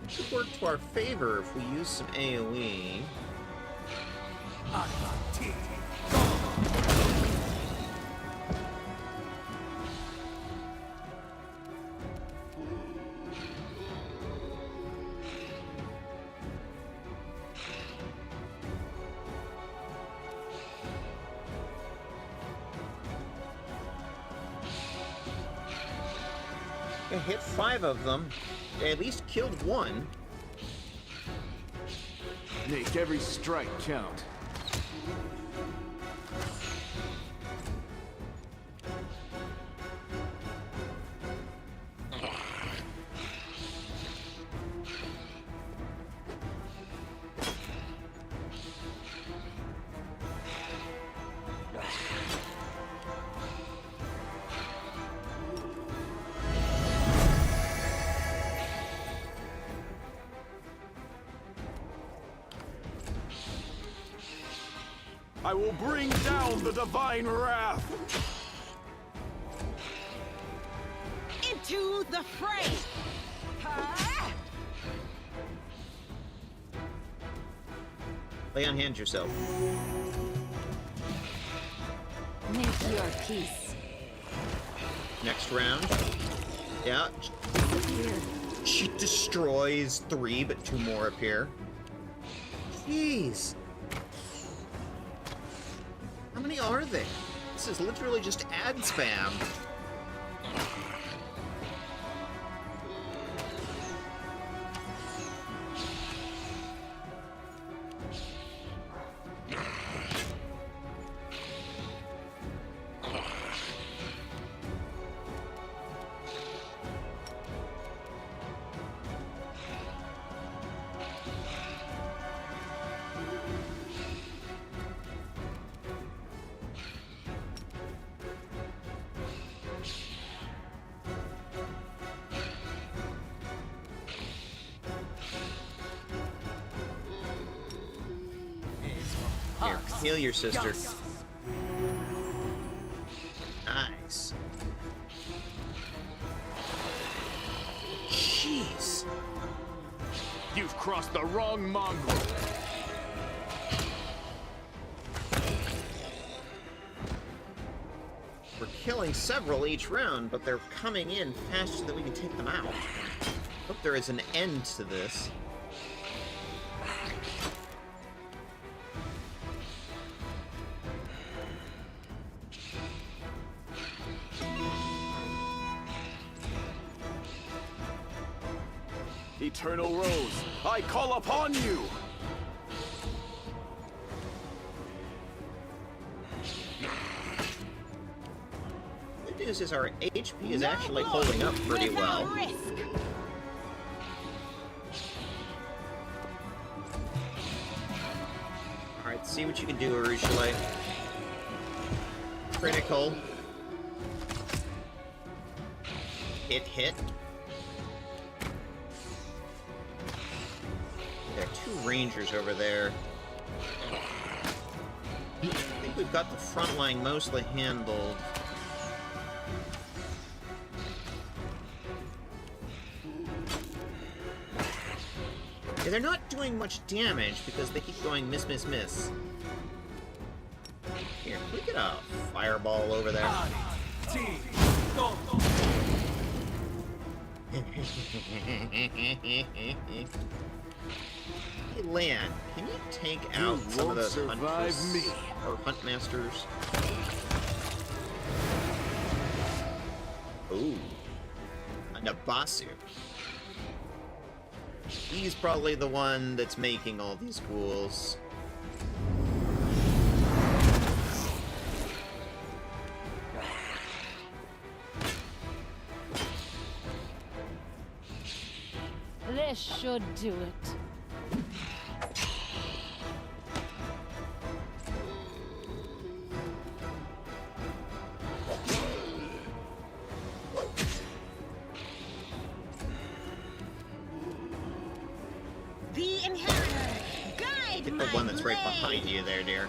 It could work to our favor if we use some AoE. I hit 5 of them. They at least killed one. Make every strike count. I will bring down the divine wrath! Into the fray! Lay on hands yourself. Make your peace. Next round. Yeah. She destroys 3, but 2 more appear. Jeez. How many are there? This is literally just ad spam. Here, heal your sister. Nice. Jeez. You've crossed the wrong mongrel. We're killing several each round, but they're coming in faster than we can take them out. Hope there is an end to this. Eternal Rose, I call upon you! Good news is our HP is actually holding up pretty well. Alright, see what you can do, Urushalay. Critical. Hit. There are 2 rangers over there. I think we've got the front line mostly handled. Yeah, they're not doing much damage because they keep going miss. Here, can we get a fireball over there? Hey, Lan, can you take out some of those hunters or huntmasters? Ooh, a Nabasu. He's probably the one that's making all these ghouls. This should do it. The Inheritor, guide Get my the one that's right blade. behind you there, dear.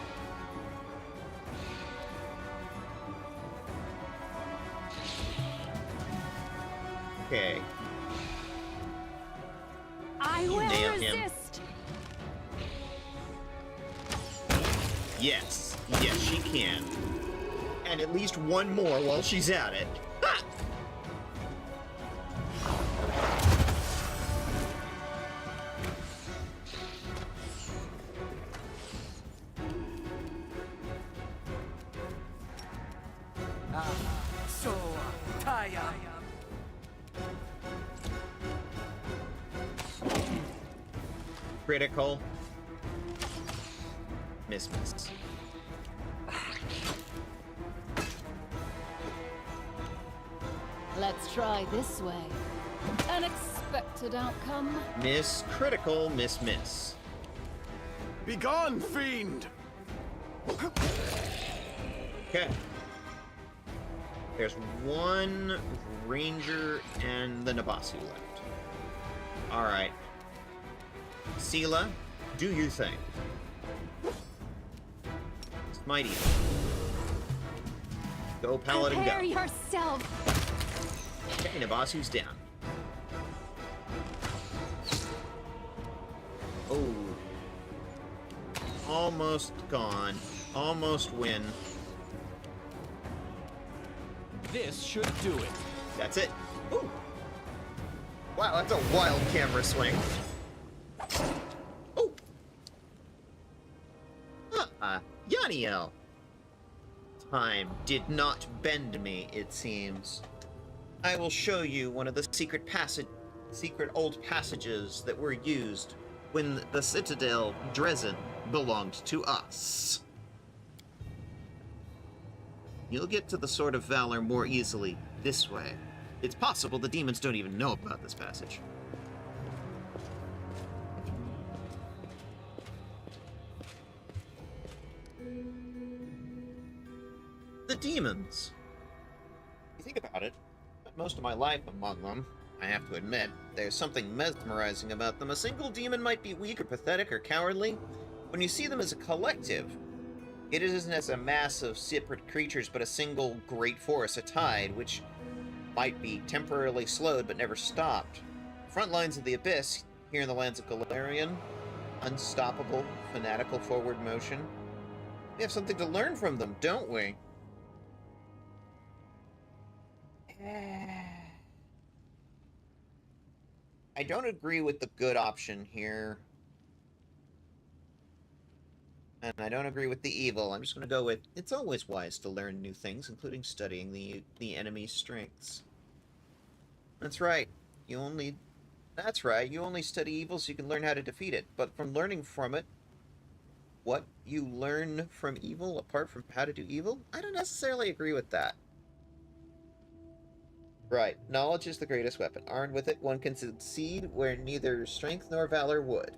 Okay. I You will nailed him. resist. Yes. Yes, she can. And at least one more while she's at it. Ha! So, Taya. Critical. Miss. Let's try this way. Unexpected outcome. Miss critical, miss. Begone, fiend! Okay. There's one ranger and the Nabasu left. Alright. Sela, do you thing. It's mighty. Go, Paladin, go. Prepare yourself. Okay, Nabasu's down. Oh. Almost gone. Almost win. This should do it. That's it. Ooh. Wow, that's a wild camera swing. Oh. Yaniel. Time did not bend me, it seems. I will show you one of the secret old passages that were used when the Citadel Dresden belonged to us. You'll get to the Sword of Valor more easily this way. It's possible the demons don't even know about this passage. The demons. You think about it, spent most of my life among them. I have to admit, there's something mesmerizing about them. A single demon might be weak or pathetic or cowardly. When you see them as a collective, it isn't as a mass of separate creatures, but a single great force, a tide, which might be temporarily slowed but never stopped. Front lines of the Abyss, here in the lands of Golarion, unstoppable, fanatical forward motion. We have something to learn from them, don't we? I don't agree with the good option here. And I don't agree with the evil. I'm just going to go with, it's always wise to learn new things, including studying the enemy's strengths. That's right. You only study evil so you can learn how to defeat it. But from learning from it, what you learn from evil apart from how to do evil, I don't necessarily agree with that. Right. Knowledge is the greatest weapon. Armed with it, one can succeed where neither strength nor valor would.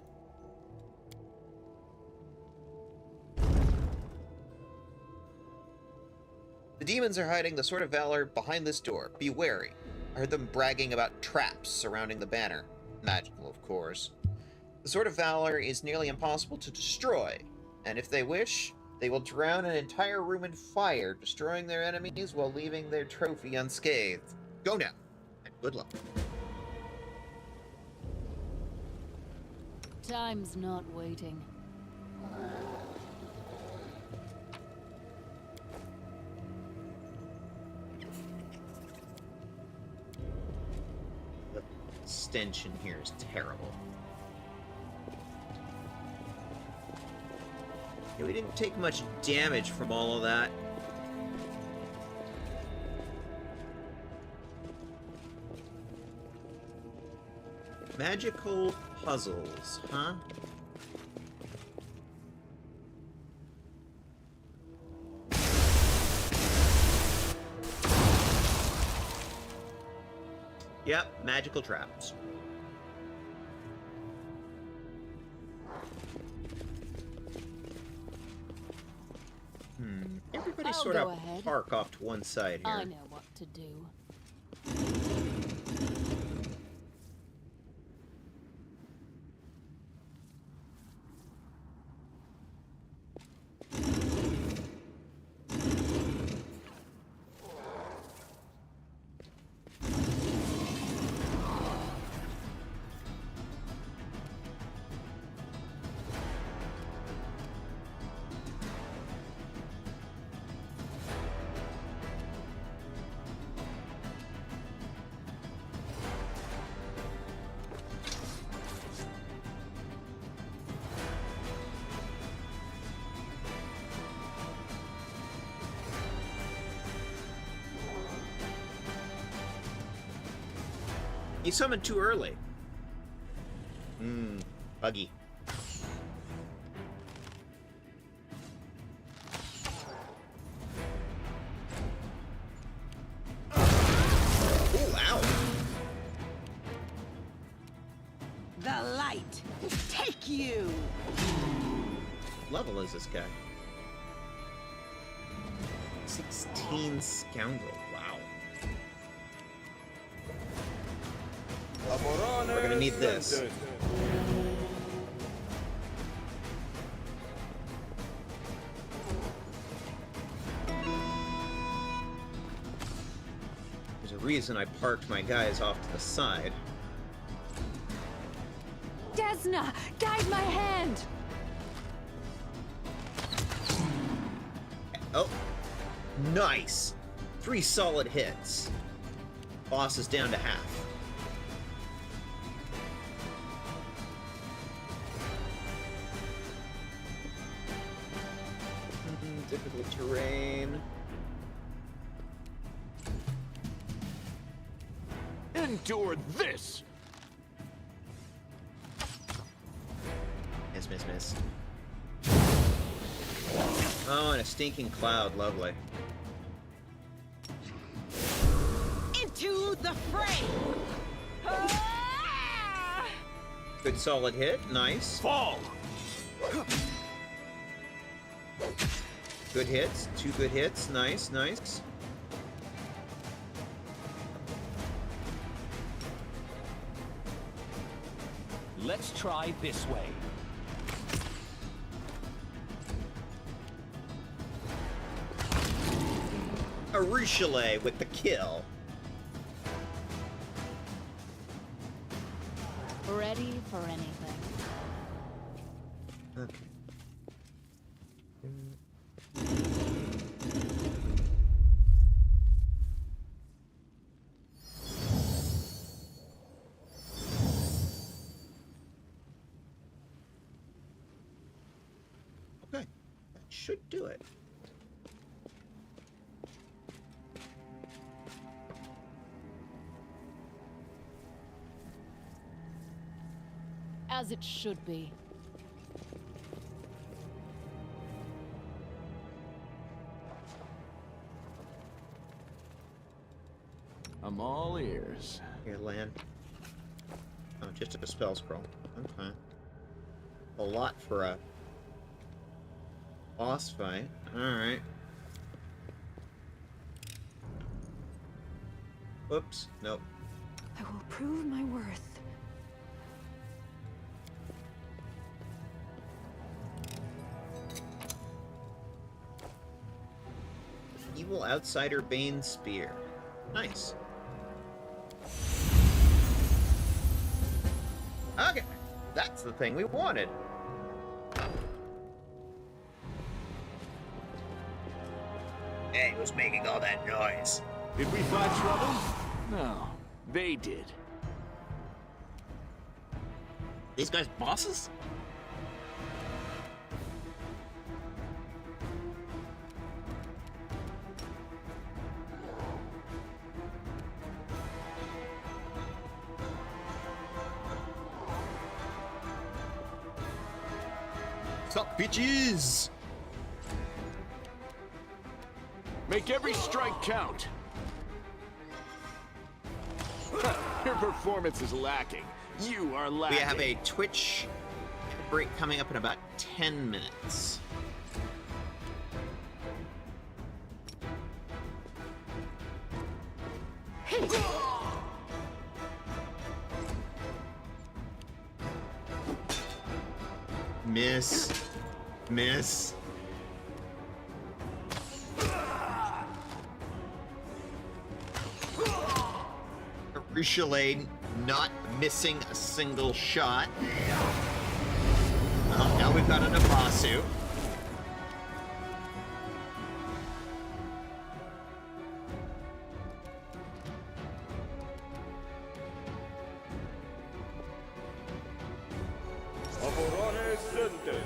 The demons are hiding the Sword of Valor behind this door. Be wary. I heard them bragging about traps surrounding the banner. Magical, of course. The Sword of Valor is nearly impossible to destroy, and if they wish, they will drown an entire room in fire, destroying their enemies while leaving their trophy unscathed. Go now, and good luck. Time's not waiting. The stench in here is terrible. Yeah, we didn't take much damage from all of that. Magical puzzles, huh? Yep, magical traps. Everybody I'll sort go of ahead. park off to one side here. I know what to do. You summoned too early. Buggy. Oh, ow. The light will take you. What level is this guy? 16 scoundrel. Wow. We're gonna need this. There's a reason I parked my guys off to the side. Desna, guide my hand! Oh, nice! 3 solid hits. Boss is down to half. Difficult terrain. Endure this! Miss, miss, miss. Oh, and a stinking cloud. Lovely. Into the fray. Good solid hit. Nice. Fall! Good hits. 2 good hits. Nice, nice. Let's try this way. A Richelieu with the kill. Ready for anything. Okay. Okay, that should do it. As it should be. I'm all ears. Here, land. Oh, just a spell scroll. Okay. A lot for a boss fight. Alright. Whoops. Nope. I will prove my worth. Evil Outsider Bane Spear. Nice. Okay. That's the thing we wanted. Hey, who's making all that noise? Did we find trouble? No, they did. These guys bosses? What's up, bitches? Make every strike count. Your performance is lacking. You are lacking. We have a Twitch break coming up in about 10 minutes. Miss. Miss. Richelieu not missing a single shot. Well, now we've got an Abasu. Laborare sentes.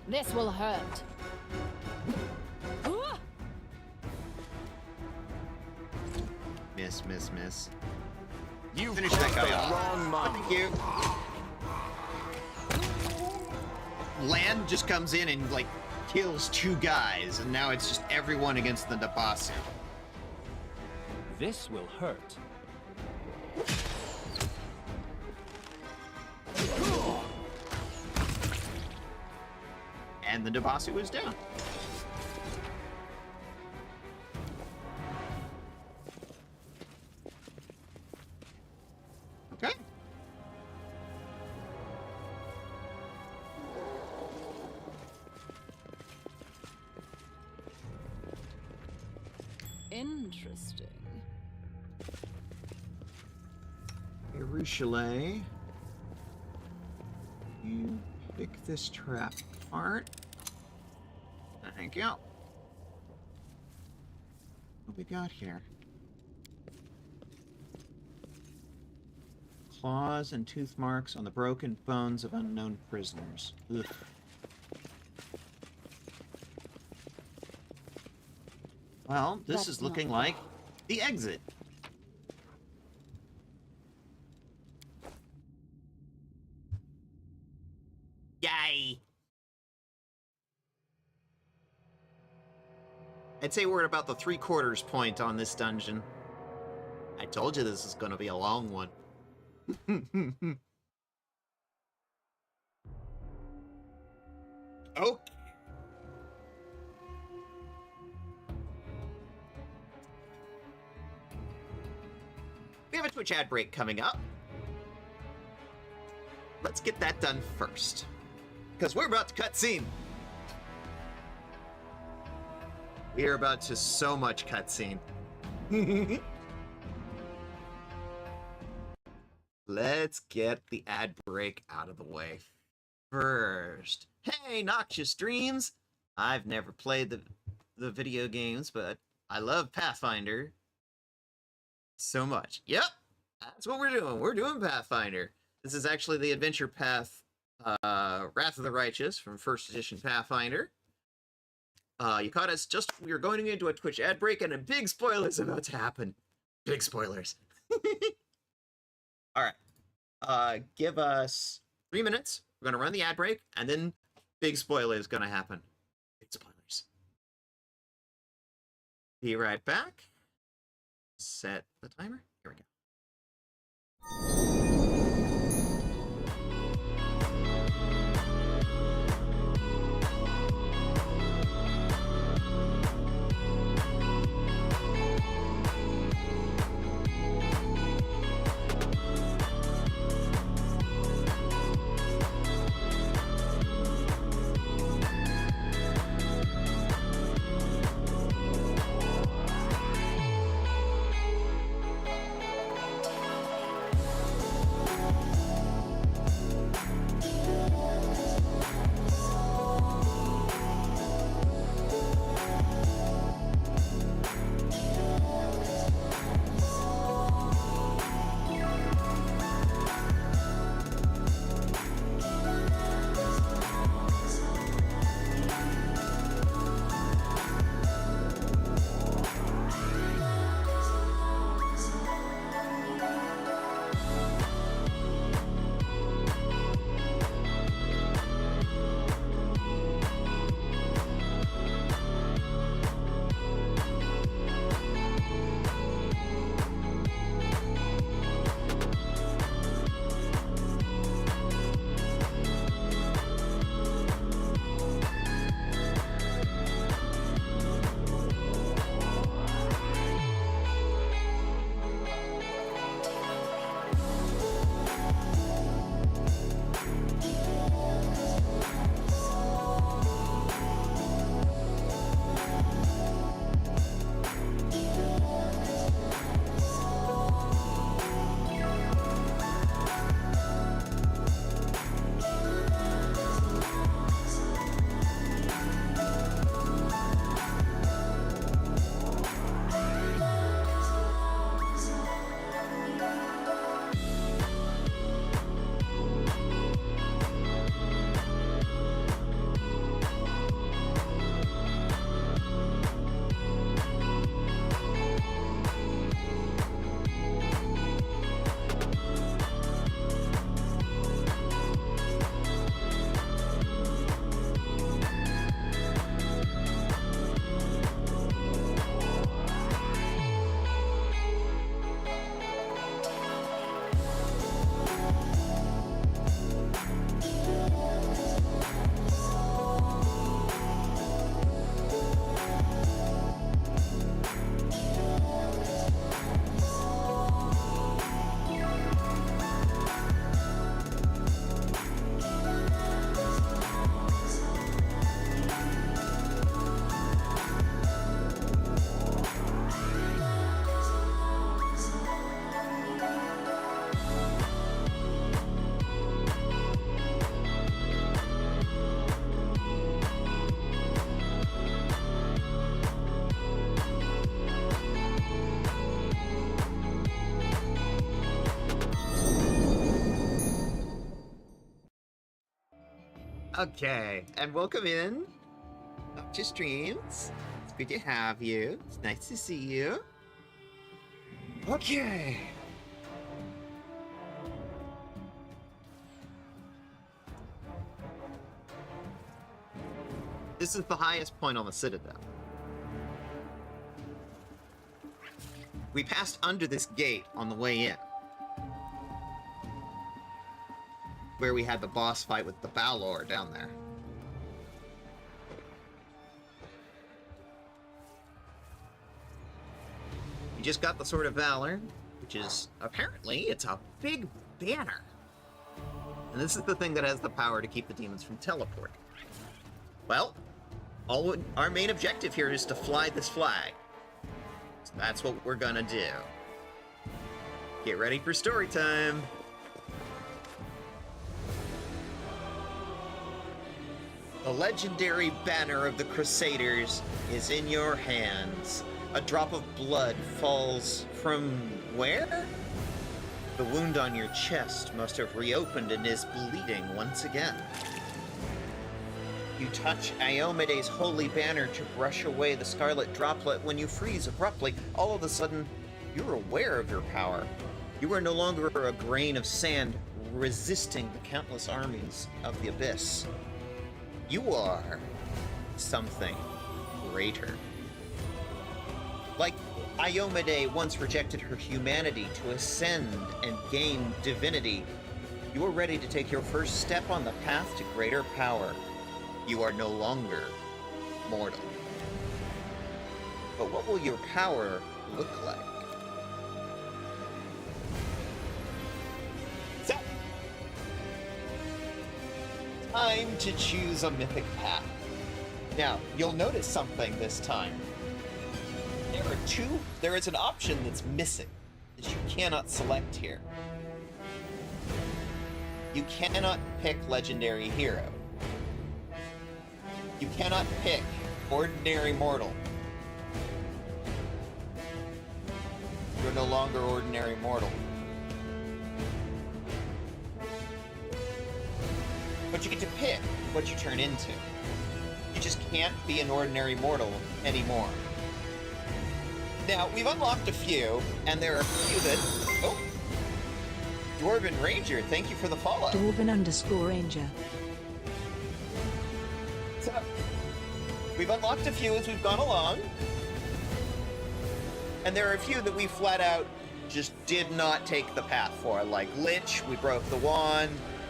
This will hurt. Miss, miss, miss. You Finish that guy off. wrong money. Thank you. Land just comes in and, like, kills 2 guys, and now it's just everyone against the Nabasu. This will hurt. And the Nabasu is down. Okay. Interesting. Hey, Richelieu. You pick this trap apart. Thank you. What we got here? Claws and tooth marks on the broken bones of unknown prisoners. Ugh. Well, this That's is looking not like the exit. Yay! I'd say we're at about the 3/4 point on this dungeon. I told you this is going to be a long one. Oh. We have a Twitch ad break coming up. Let's get that done first, because we're about to cut scene. We are about to so much cutscene. Let's get the ad break out of the way first. Hey, Noxious Dreams! I've never played the video games, but I love Pathfinder so much. Yep, that's what we're doing. We're doing Pathfinder. This is actually the Adventure Path Wrath of the Righteous from 1st edition Pathfinder. You caught us just, we were going into a Twitch ad break, and a big spoiler is about to happen. Big spoilers. All right. Give us 3 minutes. We're going to run the ad break, and then big spoiler is going to happen. Big spoilers. Be right back. Set the timer. Here we go. Okay, and welcome in up to streams. It's good to have you. It's nice to see you. Okay. This is the highest point on the Citadel. We passed under this gate on the way in, where we had the boss fight with the Balor down there. We just got the Sword of Valor, which is, apparently, it's a big banner. And this is the thing that has the power to keep the demons from teleporting. Well, our main objective here is to fly this flag. So that's what we're gonna do. Get ready for story time. The legendary banner of the Crusaders is in your hands. A drop of blood falls from where? The wound on your chest must have reopened and is bleeding once again. You touch Iomede's holy banner to brush away the scarlet droplet. When you freeze abruptly, all of a sudden, you're aware of your power. You are no longer a grain of sand resisting the countless armies of the Abyss. You are something greater. Like Iomede once rejected her humanity to ascend and gain divinity, you are ready to take your first step on the path to greater power. You are no longer mortal. But what will your power look like? So, time to choose a mythic path. Now, you'll notice something this time. There is an option that's missing that you cannot select here. You cannot pick Legendary Hero. You cannot pick Ordinary Mortal. You're no longer Ordinary Mortal. But you get to pick what you turn into. You just can't be an Ordinary Mortal anymore. Now, we've unlocked a few, and there are a few that... Oh! Dwarven Ranger, thank you for the follow. Dwarven_Ranger. So, we've unlocked a few as we've gone along. And there are a few that we flat out just did not take the path for. Like Lich, we broke the wand.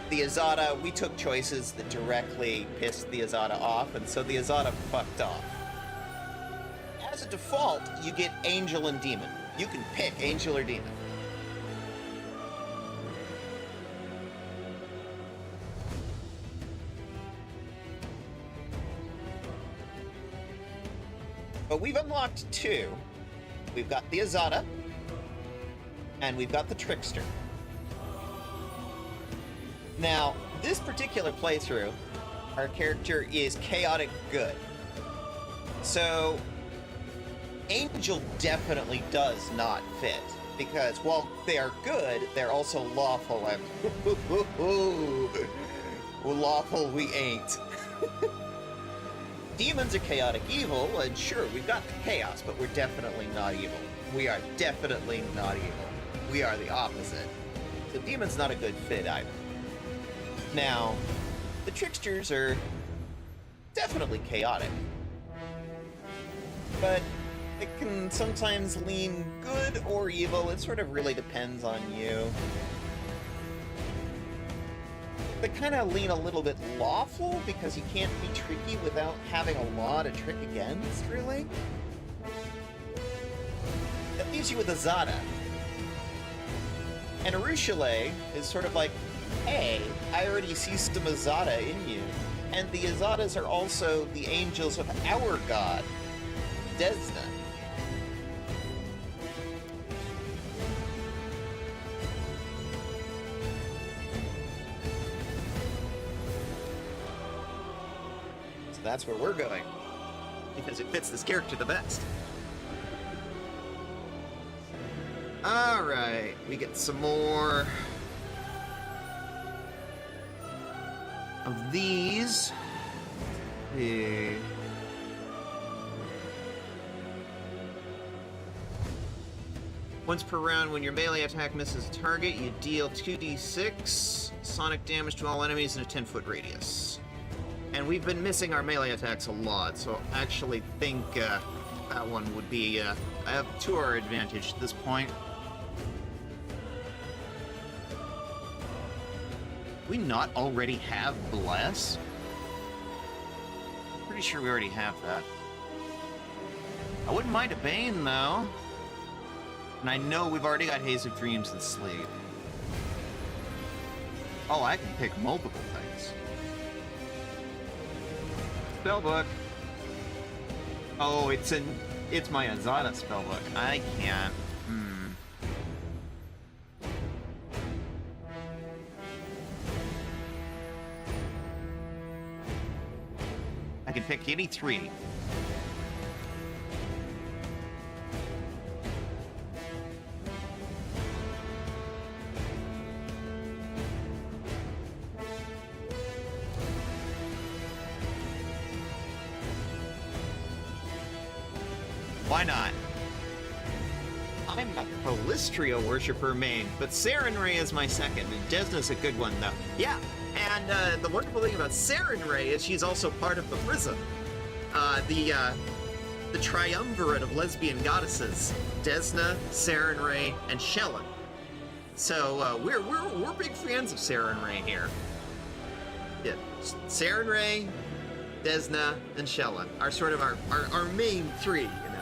The Azada, we took choices that directly pissed the Azada off, and so the Azada fucked off. As a default, you get Angel and Demon. You can pick Angel or Demon. But we've unlocked two. We've got the Azada, and we've got the Trickster. Now, this particular playthrough, our character is chaotic good. So, Angel definitely does not fit, because while they are good, they're also lawful, and lawful we ain't. Demons are chaotic evil, and sure, we've got the chaos, but we're definitely not evil. We are definitely not evil. We are the opposite. So Demon's not a good fit either. Now, the Tricksters are definitely chaotic, but it can sometimes lean good or evil. It sort of really depends on you. They kind of lean a little bit lawful because you can't be tricky without having a lot of trick against, really. That leaves you with Azada. And Arushale is sort of like, hey, I already see some Azada in you. And the Azadas are also the angels of our god, Desna. So that's where we're going, because it fits this character the best. Alright, we get some more of these. Once per round, when your melee attack misses a target, you deal 2d6 sonic damage to all enemies in a 10-foot radius. And we've been missing our melee attacks a lot, so I actually think that one would be to our advantage at this point. We not already have Bless? Pretty sure we already have that. I wouldn't mind a Bane, though. And I know we've already got Haze of Dreams and Sleep. Oh, I can pick multiple things. Spellbook. Oh, it's my Azada spellbook. I can't. I can pick any three. Why not? I'm a Calistria worshiper main, but Sarenrae is my second, and Desna's a good one, though. Yeah, and the wonderful thing about Sarenrae is she's also part of the Prism. The triumvirate of lesbian goddesses, Desna, Sarenrae, and Shelyn. So we're big fans of Sarenrae here. Yeah, Sarenrae, Desna, and Shelyn are sort of our main three, you know.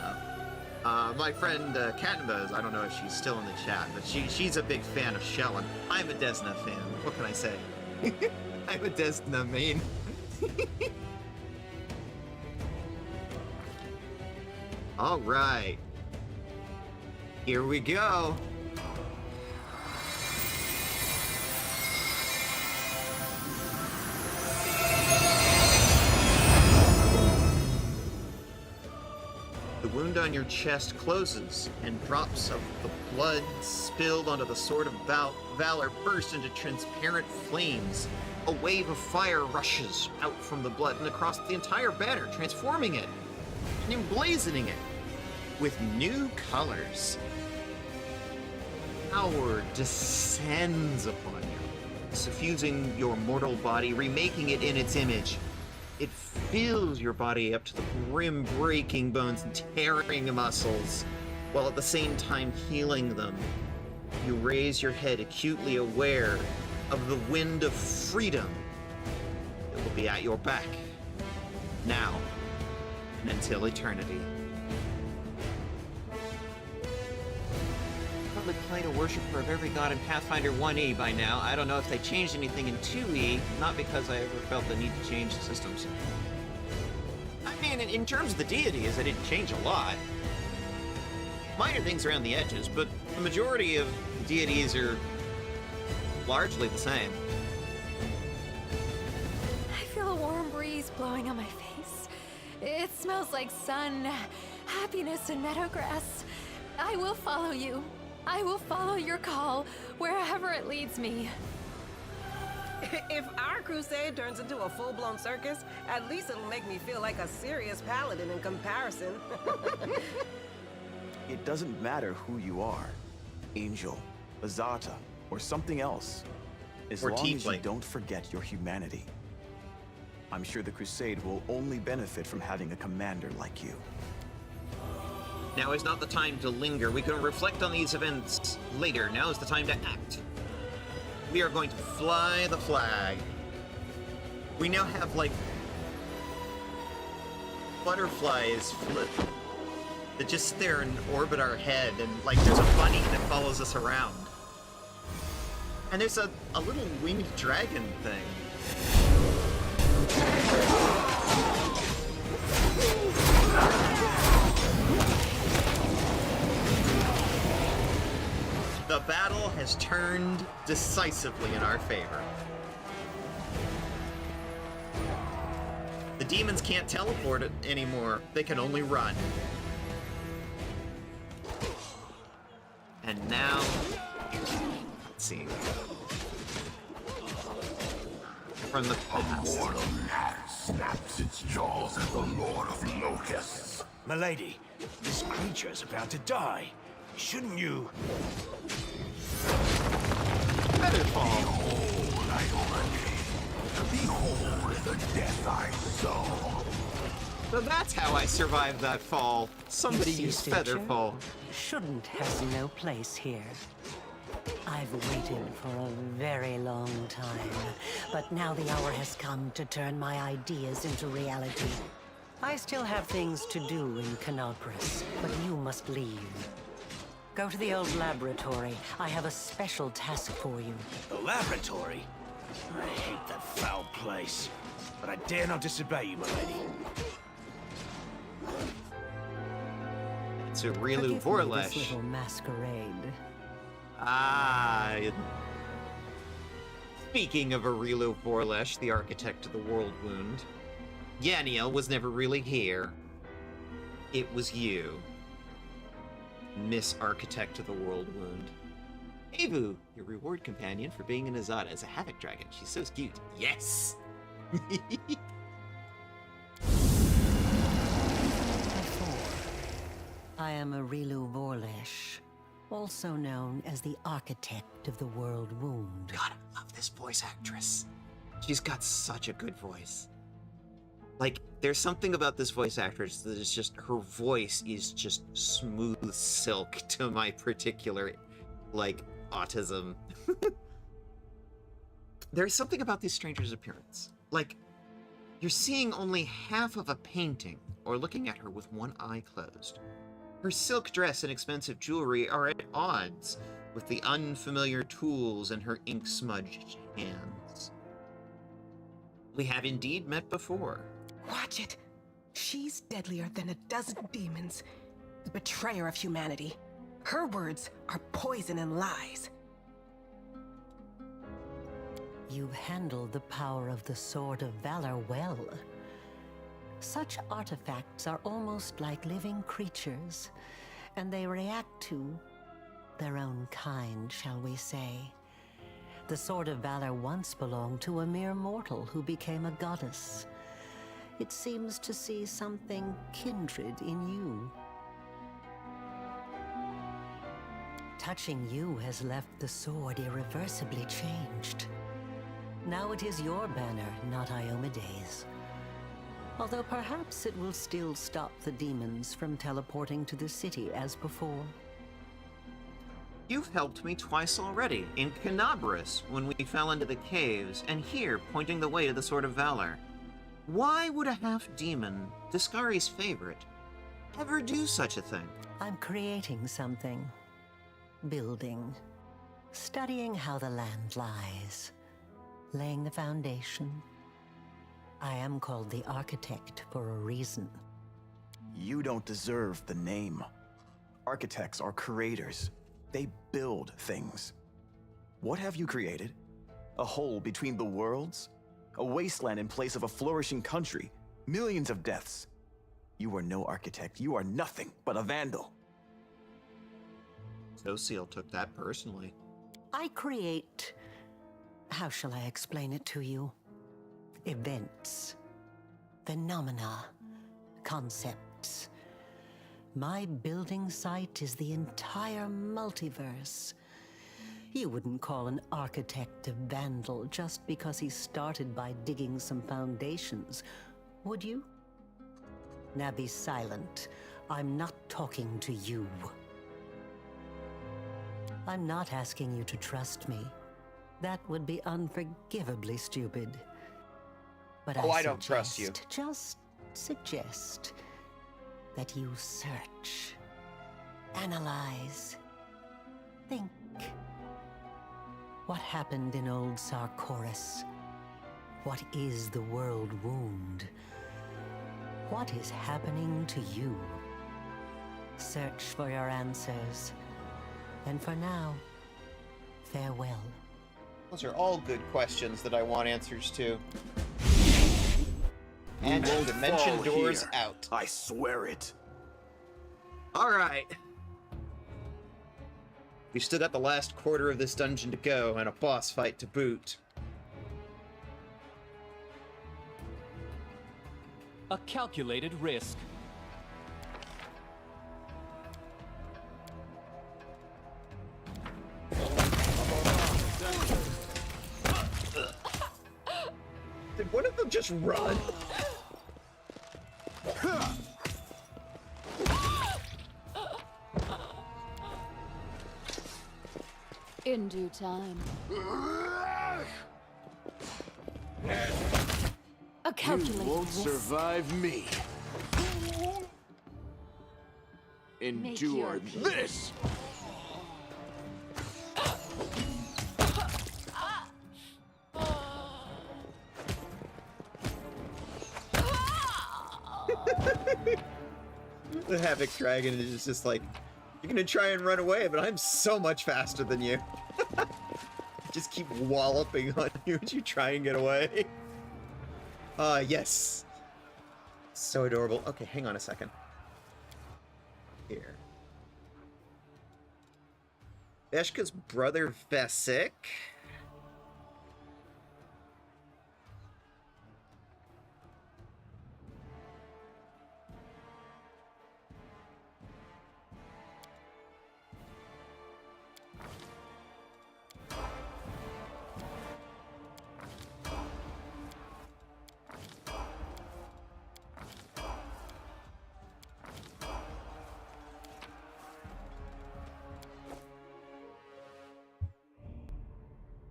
My friend Katniba, I don't know if she's still in the chat, but she's a big fan of Shelyn. I'm a Desna fan. What can I say? I'm a Desna main. All right. Here we go. The wound on your chest closes, and drops of the blood spilled onto the Sword of Valor burst into transparent flames. A wave of fire rushes out from the blood and across the entire banner, transforming it and emblazoning it with new colors. Power descends upon you, suffusing your mortal body, remaking it in its image. It fills your body up to the brim, breaking bones and tearing muscles, while at the same time healing them. You raise your head, acutely aware of the wind of freedom that will be at your back, now and until eternity. Probably played a worshiper of every god in Pathfinder 1E by now. I don't know if they changed anything in 2E, not because I ever felt the need to change the systems. I mean, in terms of the deities, I didn't change a lot. Minor things around the edges, but the majority of deities are largely the same. I feel a warm breeze blowing on my face. It smells like sun, happiness, and meadowgrass. I will follow you. I will follow your call wherever it leads me. If our crusade turns into a full-blown circus, at least it'll make me feel like a serious paladin in comparison. It doesn't matter who you are, Angel, Azata, or something else, as long as you don't forget your humanity. I'm sure the crusade will only benefit from having a commander like you. Now is not the time to linger. We can reflect on these events later. Now is the time to act. We are going to fly the flag. We now have, like, butterflies that just sit there and orbit our head, and, like, there's a bunny that follows us around. And there's a little winged dragon thing. The battle has turned decisively in our favor. The demons can't teleport anymore. They can only run. And now, let's see. from the past. A mortal gnat snaps its jaws at the Lord of Locusts. Milady, this creature is about to die. Shouldn't you? Featherfall. Behold, Iomade. Behold the death I sow. So that's how I survived that fall. Somebody You see, used Stitcher? Featherfall. Shouldn't has no place here. I've waited for a very long time, but now the hour has come to turn my ideas into reality. I still have things to do in Canopus, but you must leave. Go to the old laboratory. I have a special task for you. The laboratory? I hate that foul place. But I dare not disobey you, milady. It's a Rilu Forgive me this Vorlesh. little masquerade. Ah. Speaking of Arilu Vorlesh, the architect of the World Wound, Yaniel was never really here. It was you, Miss Architect of the World Wound. Avu, your reward companion for being an Azada as a Havoc Dragon. She's so cute. Yes! I am Arilu Vorlesh, also known as the Architect of the World Wound. God, I love this voice actress. She's got such a good voice. Like, there's something about this voice actress that is just, her voice is just smooth silk to my particular, like, autism. There's something about this stranger's appearance. Like, you're seeing only half of a painting, or looking at her with one eye closed. Her silk dress and expensive jewelry are at odds with the unfamiliar tools in her ink-smudged hands. We have indeed met before. Watch it. She's deadlier than a dozen demons. The betrayer of humanity. Her words are poison and lies. You handled the power of the Sword of Valor well. Such artifacts are almost like living creatures, and they react to their own kind, shall we say. The Sword of Valor once belonged to a mere mortal who became a goddess. It seems to see something kindred in you. Touching you has left the sword irreversibly changed. Now it is your banner, not Iomede's. Although perhaps it will still stop the demons from teleporting to the city as before. You've helped me twice already, in Canabris, when we fell into the caves, and here, pointing the way to the Sword of Valor. Why would a half-demon, Discari's favorite, ever do such a thing? I'm creating something. Building. Studying how the land lies. Laying the foundation. I am called the Architect for a reason. You don't deserve the name. Architects are creators. They build things. What have you created? A hole between the worlds? A wasteland in place of a flourishing country? Millions of deaths. You are no architect. You are nothing but a vandal. Social took that personally. I create... How shall I explain it to you? Events. Phenomena. Concepts. My building site is the entire multiverse. You wouldn't call an architect a vandal just because he started by digging some foundations, would you? Now be silent. I'm not talking to you. I'm not asking you to trust me. That would be unforgivably stupid. But I don't trust you. Just suggest that you search, analyze, think. What happened in old Sarkoris? What is the World Wound? What is happening to you? Search for your answers. And for now, farewell. Those are all good questions that I want answers to. And won't dimension fall doors here. out. I swear it. Alright. We've still got the last quarter of this dungeon to go and a boss fight to boot. a calculated risk. Did one of them just run? In due time. A calculated You won't risk. survive me. Endure this! The Havoc Dragon is just like, you're gonna try and run away, but I'm so much faster than you. Just keep walloping on you as you try and get away. Yes. So adorable. Okay, hang on a second. Here. Veshka's brother Vesic.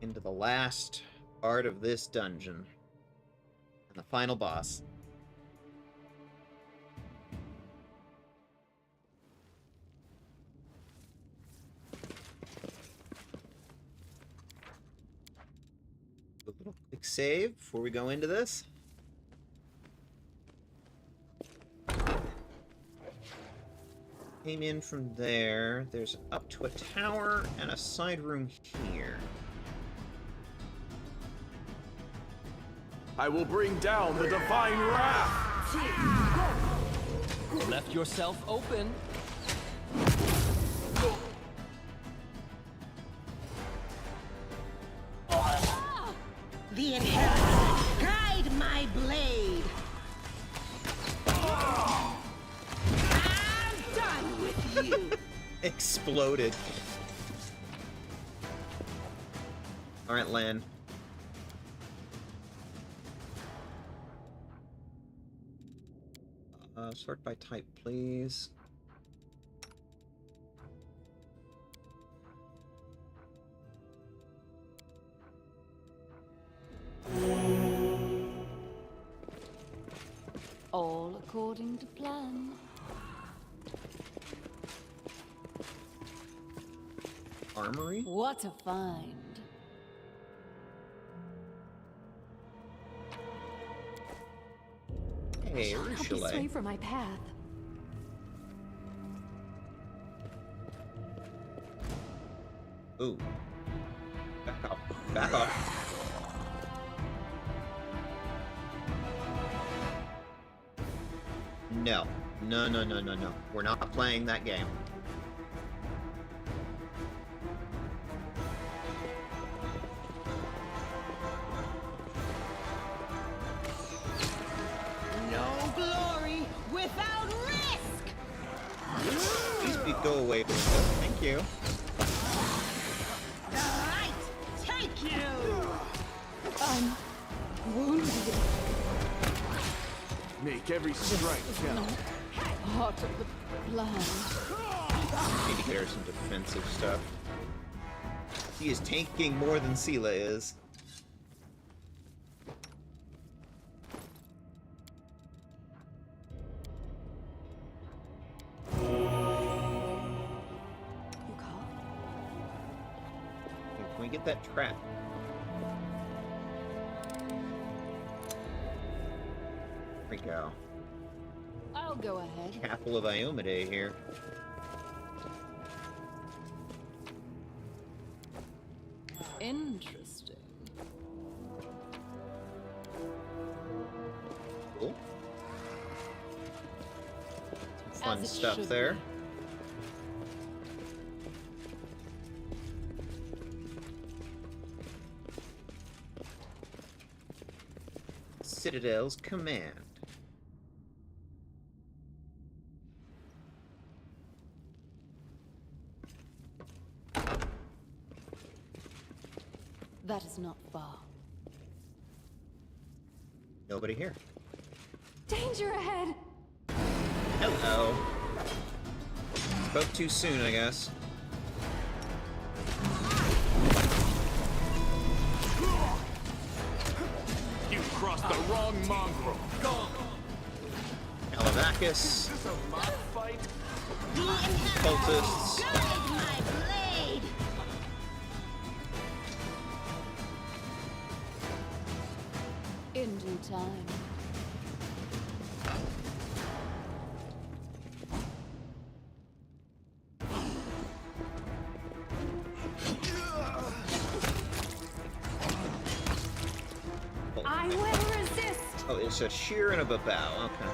Into the last part of this dungeon. And the final boss. A little quick save before we go into this. Came in from there. There's up to a tower and a side room here. I will bring down the divine wrath! Left yourself open. The inheritance, guide my blade. I'm done with you. Exploded. Alright, Lan. Sort by type, please. All according to plan. Armory? What a find. Hey, Help me Chalet. sway from my path. Ooh. Back off. Back off. No. No, no, no, no, no. We're not playing that game. No glory without risk. Please go away, please. Thank you. The light take you. I'm wounded. Make every strike count. Part of the plan. Need to get her some defensive stuff. She is tanking more than Sela is. You call? Can we get that trap? There we go. I'll go ahead. Chapel of Iomedae here. Interesting. Cool. Some fun As it stuff should there. be. Citadel's command. That is not far. Nobody here. Danger ahead! Hello. Spoke too soon, I guess. You crossed the wrong mongrel. Alabacus. This is a mob fight. Cultists. Guide my blade! In due time. I will resist! Oh, it's a shear and a babao. Okay.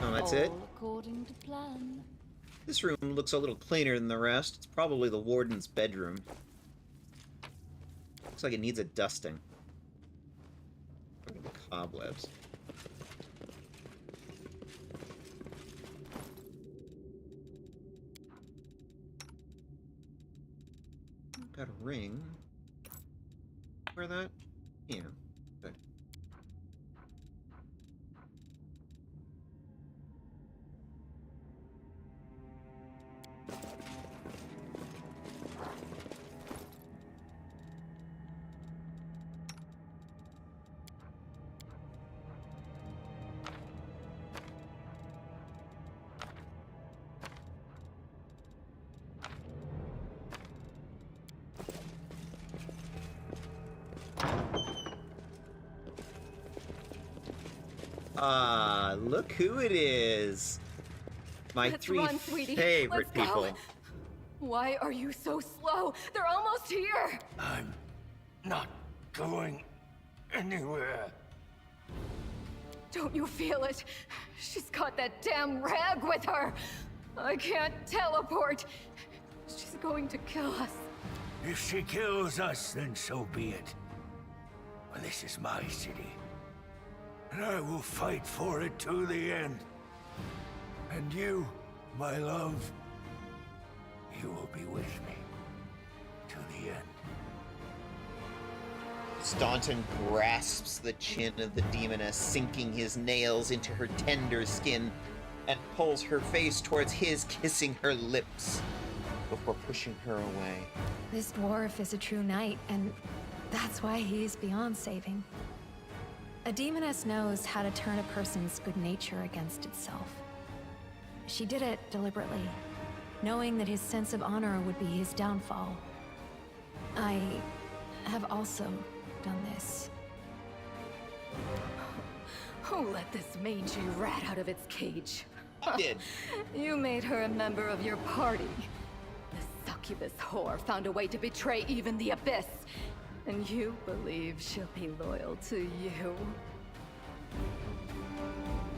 Oh, that's it? All according to plan. This room looks a little cleaner than the rest. It's probably the warden's bedroom. Looks like it needs a dusting. Look at the cobwebs. Got a ring. Wear that? Yeah. Good. Ah, look who it is. My Let's three run, sweetie. favorite Let's people. go. Why are you so slow? They're almost here! I'm not going anywhere. Don't you feel it? She's got that damn rag with her! I can't teleport! She's going to kill us. If she kills us, then so be it. But this is my city. And I will fight for it to the end. And you, my love, you will be with me to the end. Staunton grasps the chin of the demoness, sinking his nails into her tender skin, and pulls her face towards his, kissing her lips before pushing her away. This dwarf is a true knight, and that's why he's beyond saving. A demoness knows how to turn a person's good nature against itself. She did it deliberately, knowing that his sense of honor would be his downfall. I have also done this. Who let this mangy rat out of its cage? I did. You made her a member of your party. The succubus whore found a way to betray even the Abyss. And you believe she'll be loyal to you?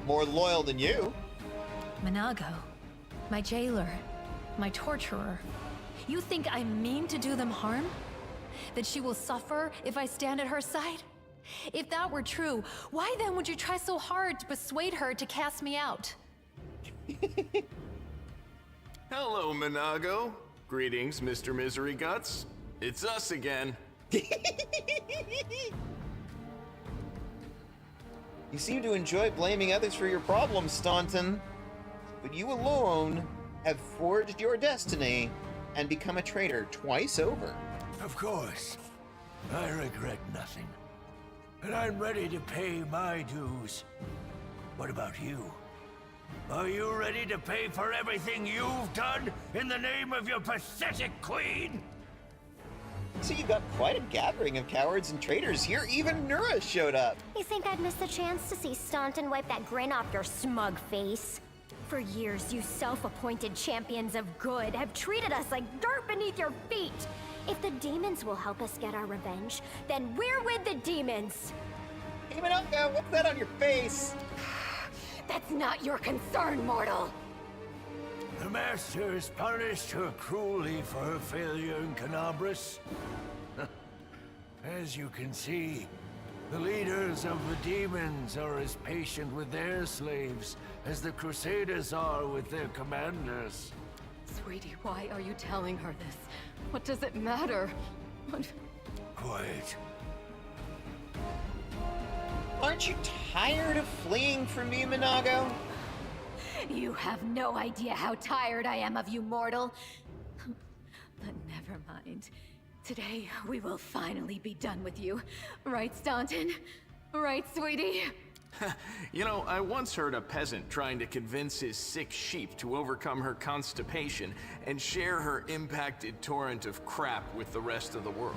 More loyal than you. Minago, my jailer, my torturer. You think I mean to do them harm? That she will suffer if I stand at her side? If that were true, why then would you try so hard to persuade her to cast me out? Hello, Minago. Greetings, Mr. Misery Guts. It's us again. You seem to enjoy blaming others for your problems, Staunton. But you alone have forged your destiny and become a traitor twice over. Of course. I regret nothing. And I'm ready to pay my dues. What about you? Are you ready to pay for everything you've done in the name of your pathetic queen? So you got quite a gathering of cowards and traitors here. Even Nura showed up. You think I'd miss the chance to see Staunton wipe that grin off your smug face? For years, you self-appointed champions of good have treated us like dirt beneath your feet. If the demons will help us get our revenge, then we're with the demons. Hey, Minago, what's that on your face? That's not your concern, mortal. The Master has punished her cruelly for her failure in Canabras. As you can see, the leaders of the demons are as patient with their slaves as the Crusaders are with their commanders. Sweetie, why are you telling her this? What does it matter? quiet. Aren't you tired of fleeing from me, Minago? You have no idea how tired I am of you, mortal. But never mind. Today, we will finally be done with you. Right, Staunton? Right, sweetie? You know, I once heard a peasant trying to convince his sick sheep to overcome her constipation and share her impacted torrent of crap with the rest of the world.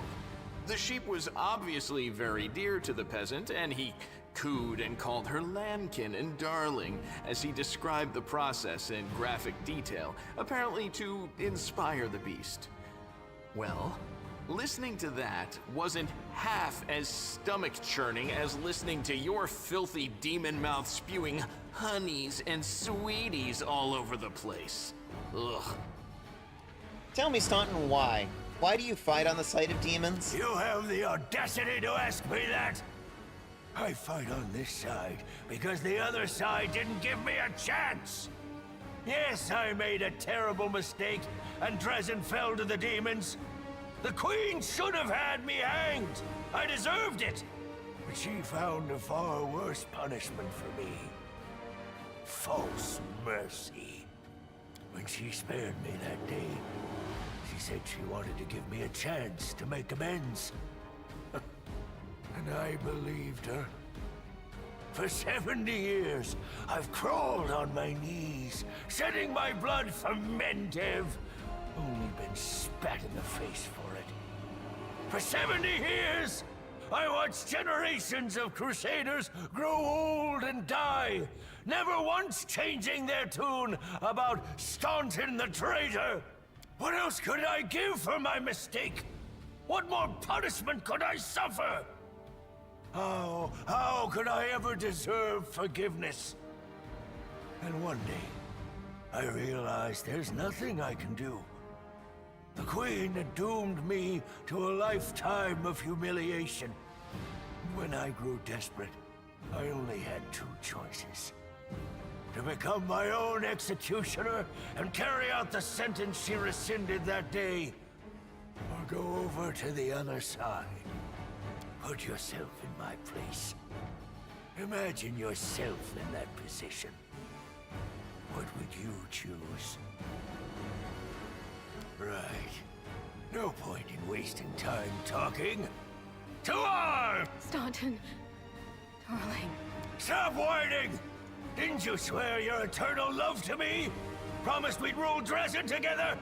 The sheep was obviously very dear to the peasant, and he cooed and called her lambkin and darling as he described the process in graphic detail, apparently to inspire the beast. Well, listening to that wasn't half as stomach-churning as listening to your filthy demon mouth spewing honeys and sweeties all over the place. Ugh. Tell me, Staunton, why? Why do you fight on the side of demons? You have the audacity to ask me that? I fight on this side because the other side didn't give me a chance. Yes, I made a terrible mistake, and Dresden fell to the demons. The Queen should have had me hanged. I deserved it. But she found a far worse punishment for me. False mercy. When she spared me that day, she said she wanted to give me a chance to make amends. And I believed her. For 70 years, I've crawled on my knees, shedding my blood for Mendev. Only been spat in the face for it. For 70 years, I watched generations of Crusaders grow old and die, never once changing their tune about Staunton the traitor. What else could I give for my mistake? What more punishment could I suffer? How could I ever deserve forgiveness? And one day, I realized there's nothing I can do. The Queen had doomed me to a lifetime of humiliation. When I grew desperate, I only had two choices. To become my own executioner and carry out the sentence she rescinded that day, or go over to the other side. Put yourself in my place. Imagine yourself in that position. What would you choose? Right. No point in wasting time talking. To arms! Staunton, darling. Stop whining! Didn't you swear your eternal love to me? Promised we'd rule Dresden together?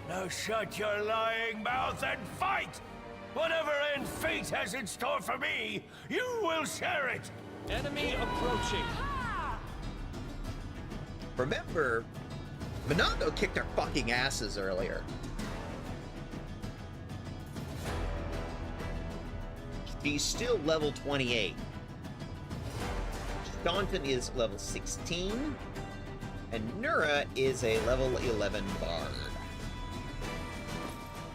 Now shut your lying mouth and fight! Whatever end fate has in store for me, you will share it! Enemy approaching. Remember, Minago kicked our fucking asses earlier. She's still level 28. Staunton is level 16. And Nura is a level 11 bard.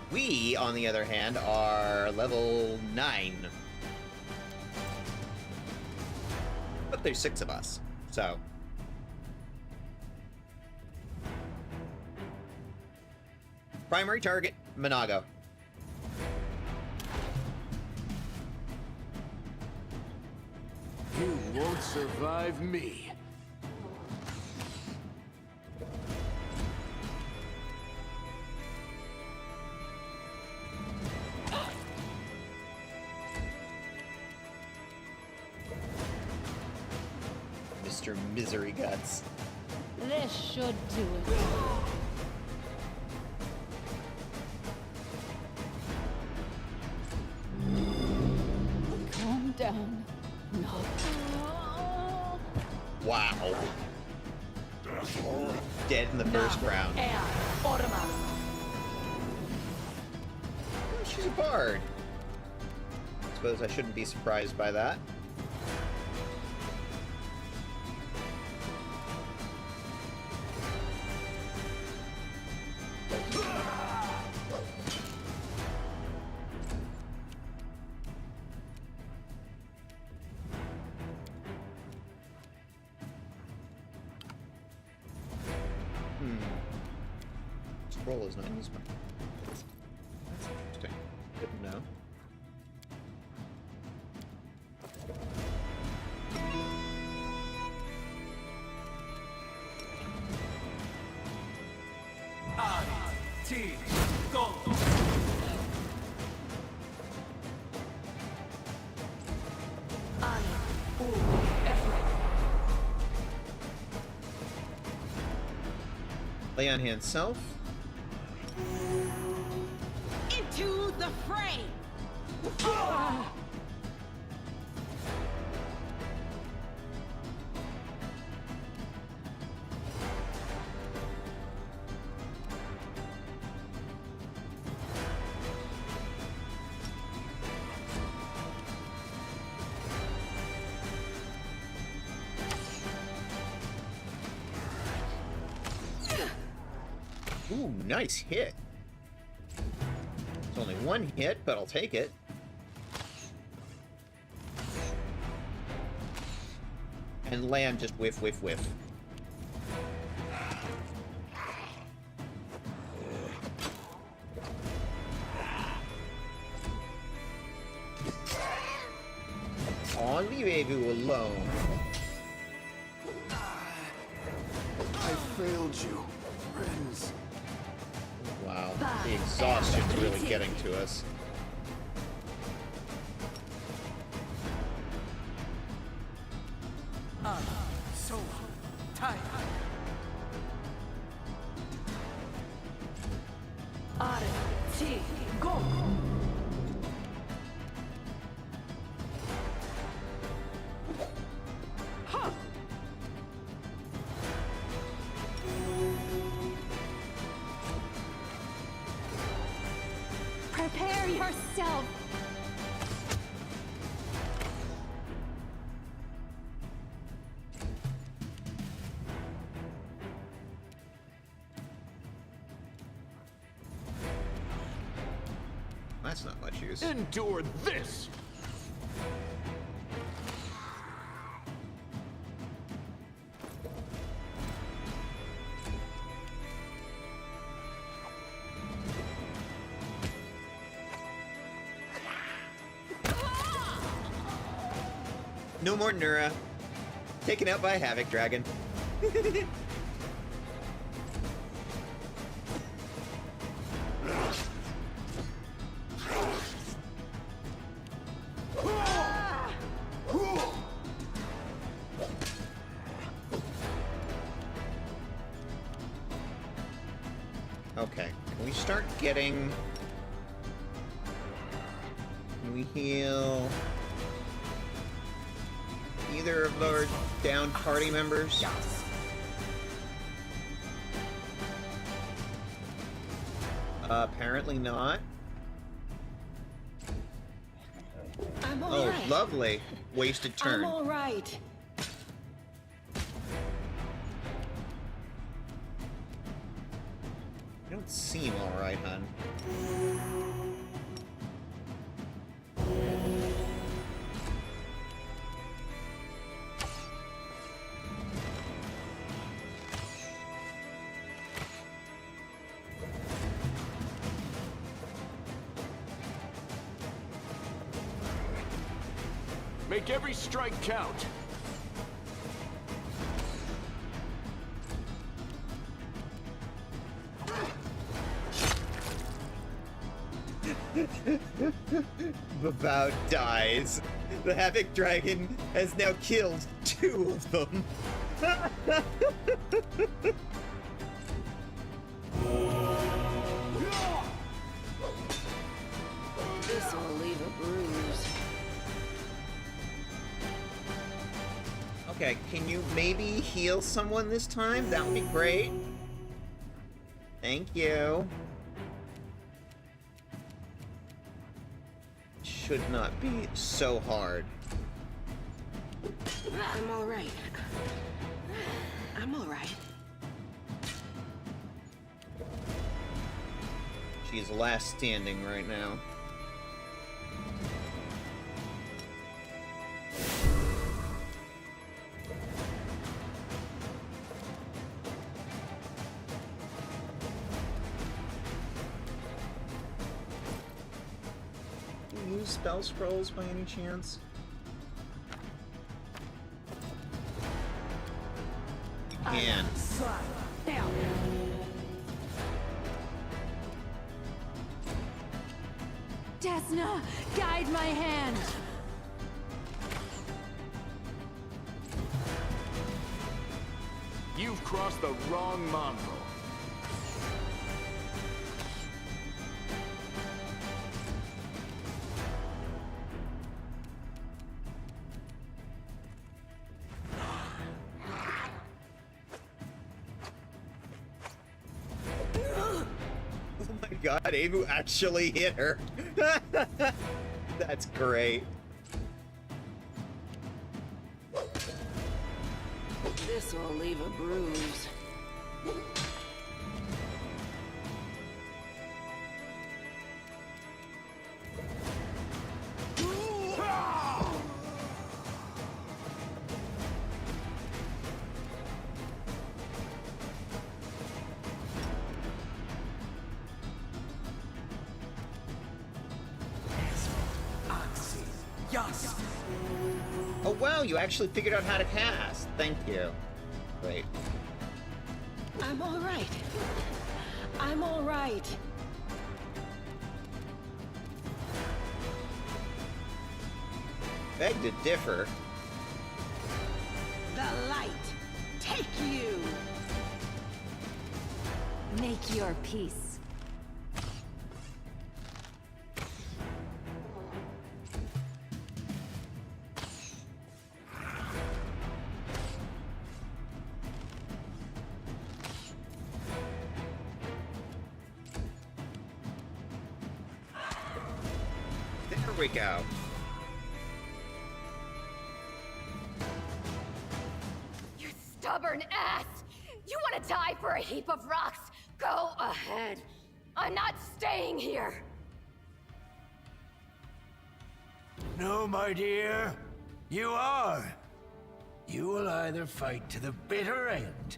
We, on the other hand, are level 9. But there's 6 of us, so... Primary target, Minago. You won't survive me. Mr. Misery Guts. This should do it. Calm down. No. Wow. Dead in the first round. Oh, she's a bard. I suppose I shouldn't be surprised by that. Scroll is not used by. That's interesting. Good to know. T. Go. Leon himself. Into the fray! Ooh, nice hit. It's only one hit, but I'll take it. And land just whiff, whiff, whiff. I'll leave you alone. I failed you, friends. Wow, the exhaustion's really getting to us. So tight. Go! Prepare yourself. That's not much use. Endure this! No more Nura. Taken out by a Havoc Dragon. Okay, can we start getting... Can we heal... either of our downed party members? Apparently not. I'm all Oh, right. lovely. Wasted turn. I'm all right. You don't seem alright, hun. Make every strike count. Babao dies. The Havoc Dragon has now killed 2 of them. This will leave a bruise. Okay, can you maybe heal someone this time? That would be great. Thank you. Should not be so hard. I'm all right. I'm all right. She is last standing right now. Do you use spell scrolls by any chance? You can. Desna, guide my hand! You've crossed the wrong mongrel. Oh my god, Avu actually hit her. That's great. This will leave a bruise. Yes. Oh wow, you actually figured out how to cast. Thank you. Wait. I'm all right. I'm all right. Beg to differ. The light, take you! Make your peace. There we go. You stubborn ass! You want to die for a heap of rocks? Go ahead. I'm not staying here. No, my dear. You are. You will either fight to the bitter end,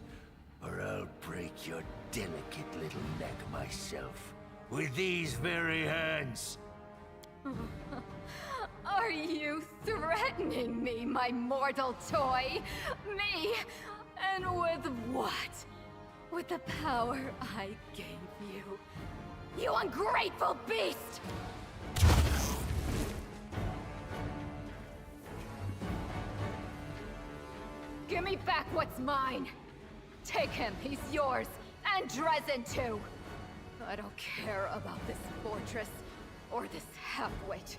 or I'll break your delicate little neck myself with these very hands. Are you threatening me, my mortal toy? Me? And with what? With the power I gave you. You ungrateful beast! Give me back what's mine. Take him, he's yours. And Dresden too. I don't care about this fortress or this half-wit.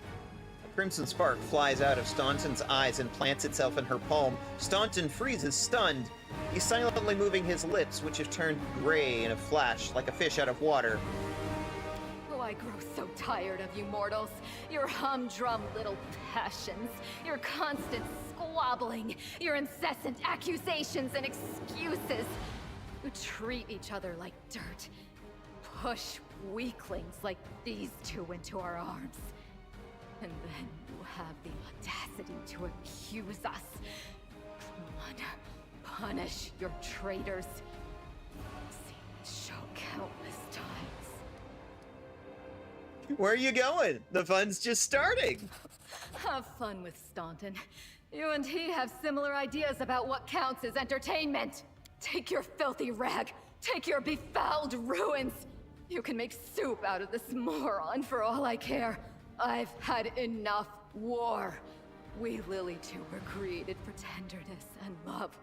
A crimson spark flies out of Staunton's eyes and plants itself in her palm. Staunton freezes, stunned. He's silently moving his lips, which have turned gray in a flash, like a fish out of water. Oh, I grow so tired of you mortals. Your humdrum little passions. Your constant squabbling. Your incessant accusations and excuses. You treat each other like dirt. Push weaklings like these two into our arms. And then you have the audacity to accuse us. Come on, punish your traitors. I've seen this show countless times. Where are you going? The fun's just starting. Have fun with Staunton. You and he have similar ideas about what counts as entertainment. Take your filthy rag. Take your befouled ruins. You can make soup out of this moron for all I care. I've had enough war. We Lily two were created for tenderness and love.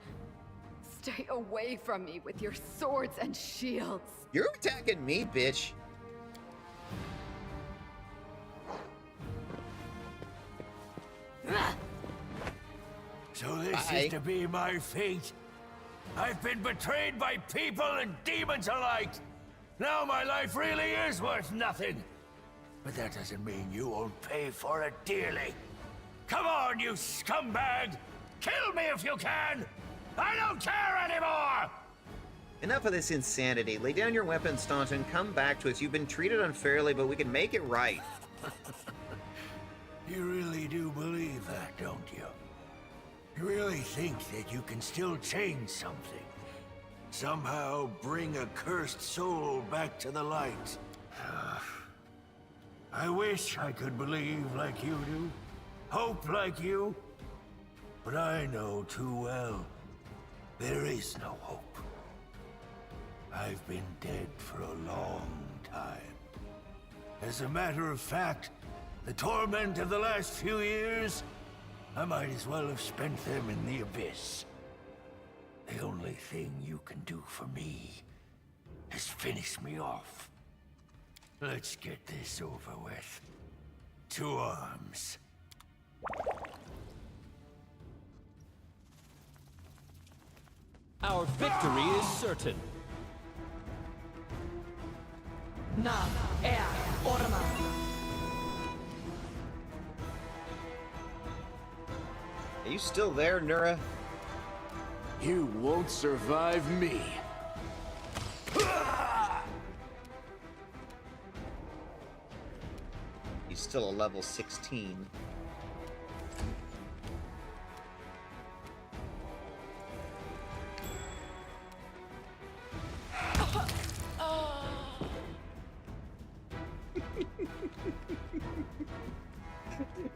Stay away from me with your swords and shields. You're attacking me, bitch. So this is to be my fate. I've been betrayed by people and demons alike. Now my life really is worth nothing. But that doesn't mean you won't pay for it dearly. Come on, you scumbag! Kill me if you can! I don't care anymore! Enough of this insanity. Lay down your weapon, Staunton. Come back to us. You've been treated unfairly, but we can make it right. You really do believe that, don't you? You really think that you can still change something? Somehow bring a cursed soul back to the light? I wish I could believe like you do, hope like you, but I know too well, there is no hope. I've been dead for a long time. As a matter of fact, The torment of the last few years, I might as well have spent them in the abyss. The only thing you can do for me is finish me off. Let's get this over with. To arms. Our victory is certain. Na, Orma. Are you still there, Nura? You won't survive me. He's still a level 16.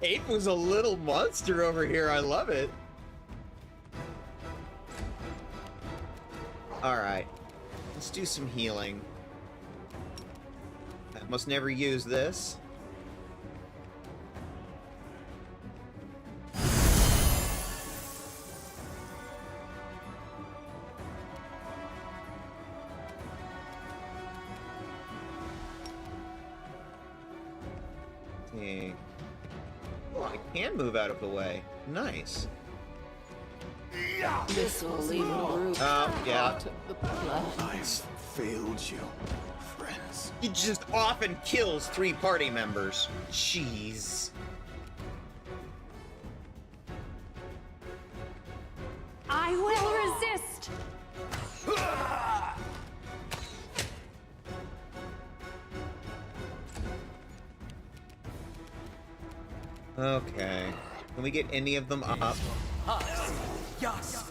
Ape was a little monster over here. I love it. Alright. Let's do some healing. I must never use this. Okay. Oh, I can move out of the way. Nice. This will leave a root. Yeah. I've failed you, friends. He just often kills 3 party members. Jeez. I will resist! Okay. Can we get any of them up? Yes.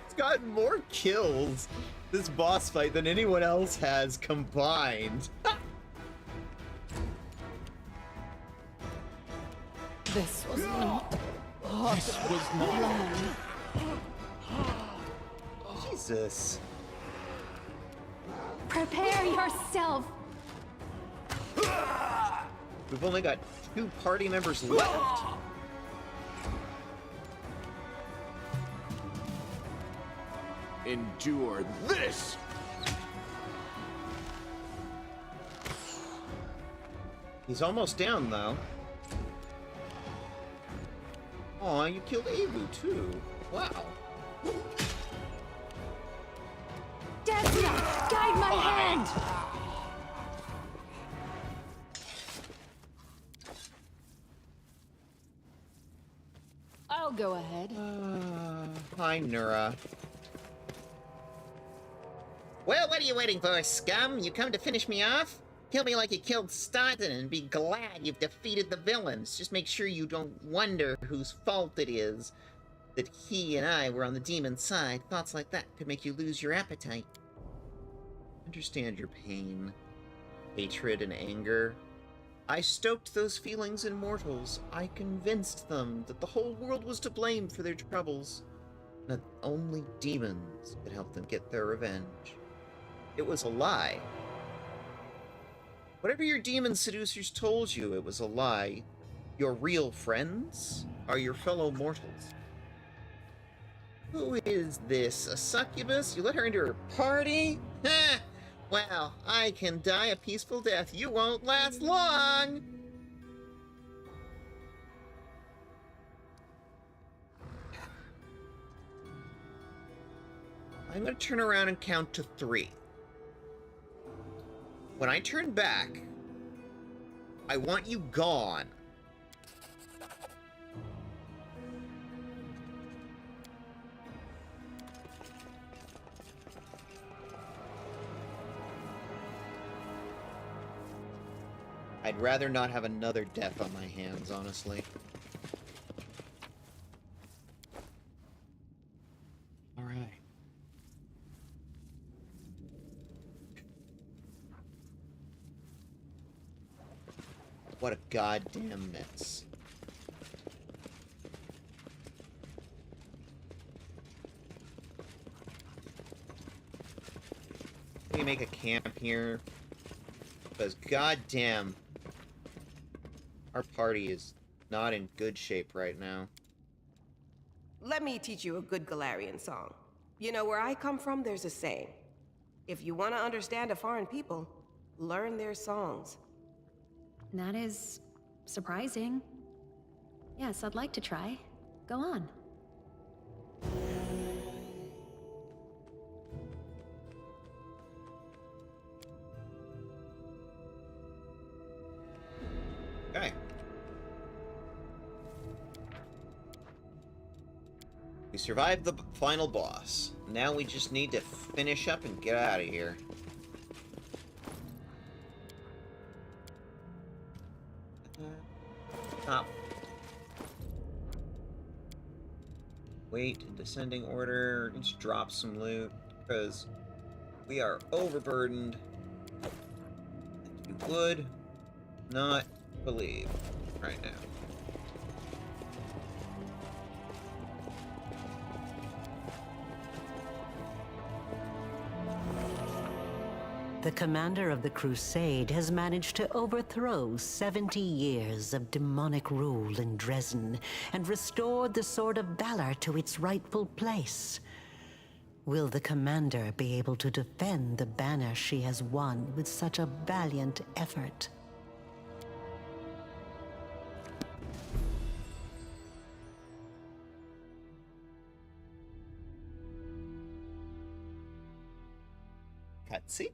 It's gotten more kills this boss fight than anyone else has combined. This was not part of the plan. Jesus. Prepare yourself! We've only got 2 party members left. Endure this! He's almost down, though. Aw, you killed Abu, too. Wow. Desna! Guide my hand! I'll go ahead. Hi, Nura. Well, what are you waiting for, scum? You come to finish me off? Kill me like you killed Staunton and be glad you've defeated the villains. Just make sure you don't wonder whose fault it is that he and I were on the demon side. Thoughts like that could make you lose your appetite. Understand your pain, hatred, and anger. I stoked those feelings in mortals. I convinced them that the whole world was to blame for their troubles, and that only demons could help them get their revenge. It was a lie. Whatever your demon seducers told you, it was a lie. Your real friends are your fellow mortals. Who is this? A succubus? You let her into her party? Heh! Well, I can die a peaceful death. You won't last long! I'm gonna turn around and count to 3. When I turn back, I want you gone. I'd rather not have another death on my hands, honestly. All right. What a goddamn mess. Can we make a camp here? Because goddamn, our party is not in good shape right now. Let me teach you a good Golarion song. You know, where I come from, there's a saying. If you want to understand a foreign people, learn their songs. That is surprising. Yes, I'd like to try. Go on. Okay. We survived the final boss. Now we just need to finish up and get out of here. Top. Wait in descending order. Just drop some loot because we are overburdened. You would not believe right now. The commander of the Crusade has managed to overthrow 70 years of demonic rule in Dresden and restored the Sword of Valor to its rightful place. Will the commander be able to defend the banner she has won with such a valiant effort? Cutscene?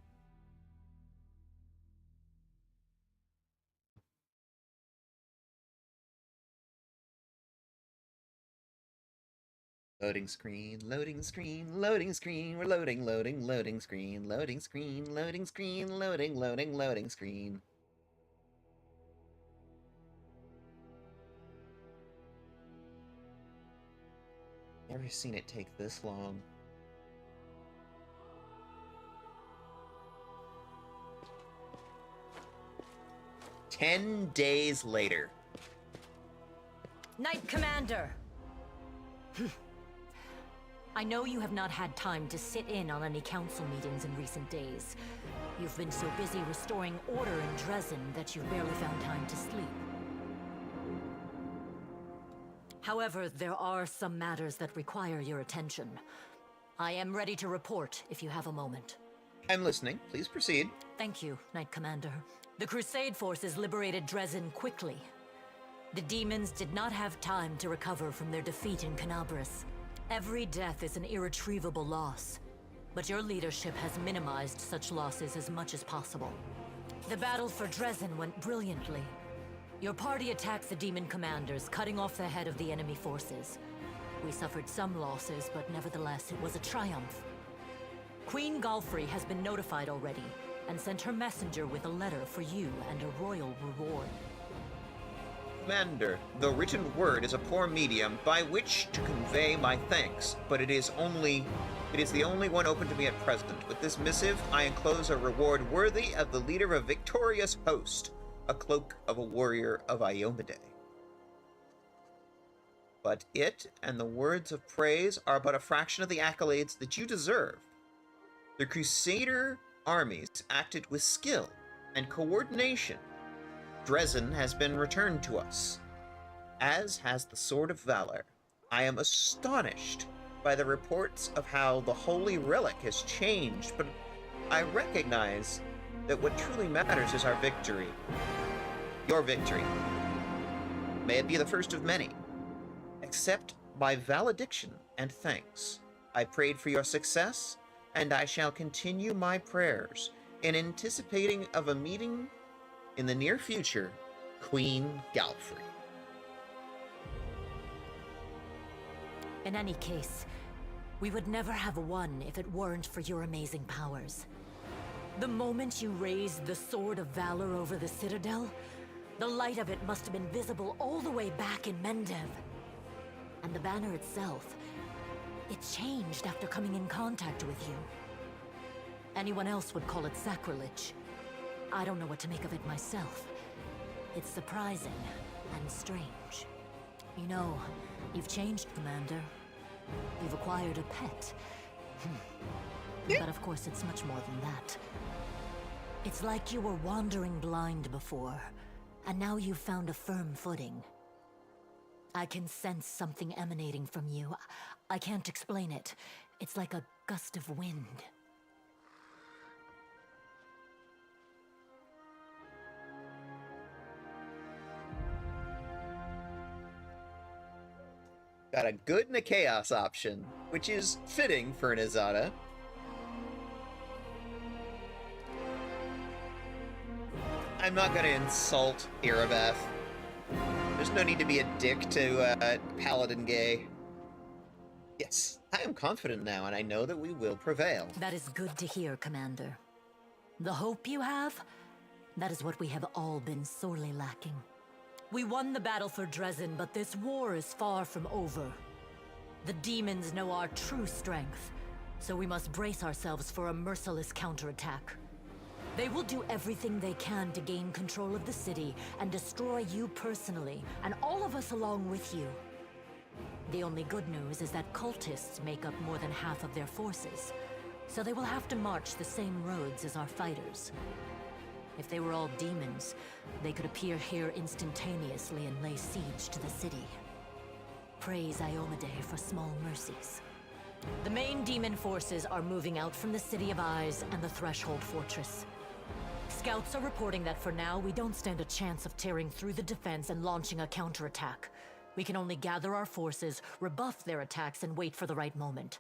Loading screen, loading screen, loading screen, we're loading, loading screen, loading screen, loading screen, loading screen. Never seen it take this long. "10 days later. Knight Commander! I know you have not had time to sit in on any council meetings in recent days. You've been so busy restoring order in Dresden that you've barely found time to sleep. However, there are some matters that require your attention. I am ready to report if you have a moment. I'm listening. Please proceed. Thank you, Knight Commander. The Crusade forces liberated Dresden quickly. The demons did not have time to recover from their defeat in Canabris. Every death is an irretrievable loss, but your leadership has minimized such losses as much as possible. The battle for Dresden went brilliantly. Your party attacked the demon commanders, cutting off the head of the enemy forces. We suffered some losses, but nevertheless, it was a triumph. Queen Galfrey has been notified already, and sent her messenger with a letter for you and a royal reward. Commander, the written word is a poor medium by which to convey my thanks, but it is the only one open to me at present. With this missive, I enclose a reward worthy of the leader of a victorious host, a cloak of a warrior of Iomedae. But it and the words of praise are but a fraction of the accolades that you deserve. The Crusader armies acted with skill and coordination. Dresden has been returned to us, as has the Sword of Valor. I am astonished by the reports of how the Holy Relic has changed, but I recognize that what truly matters is our victory. Your victory. May it be the first of many. Accept my valediction and thanks. I prayed for your success, and I shall continue my prayers in anticipating of a meeting in the near future, Queen Galfrey. In any case, we would never have won if it weren't for your amazing powers. The moment you raised the Sword of Valor over the Citadel, the light of it must have been visible all the way back in Mendev. And the banner itself, it changed after coming in contact with you. Anyone else would call it sacrilege. I don't know what to make of it myself. It's surprising and strange. You know, you've changed, Commander. You've acquired a pet. But of course, it's much more than that. It's like you were wandering blind before, and now you've found a firm footing. I can sense something emanating from you. I can't explain it. It's like a gust of wind. Got a good and a chaos option, which is fitting for an Izada. I'm not gonna insult Irabeth. There's no need to be a dick to Paladin Gay. Yes, I am confident now, and I know that we will prevail. That is good to hear, Commander. The hope you have, that is what we have all been sorely lacking. We won the battle for Dresden, but this war is far from over. The demons know our true strength, so we must brace ourselves for a merciless counterattack. They will do everything they can to gain control of the city and destroy you personally, and all of us along with you. The only good news is that cultists make up more than half of their forces, so they will have to march the same roads as our fighters. If they were all demons, they could appear here instantaneously and lay siege to the city. Praise Iomedae for small mercies. The main demon forces are moving out from the City of Eyes and the Threshold Fortress. Scouts are reporting that for now, we don't stand a chance of tearing through the defense and launching a counterattack. We can only gather our forces, rebuff their attacks, and wait for the right moment.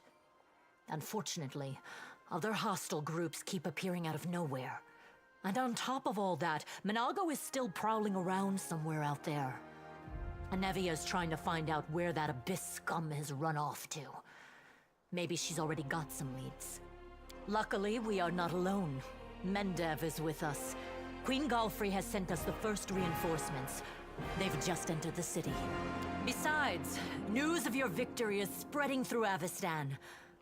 Unfortunately, other hostile groups keep appearing out of nowhere. And on top of all that, Minago is still prowling around somewhere out there. Anevia is trying to find out where that abyss scum has run off to. Maybe she's already got some leads. Luckily, we are not alone. Mendev is with us. Queen Galfrey has sent us the first reinforcements. They've just entered the city. Besides, news of your victory is spreading through Avestan.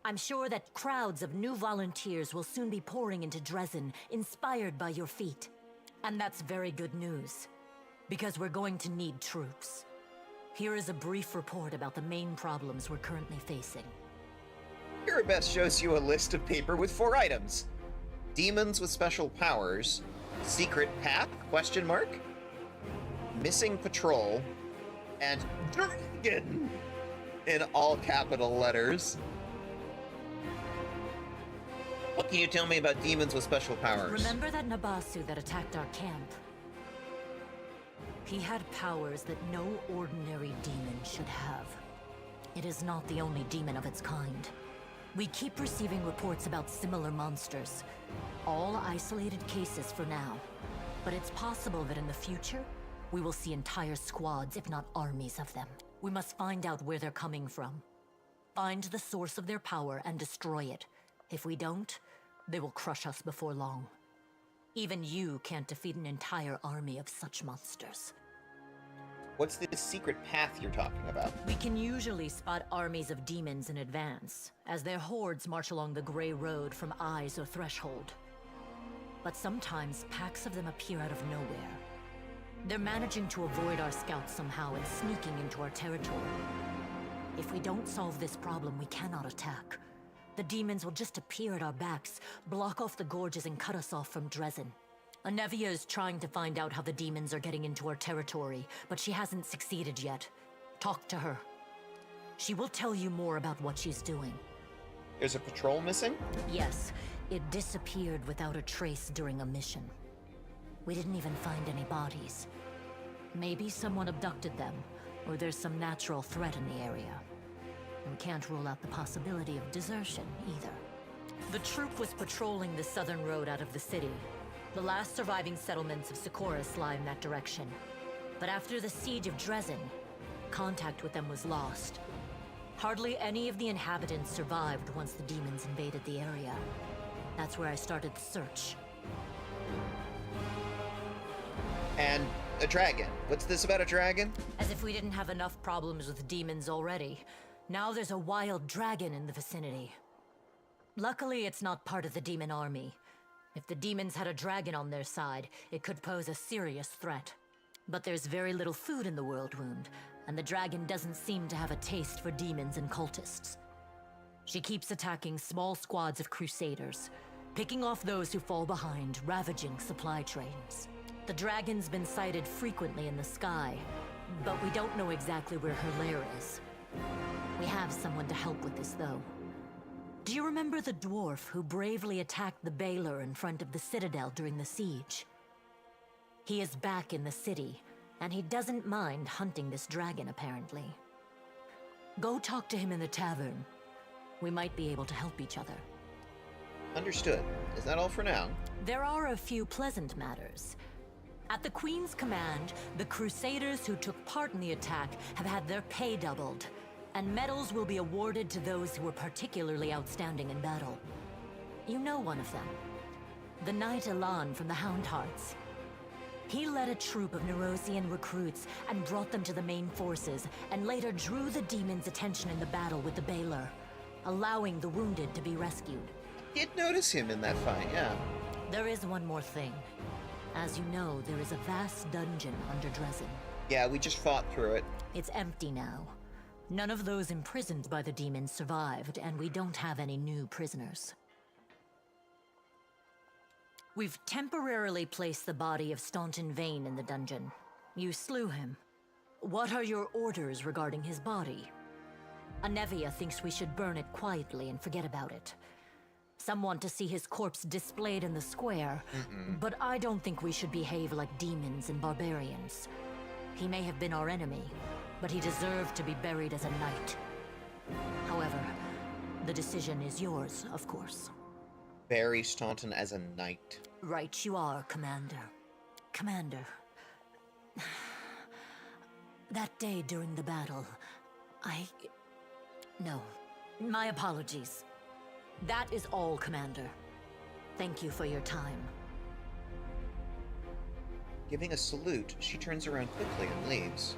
I'm sure that crowds of new volunteers will soon be pouring into Dresden, inspired by your feat. And that's very good news, because we're going to need troops. Here is a brief report about the main problems we're currently facing. Irabeth shows you a list of paper with 4 items. Demons with special powers, secret path, question mark, missing patrol, and dragon in all capital letters. What can you tell me about demons with special powers? Remember that Nabasu that attacked our camp? He had powers that no ordinary demon should have. It is not the only demon of its kind. We keep receiving reports about similar monsters. All isolated cases for now. But it's possible that in the future, we will see entire squads, if not armies of them. We must find out where they're coming from. Find the source of their power and destroy it. If we don't, they will crush us before long. Even you can't defeat an entire army of such monsters. What's this secret path you're talking about? We can usually spot armies of demons in advance, as their hordes march along the Grey Road from Eyes or Threshold. But sometimes packs of them appear out of nowhere. They're managing to avoid our scouts somehow and sneaking into our territory. If we don't solve this problem, we cannot attack. The demons will just appear at our backs, block off the gorges and cut us off from Dresden. Anevia is trying to find out how the demons are getting into our territory, but she hasn't succeeded yet. Talk to her. She will tell you more about what she's doing. There's a patrol missing? Yes, it disappeared without a trace during a mission. We didn't even find any bodies. Maybe someone abducted them, or there's some natural threat in the area. We can't rule out the possibility of desertion, either. The troop was patrolling the southern road out of the city. The last surviving settlements of Sikoris lie in that direction. But after the siege of Dresden, contact with them was lost. Hardly any of the inhabitants survived once the demons invaded the area. That's where I started the search. And a dragon. What's this about a dragon? As if we didn't have enough problems with demons already. Now there's a wild dragon in the vicinity. Luckily, it's not part of the demon army. If the demons had a dragon on their side, it could pose a serious threat. But there's very little food in the World Wound, and the dragon doesn't seem to have a taste for demons and cultists. She keeps attacking small squads of crusaders, picking off those who fall behind, ravaging supply trains. The dragon's been sighted frequently in the sky, but we don't know exactly where her lair is. We have someone to help with this, though. Do you remember the dwarf who bravely attacked the Baylor in front of the Citadel during the siege? He is back in the city, and he doesn't mind hunting this dragon, apparently. Go talk to him in the tavern. We might be able to help each other. Understood. Is that all for now? There are a few pleasant matters. At the Queen's command, the Crusaders who took part in the attack have had their pay doubled, and medals will be awarded to those who were particularly outstanding in battle. You know one of them. The Knight Elan from the Houndhearts. He led a troop of Nerosian recruits and brought them to the main forces, and later drew the demons' attention in the battle with the Baylor, allowing the wounded to be rescued. Did notice him in that fight, yeah. There is one more thing. As you know, there is a vast dungeon under Dresden. Yeah, we just fought through it. It's empty now. None of those imprisoned by the demons survived, and we don't have any new prisoners. We've temporarily placed the body of Staunton Vane in the dungeon. You slew him. What are your orders regarding his body? Anevia thinks we should burn it quietly and forget about it. Some want to see his corpse displayed in the square, but I don't think we should behave like demons and barbarians. He may have been our enemy, but he deserved to be buried as a knight. However, the decision is yours, of course. Bury Staunton as a knight. Right you are, Commander. Commander. That day during the battle, No. My apologies. That is all, Commander. Thank you for your time. Giving a salute, she turns around quickly and leaves.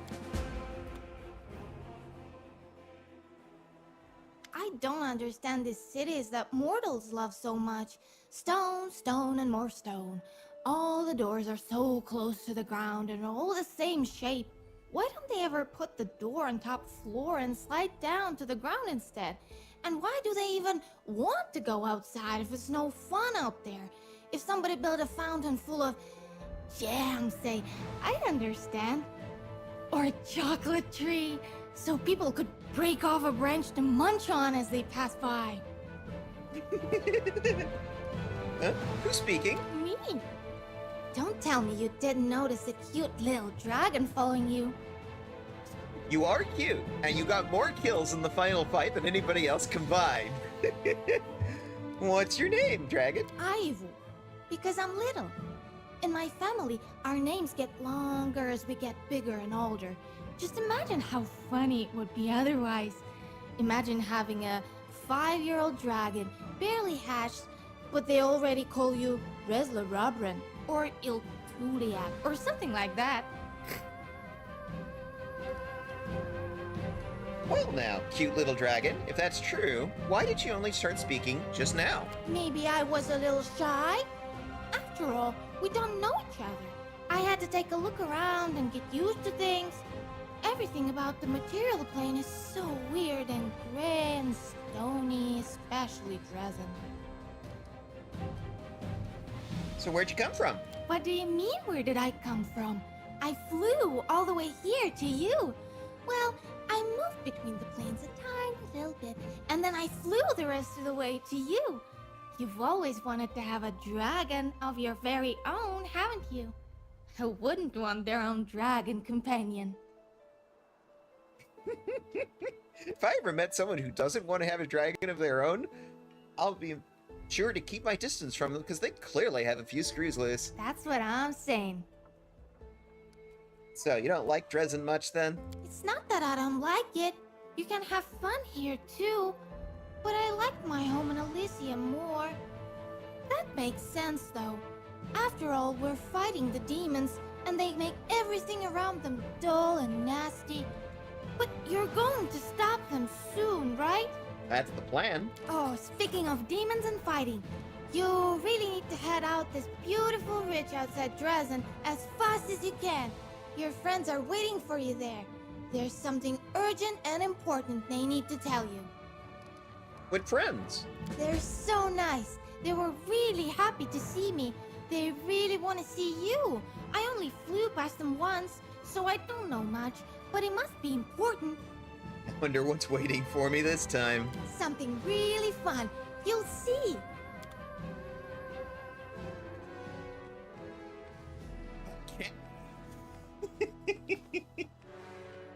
I don't understand these cities that mortals love so much. Stone, stone, and more stone. All the doors are so close to the ground and are all the same shape. Why don't they ever put the door on top floor and slide down to the ground instead? And why do they even want to go outside if it's no fun out there? If somebody built a fountain full of jam, say, I'd understand. Or a chocolate tree, so people could break off a branch to munch on as they pass by. Huh? Who's speaking? Me. Don't tell me you didn't notice a cute little dragon following you. You are cute, and you got more kills in the final fight than anybody else combined. What's your name, dragon? Ivo, because I'm little. In my family, our names get longer as we get bigger and older. Just imagine how funny it would be otherwise. Imagine having a 5-year-old dragon, barely hatched, but they already call you Resla Robran, or Iltuliak, or something like that. Well now, cute little dragon, if that's true, why did you only start speaking just now? Maybe I was a little shy? After all, we don't know each other. I had to take a look around and get used to things. Everything about the material plane is so weird and gray and stony, especially Dresden. So where'd you come from? What do you mean, where did I come from? I flew all the way here to you. Well, I moved between the planes a tiny little bit, and then I flew the rest of the way to you. You've always wanted to have a dragon of your very own, haven't you? Who wouldn't want their own dragon companion? If I ever met someone who doesn't want to have a dragon of their own, I'll be sure to keep my distance from them because they clearly have a few screws loose. That's what I'm saying. So, you don't like Dresden much then? It's not that I don't like it. You can have fun here too. But I like my home in Elysium more. That makes sense though. After all, we're fighting the demons, and they make everything around them dull and nasty. But you're going to stop them soon, right? That's the plan. Oh, speaking of demons and fighting, you really need to head out this beautiful ridge outside Dresden as fast as you can. Your friends are waiting for you there. There's something urgent and important they need to tell you. What friends? They're so nice. They were really happy to see me. They really want to see you. I only flew past them once, so I don't know much, but it must be important. I wonder what's waiting for me this time. Something really fun. You'll see.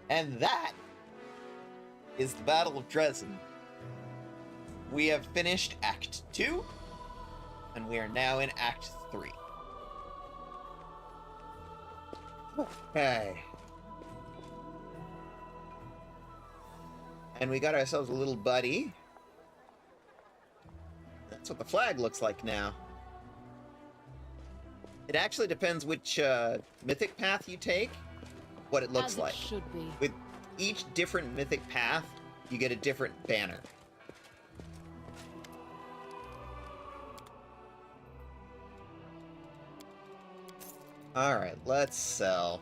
And that is the Battle of Dresden. We have finished Act 2, and we are now in Act 3. Okay. And we got ourselves a little buddy. That's what the flag looks like now. It actually depends which mythic path you take, what it looks like. Should be. With each different mythic path, you get a different banner. Alright, let's sell.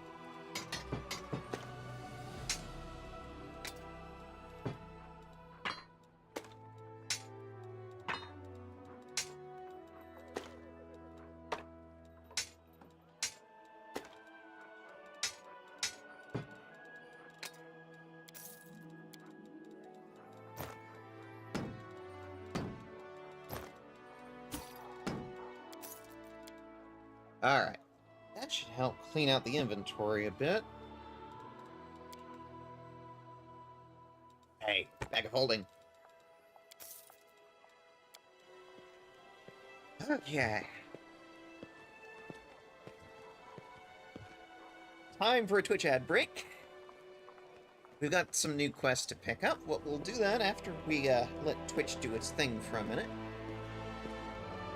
Alright. That should help clean out the inventory a bit. Hey, bag of holding. Okay. Time for a Twitch ad break. We've got some new quests to pick up. We'll do that after we let Twitch do its thing for a minute.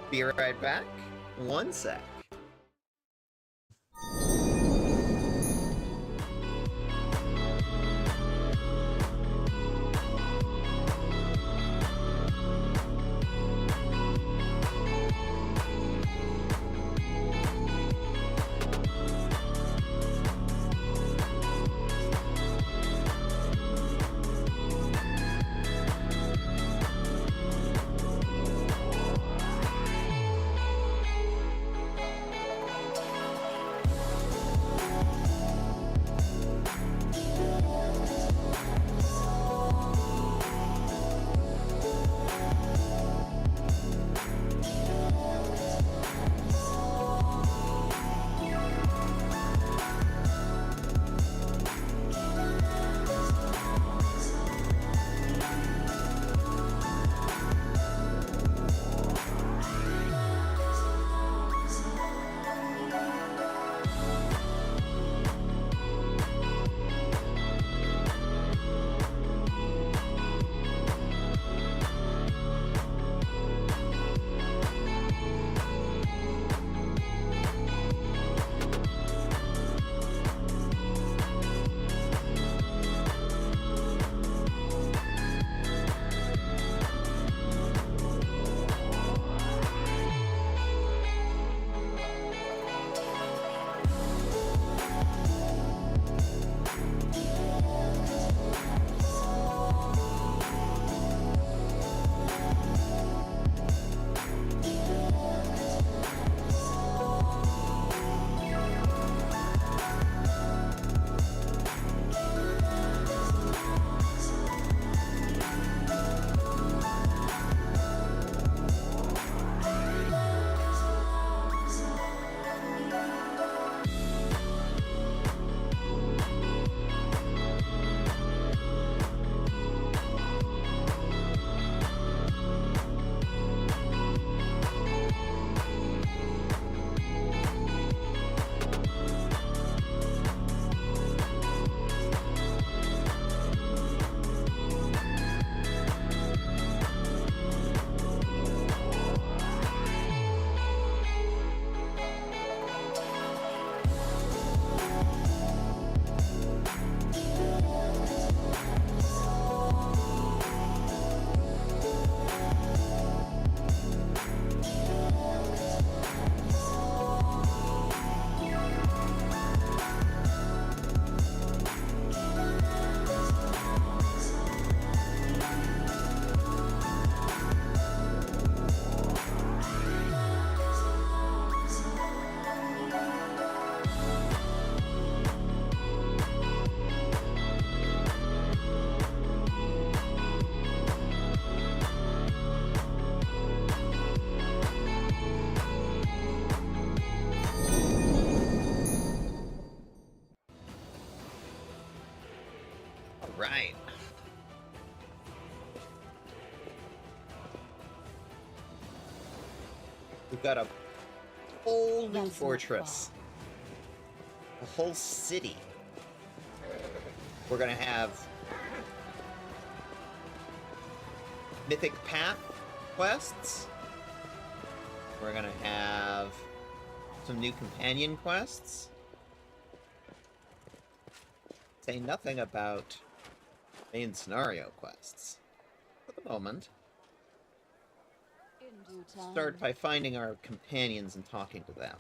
Be right back. One sec. All right. We've got a whole new fortress. A whole city. We're gonna have Mythic Path quests. We're gonna have some new companion quests. Say nothing about main scenario quests. For the moment. Start by finding our companions and talking to them.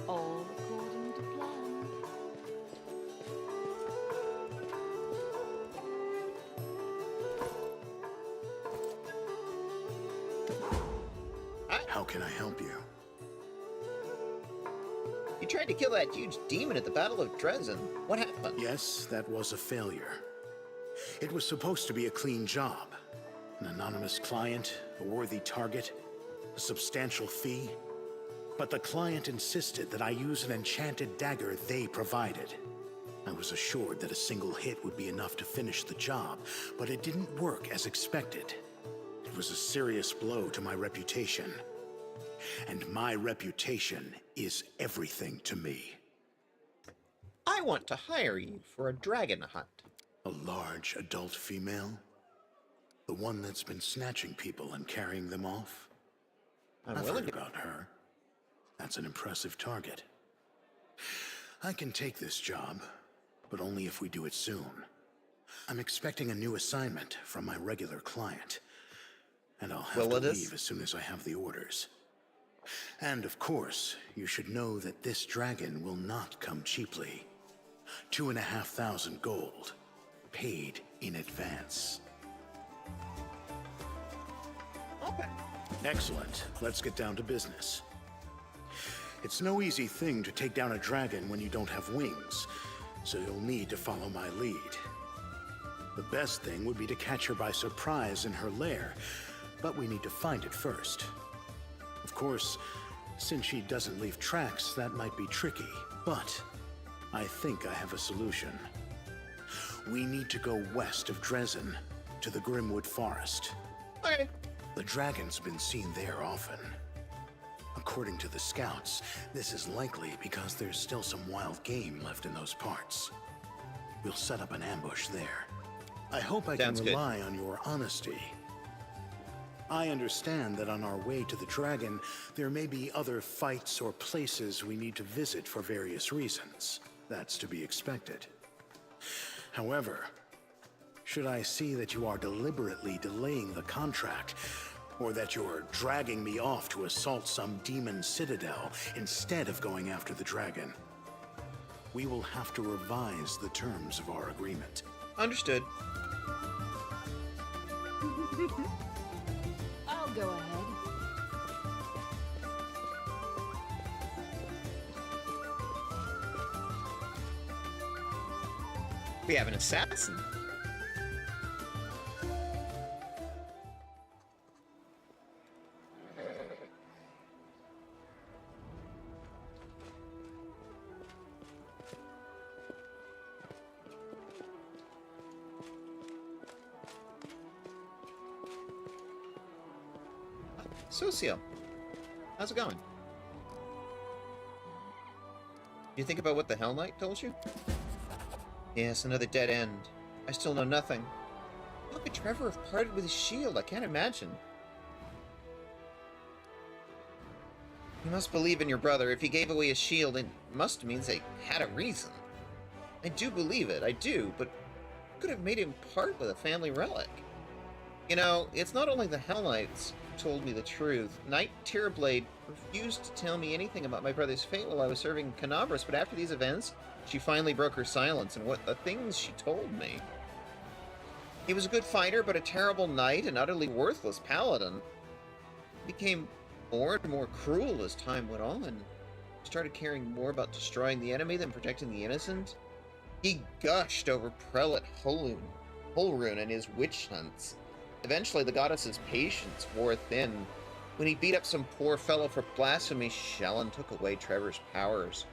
All according to plan. How can I help you? You tried to kill that huge demon at the Battle of Dresden. What happened? Yes, that was a failure. It was supposed to be a clean job. An anonymous client, a worthy target, a substantial fee. But the client insisted that I use an enchanted dagger they provided. I was assured that a single hit would be enough to finish the job, but it didn't work as expected. It was a serious blow to my reputation. And my reputation is everything to me. I want to hire you for a dragon hunt. A large adult female? The one that's been snatching people and carrying them off? I've heard about her. That's an impressive target. I can take this job, but only if we do it soon. I'm expecting a new assignment from my regular client, and I'll have to leave as soon as I have the orders. And of course, you should know that this dragon will not come cheaply. 2,500 gold, paid in advance. Okay. Excellent. Let's get down to business. It's no easy thing to take down a dragon when you don't have wings, so you'll need to follow my lead. The best thing would be to catch her by surprise in her lair, but we need to find it first. Of course, since she doesn't leave tracks, that might be tricky, but I think I have a solution. We need to go west of Dresden, to the Grimwood Forest. Okay. The dragon's been seen there often. According to the scouts, this is likely because there's still some wild game left in those parts. We'll set up an ambush there. I hope I can rely on your honesty. I understand that on our way to the dragon, there may be other fights or places we need to visit for various reasons. That's to be expected. However, should I see that you are deliberately delaying the contract, or that you're dragging me off to assault some demon citadel instead of going after the dragon, we will have to revise the terms of our agreement. Understood. I'll go ahead. We have an assassin. Socio, how's it going? You think about what the Hell Knight told you? Yes, another dead end. I still know nothing. How could Trevor have parted with his shield? I can't imagine. You must believe in your brother. If he gave away his shield, it must mean they had a reason. I do believe it, I do, but could have made him part with a family relic. You know, it's not only the Hell Knights who told me the truth. Knight Tearblade refused to tell me anything about my brother's fate while I was serving in Canabras, but after these events, she finally broke her silence, and what the things she told me. He was a good fighter, but a terrible knight and utterly worthless paladin. He became more and more cruel as time went on. started caring more about destroying the enemy than protecting the innocent. He gushed over Prelate Holrun and his witch hunts. Eventually, the goddess's patience wore thin. When he beat up some poor fellow for blasphemy, Shallan took away Trevor's powers.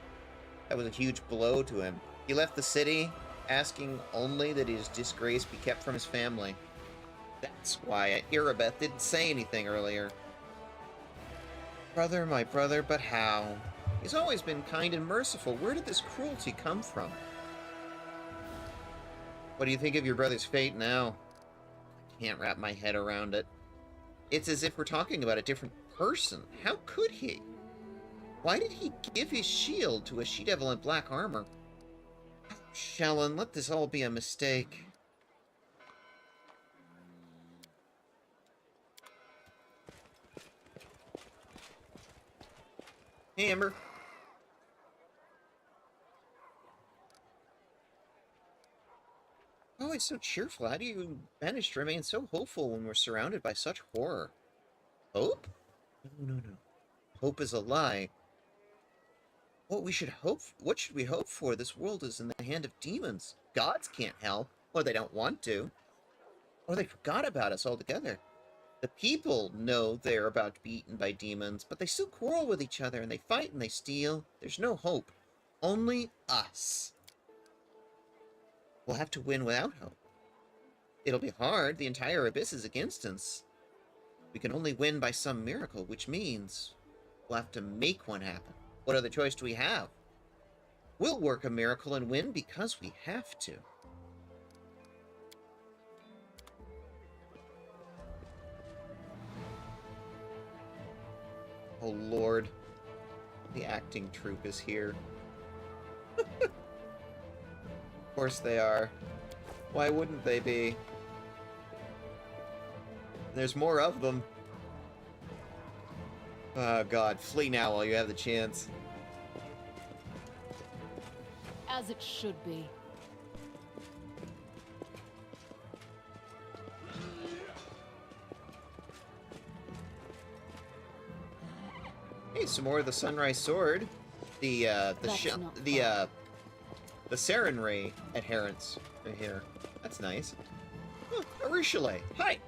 That was a huge blow to him. He left the city, asking only that his disgrace be kept from his family. That's why Irabeth didn't say anything earlier. Brother, my brother, but how? He's always been kind and merciful. Where did this cruelty come from? What do you think of your brother's fate now? I can't wrap my head around it. It's as if we're talking about a different person. How could he? Why did he give his shield to a she-devil in black armor? Shallan, let this all be a mistake. Hey, Amber. Always so cheerful. How do you manage to remain so hopeful when we're surrounded by such horror? Hope? No. Hope is a lie. What should we hope for? This world is in the hand of demons. Gods can't help, or they don't want to. Or they forgot about us altogether. The people know they're about to be eaten by demons, but they still quarrel with each other, and they fight and they steal. There's no hope. Only us. We'll have to win without hope. It'll be hard. The entire abyss is against us. We can only win by some miracle, which means we'll have to make one happen. What other choice do we have? We'll work a miracle and win because we have to. Oh, Lord. The acting troupe is here. Of course they are. Why wouldn't they be? There's more of them. Oh, God. Flee now while you have the chance. As it should be. Hey, some more of the Sunrise Sword. The Saren Ray adherents right here. That's nice. Oh, Arushale. Hi!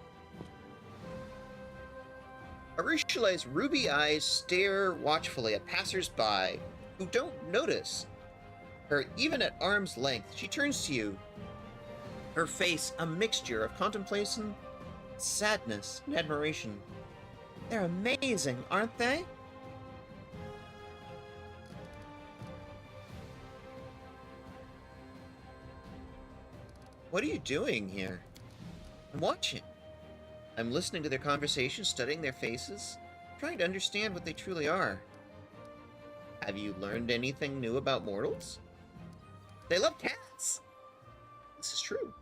Arushale's ruby eyes stare watchfully at passers-by who don't notice her even at arm's length. She turns to you, her face a mixture of contemplation, sadness, and admiration. They're amazing, aren't they? What are you doing here? I'm watching. I'm listening to their conversation, studying their faces, trying to understand what they truly are. Have you learned anything new about mortals? They love cats! This is true.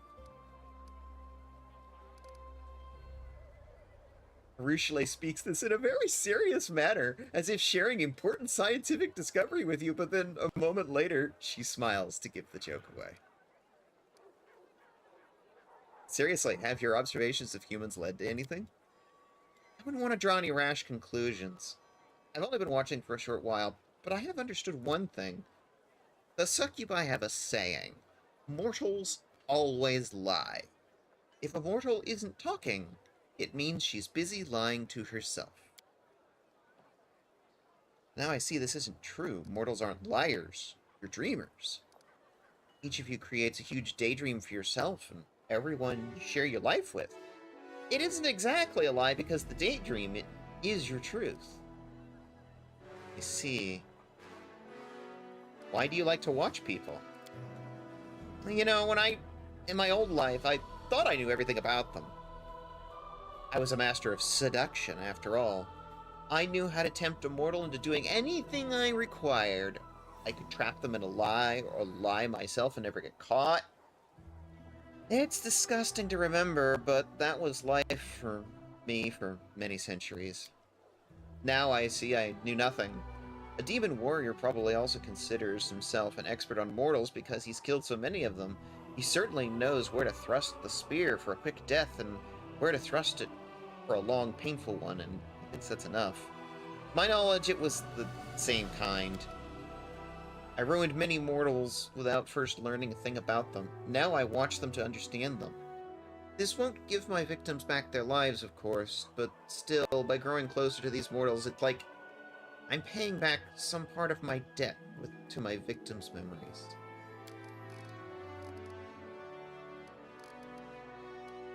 Arushale speaks this in a very serious manner, as if sharing important scientific discovery with you, but then a moment later, she smiles to give the joke away. Seriously, have your observations of humans led to anything? I wouldn't want to draw any rash conclusions. I've only been watching for a short while, but I have understood one thing. The succubi have a saying. Mortals always lie. If a mortal isn't talking, it means she's busy lying to herself. Now I see this isn't true. Mortals aren't liars. You're dreamers. Each of you creates a huge daydream for yourself and everyone you share your life with. It isn't exactly a lie because the daydream, it is your truth. I see. Why do you like to watch people? You know, in my old life, I thought I knew everything about them. I was a master of seduction, after all. I knew how to tempt a mortal into doing anything I required. I could trap them in a lie, or lie myself and never get caught. It's disgusting to remember, but that was life for me for many centuries. Now I see I knew nothing. A demon warrior probably also considers himself an expert on mortals because he's killed so many of them. He certainly knows where to thrust the spear for a quick death and where to thrust it for a long, painful one, and thinks that's enough. My knowledge, it was the same kind. I ruined many mortals without first learning a thing about them. Now I watch them to understand them. This won't give my victims back their lives, of course, but still, by growing closer to these mortals, it's like I'm paying back some part of my debt to my victims' memories.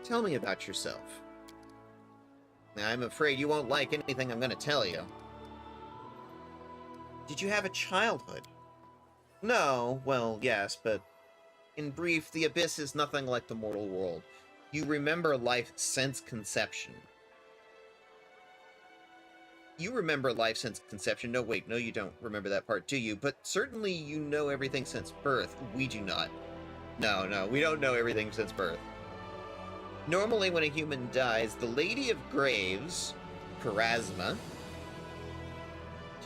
Tell me about yourself. I'm afraid you won't like anything I'm going to tell you. Did you have a childhood? No, well, yes, but in brief, the Abyss is nothing like the mortal world. You remember life since conception. You remember life since conception. No, wait, no, you don't remember that part, do you? But certainly you know everything since birth. We do not. No, we don't know everything since birth. Normally, when a human dies, the Lady of Graves, Pharasma,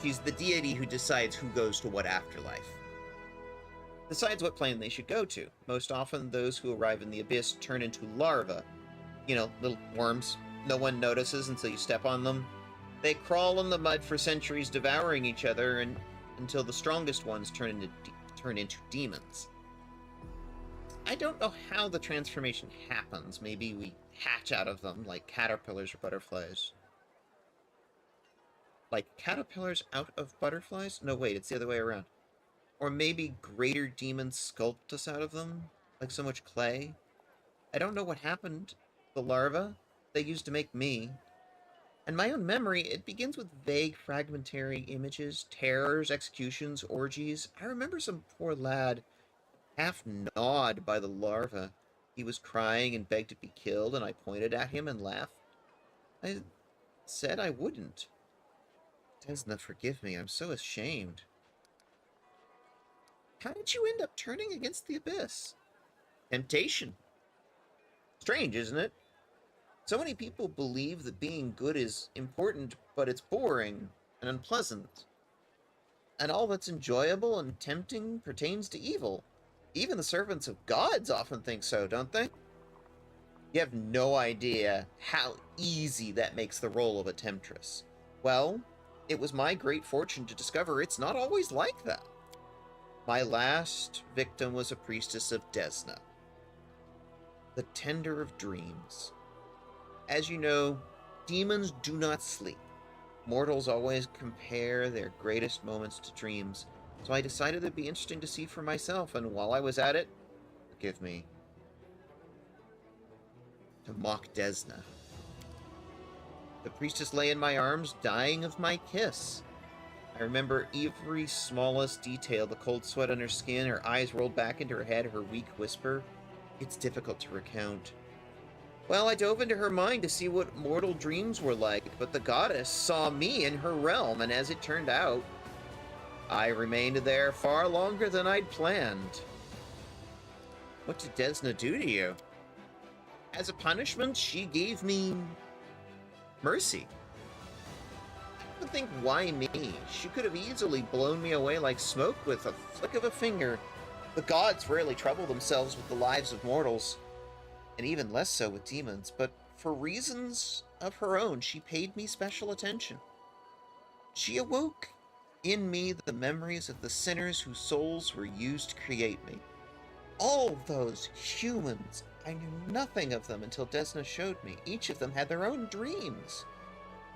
she's the deity who decides who goes to what afterlife. Decides what plane they should go to. Most often, those who arrive in the Abyss turn into larvae. You know, little worms. No one notices until you step on them. They crawl in the mud for centuries, devouring each other, until the strongest ones turn into demons. I don't know how the transformation happens. Maybe we hatch out of them, like caterpillars or butterflies. Like caterpillars out of butterflies? No, wait, it's the other way around. Or maybe greater demons sculpt us out of them, like so much clay. I don't know what happened. The larva they used to make me. And my own memory, it begins with vague fragmentary images, terrors, executions, orgies. I remember some poor lad, half gnawed by the larva. He was crying and begged to be killed, and I pointed at him and laughed. I said I wouldn't. Desna, forgive me, I'm so ashamed. How did you end up turning against the Abyss? Temptation. Strange, isn't it? So many people believe that being good is important, but it's boring and unpleasant. And all that's enjoyable and tempting pertains to evil. Even the servants of gods often think so, don't they? You have no idea how easy that makes the role of a temptress. Well, it was my great fortune to discover it's not always like that. My last victim was a priestess of Desna, the tender of dreams. As you know, demons do not sleep. Mortals always compare their greatest moments to dreams, so I decided it'd be interesting to see for myself, and while I was at it, forgive me, to mock Desna. The priestess lay in my arms, dying of my kiss. I remember every smallest detail, the cold sweat on her skin, her eyes rolled back into her head, her weak whisper. It's difficult to recount. Well, I dove into her mind to see what mortal dreams were like, but the goddess saw me in her realm, and as it turned out, I remained there far longer than I'd planned. What did Desna do to you? As a punishment, she gave me mercy. I would think, why me? She could have easily blown me away like smoke with a flick of a finger. The gods rarely trouble themselves with the lives of mortals, and even less so with demons, but for reasons of her own, she paid me special attention. She awoke in me the memories of the sinners whose souls were used to create me. All those humans, I knew nothing of them until Desna showed me. Each of them had their own dreams.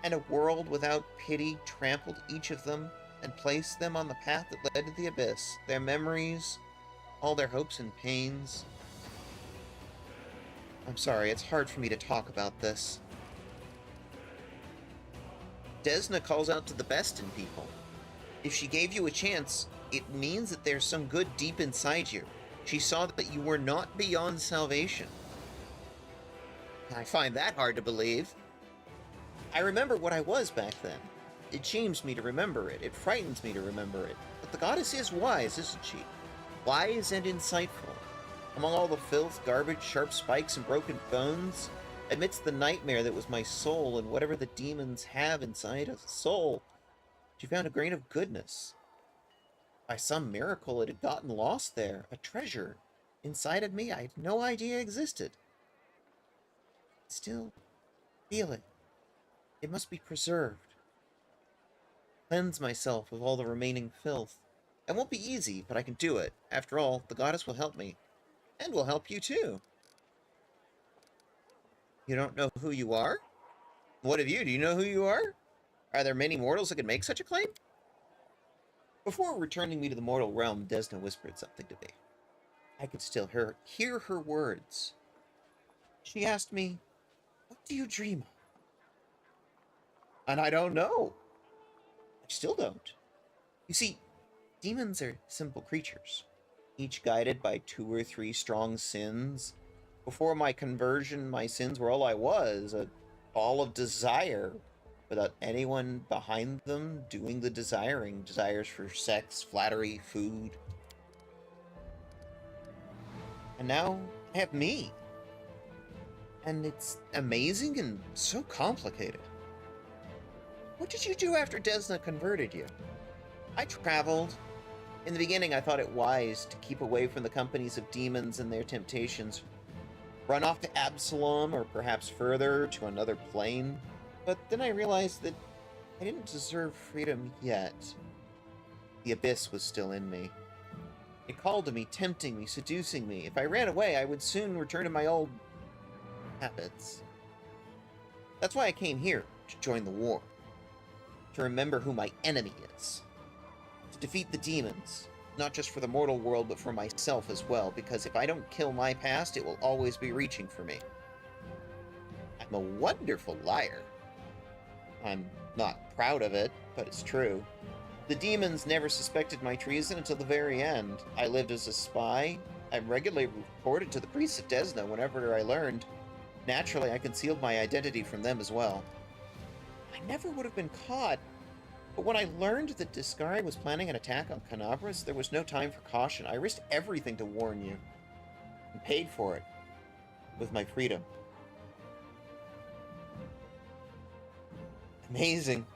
And a world without pity trampled each of them and placed them on the path that led to the Abyss. Their memories, all their hopes and pains. I'm sorry, it's hard for me to talk about this. Desna calls out to the best in people. If she gave you a chance, it means that there's some good deep inside you. She saw that you were not beyond salvation. I find that hard to believe. I remember what I was back then. It shames me to remember it. It frightens me to remember it. But the goddess is wise, isn't she? Wise and insightful. Among all the filth, garbage, sharp spikes, and broken bones, amidst the nightmare that was my soul and whatever the demons have inside a soul, she found a grain of goodness. By some miracle, it had gotten lost there. A treasure inside of me I had no idea existed. Still, feel it. It must be preserved. cleanse myself of all the remaining filth. It won't be easy, but I can do it. After all, the goddess will help me. And will help you too. You don't know who you are? What of you? Do you know who you are? Are there many mortals that can make such a claim? Before returning me to the mortal realm, Desna whispered something to me. I could still hear her words. She asked me, what do you dream of? And I don't know. I still don't. You see, demons are simple creatures, each guided by 2 or 3 strong sins. Before my conversion, my sins were all I was, a ball of desire, without anyone behind them doing the desiring. Desires for sex, flattery, food. And now I have me. And it's amazing and so complicated. What did you do after Desna converted you? I traveled. In the beginning, I thought it wise to keep away from the companies of demons and their temptations. Run off to Absalom, or perhaps further, to another plane. But then I realized that I didn't deserve freedom yet. The abyss was still in me. It called to me, tempting me, seducing me. If I ran away, I would soon return to my old habits. That's why I came here, to join the war. To remember who my enemy is. To defeat the demons. Not just for the mortal world, but for myself as well. Because if I don't kill my past, it will always be reaching for me. I'm a wonderful liar. I'm not proud of it, but it's true. The demons never suspected my treason until the very end. I lived as a spy. I regularly reported to the priests of Desna whenever I learned. Naturally, I concealed my identity from them as well. I never would have been caught, but when I learned that Discari was planning an attack on Canabras, there was no time for caution. I risked everything to warn you, and paid for it with my freedom. Amazing.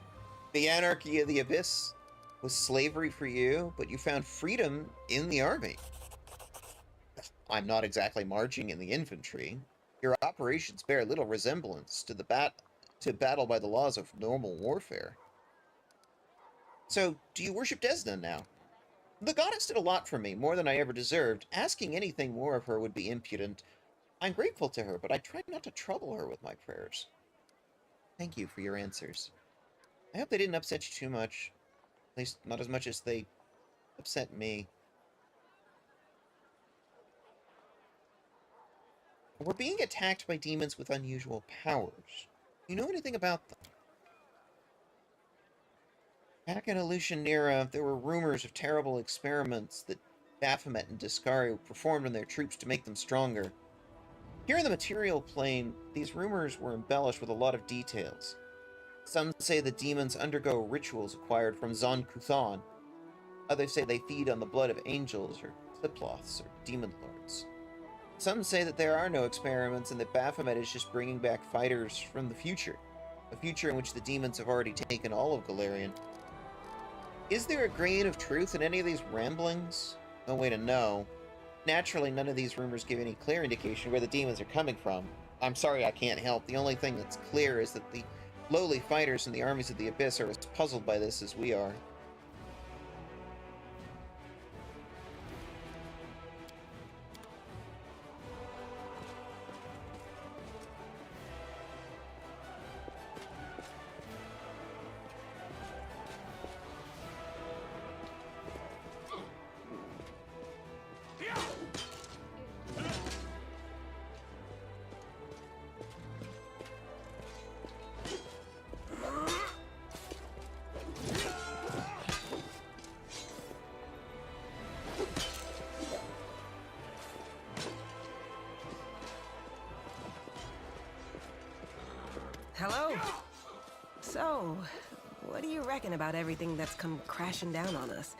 The anarchy of the Abyss was slavery for you, but you found freedom in the army. I'm not exactly marching in the infantry. Your operations bear little resemblance to battle by the laws of normal warfare. So, do you worship Desna now? The goddess did a lot for me, more than I ever deserved. Asking anything more of her would be impudent. I'm grateful to her, but I try not to trouble her with my prayers. Thank you for your answers. I hope they didn't upset you too much. At least, not as much as they upset me. We're being attacked by demons with unusual powers. Do you know anything about them? Back in Alushanira, there were rumors of terrible experiments that Baphomet and Discari performed on their troops to make them stronger. Here in the material plane, these rumors were embellished with a lot of details. Some say the demons undergo rituals acquired from Zon Kuthan. Others say they feed on the blood of angels or Qliphoths or demon lords. Some say that there are no experiments and that Baphomet is just bringing back fighters from the future. A future in which the demons have already taken all of Golarion. Is there a grain of truth in any of these ramblings? No way to know. Naturally, none of these rumors give any clear indication where the demons are coming from. I'm sorry, I can't help. The only thing that's clear is that the lowly fighters in the armies of the Abyss are as puzzled by this as we are. Hello. So, what do you reckon about everything that's come crashing down on us?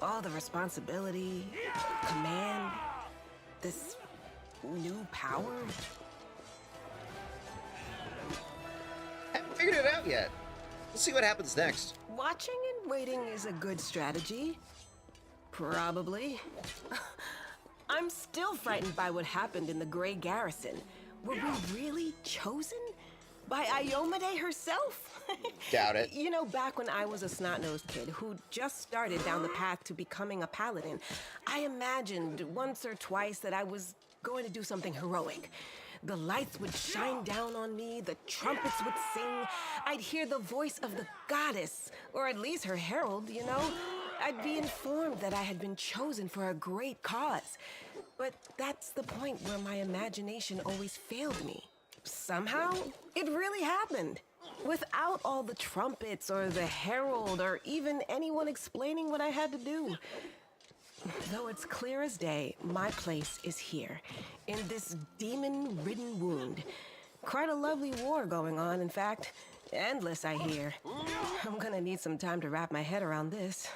All the responsibility, command, this new power? Haven't figured it out yet. We'll see what happens next. Watching and waiting is a good strategy. Probably. I'm still frightened by what happened in the Grey Garrison. Were we really chosen? By Iomade herself? Doubt it. You know, back when I was a snot-nosed kid who just started down the path to becoming a paladin, I imagined once or twice that I was going to do something heroic. The lights would shine down on me, the trumpets would sing, I'd hear the voice of the goddess, or at least her herald, you know? I'd be informed that I had been chosen for a great cause. But that's the point where my imagination always failed me. Somehow, it really happened. Without all the trumpets or the herald or even anyone explaining what I had to do. Though it's clear as day, my place is here, in this demon-ridden wound. Quite a lovely war going on, in fact. Endless, I hear. I'm gonna need some time to wrap my head around this.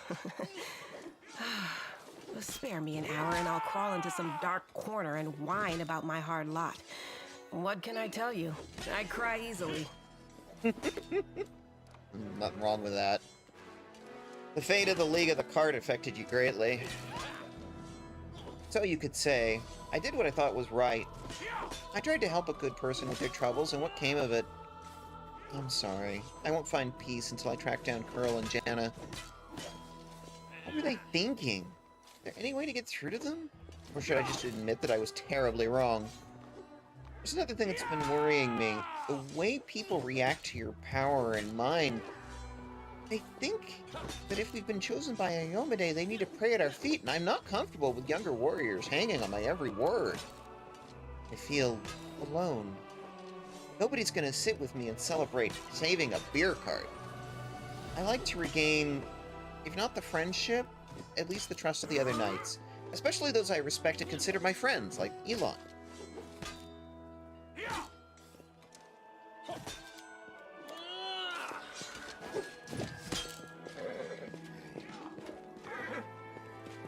Spare me an hour and I'll crawl into some dark corner and whine about my hard lot. What can I tell you? I cry easily. Nothing wrong with that. The fate of the League of the Card affected you greatly. So you could say, I did what I thought was right. I tried to help a good person with their troubles, and what came of it? I'm sorry. I won't find peace until I track down Curl and Janna. What were they thinking? Is there any way to get through to them? Or should I just admit that I was terribly wrong? There's another thing that's been worrying me. The way people react to your power and mine. They think that if we've been chosen by Ayomide, they need to pray at our feet, and I'm not comfortable with younger warriors hanging on my every word. I feel alone. Nobody's gonna sit with me and celebrate saving a beer cart. I like to regain, if not the friendship, at least the trust of the other knights. Especially those I respect and consider my friends, like Elon.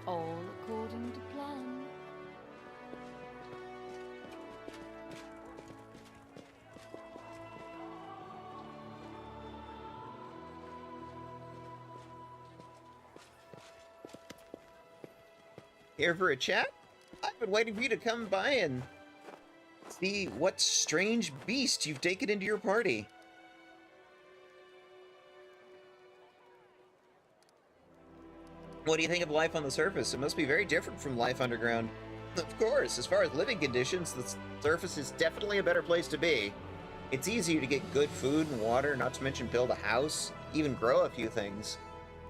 All according to plan. Here for a chat? I've been waiting for you to come by and see what strange beast you've taken into your party. What do you think of life on the surface? It must be very different from life underground. Of course, as far as living conditions, the surface is definitely a better place to be. It's easier to get good food and water, not to mention build a house, even grow a few things.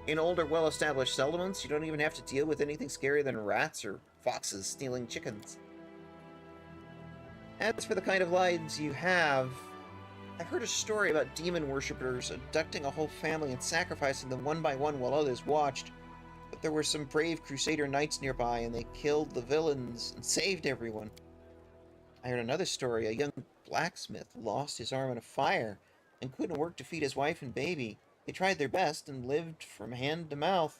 In older, well-established settlements, you don't even have to deal with anything scarier than rats or foxes stealing chickens. As for the kind of lives you have, I've heard a story about demon worshippers abducting a whole family and sacrificing them one by one while others watched. But there were some brave Crusader knights nearby, and they killed the villains and saved everyone. I heard another story. A young blacksmith lost his arm in a fire and couldn't work to feed his wife and baby. They tried their best and lived from hand to mouth,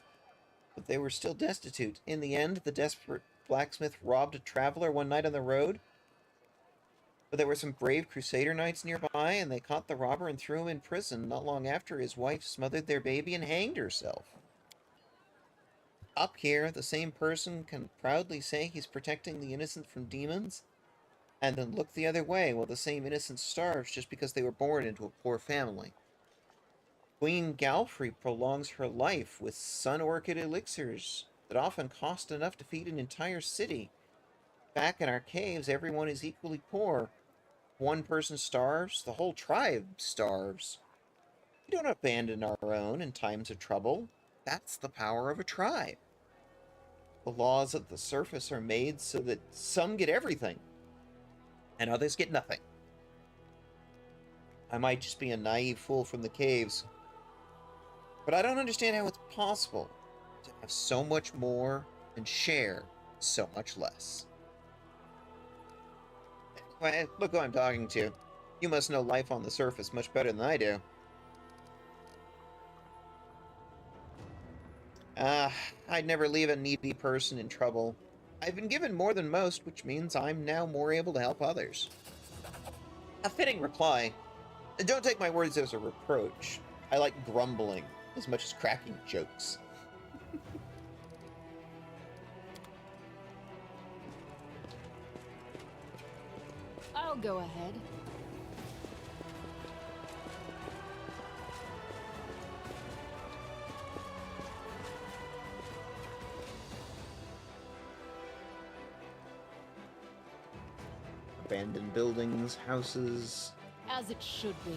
but they were still destitute. In the end, the desperate blacksmith robbed a traveler one night on the road. But there were some brave Crusader knights nearby, and they caught the robber and threw him in prison. Not long after, his wife smothered their baby and hanged herself. Up here, the same person can proudly say he's protecting the innocent from demons, and then look the other way while the same innocent starves just because they were born into a poor family. Queen Galfrey prolongs her life with sun orchid elixirs that often cost enough to feed an entire city. Back in our caves, everyone is equally poor. One person starves, the whole tribe starves. We don't abandon our own in times of trouble. That's the power of a tribe. The laws of the surface are made so that some get everything, and others get nothing. I might just be a naive fool from the caves, but I don't understand how it's possible to have so much more and share so much less. Anyway, look who I'm talking to. You must know life on the surface much better than I do. I'd never leave a needy person in trouble. I've been given more than most, which means I'm now more able to help others. A fitting reply. Don't take my words as a reproach. I like grumbling as much as cracking jokes. I'll go ahead. abandoned buildings, houses. As it should be.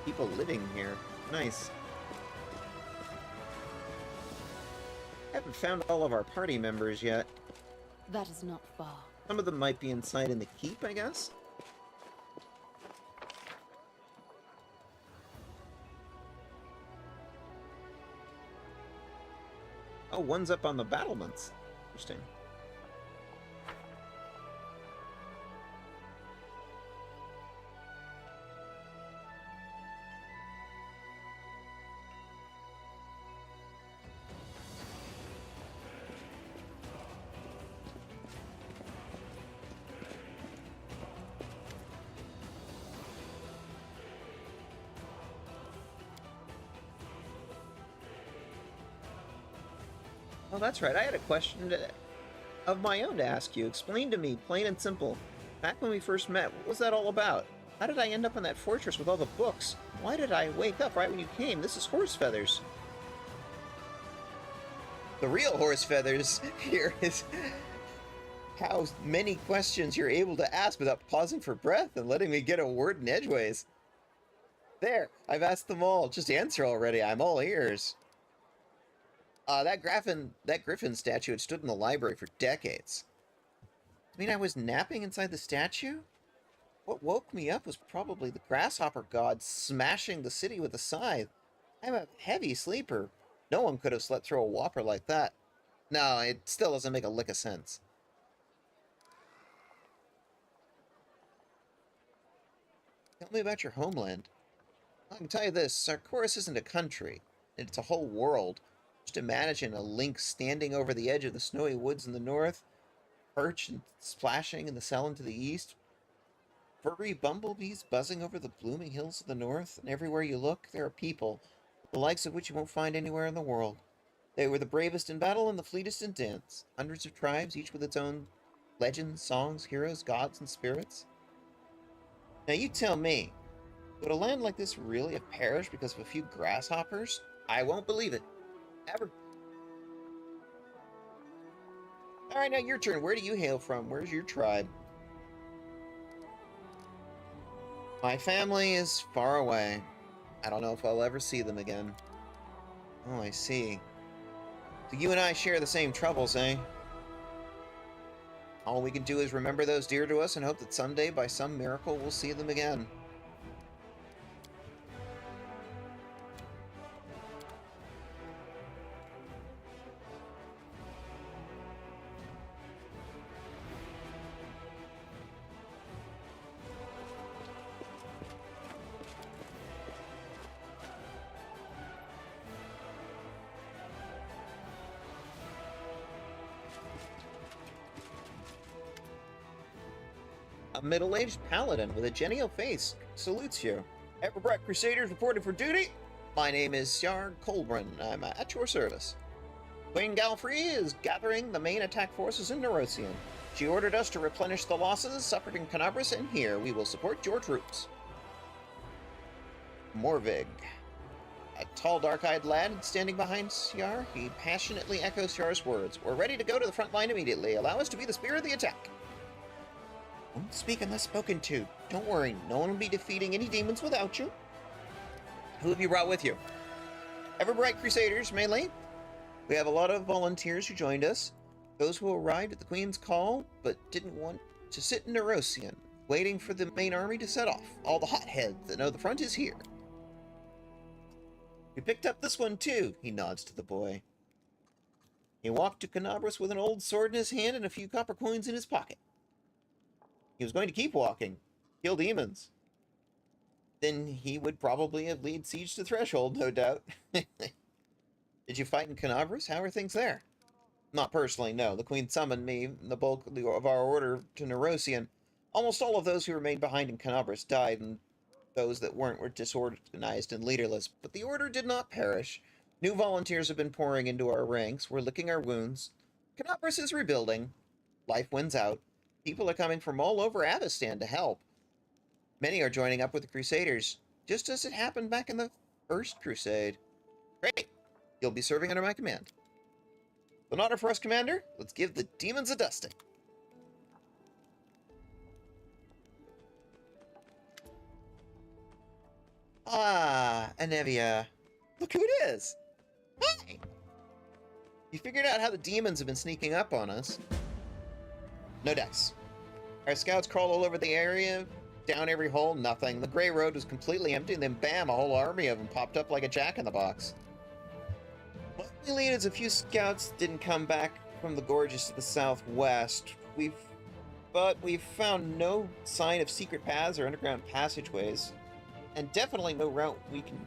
People living here. Nice. Haven't found all of our party members yet. That is not far. Some of them might be inside in the keep, I guess? Oh, one's up on the battlements. Interesting. Oh, that's right. I had a question of my own to ask you. Explain to me, plain and simple. Back when we first met, what was that all about? How did I end up in that fortress with all the books? Why did I wake up right when you came? This is horse feathers. The real horse feathers here is how many questions you're able to ask without pausing for breath and letting me get a word in edgeways. There, I've asked them all. Just answer already. I'm all ears. That griffin statue had stood in the library for decades. I mean, I was napping inside the statue? What woke me up was probably the grasshopper god smashing the city with a scythe. I'm a heavy sleeper. No one could have slept through a whopper like that. No, it still doesn't make a lick of sense. Tell me about your homeland. I can tell you this, Sarkoris isn't a country. It's a whole world. Just imagine a lynx standing over the edge of the snowy woods in the north, perch and splashing in the Selin to the east, furry bumblebees buzzing over the blooming hills of the north, and everywhere you look, there are people, the likes of which you won't find anywhere in the world. They were the bravest in battle and the fleetest in dance. Hundreds of tribes, each with its own legends, songs, heroes, gods, and spirits. Now you tell me, would a land like this really have perished because of a few grasshoppers? I won't believe it. Ever. Alright, now your turn. Where do you hail from? Where's your tribe? My family is far away. I don't know if I'll ever see them again. Oh, I see. So you and I share the same troubles, eh? All we can do is remember those dear to us and hope that someday, by some miracle, we'll see them again. A middle-aged paladin with a genial face salutes you. Everbright Crusaders reported for duty. My name is Siar Colbrin. I'm at your service. Queen Galfrey is gathering the main attack forces in Nerosian. She ordered us to replenish the losses suffered in Canabras, and here we will support your troops. Morvig. A tall, dark-eyed lad standing behind Siar. He passionately echoes Siar's words. We're ready to go to the front line immediately. Allow us to be the spear of the attack. Don't speak unless spoken to. Don't worry, no one will be defeating any demons without you. Who have you brought with you? Everbright Crusaders, mainly. We have a lot of volunteers who joined us. Those who arrived at the Queen's call, but didn't want to sit in Nerosian, waiting for the main army to set off. All the hotheads that know the front is here. We picked up this one too, he nods to the boy. He walked to Canabras with an old sword in his hand and a few copper coins in his pocket. He was going to keep walking, kill demons. Then he would probably have laid siege to Threshold, no doubt. Did you fight in Canabras? How are things there? Not personally, no. The Queen summoned me, and the bulk of our order, to Nerosian. Almost all of those who remained behind in Canabras died, and those that weren't were disorganized and leaderless. But the order did not perish. New volunteers have been pouring into our ranks. We're licking our wounds. Canabras is rebuilding. Life wins out. People are coming from all over Avestan to help. Many are joining up with the Crusaders, just as it happened back in the First Crusade. Great! You'll be serving under my command. An honor for us, Commander. Let's give the demons a dusting. Ah, Anevia. Look who it is. Hi! You figured out how the demons have been sneaking up on us. No dice. Our scouts crawled all over the area, down every hole, nothing. The Grey Road was completely empty, and then bam, a whole army of them popped up like a jack-in-the-box. What we lead is a few scouts didn't come back from the gorges to the southwest. But we've found no sign of secret paths or underground passageways, and definitely no route we can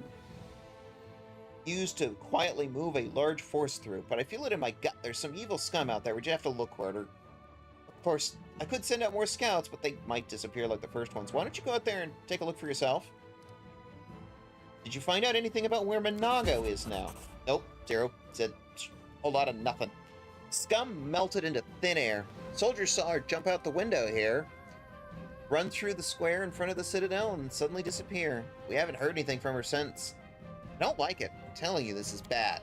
use to quietly move a large force through. But I feel it in my gut. There's some evil scum out there. We'd have to look harder. Of course, I could send out more scouts, but they might disappear like the first ones. Why don't you go out there and take a look for yourself? Did you find out anything about where Monago is now? Nope, zero. Said a whole lot of nothing. Scum melted into thin air. Soldiers saw her jump out the window here, run through the square in front of the Citadel, and suddenly disappear. We haven't heard anything from her since. I don't like it. I'm telling you, this is bad.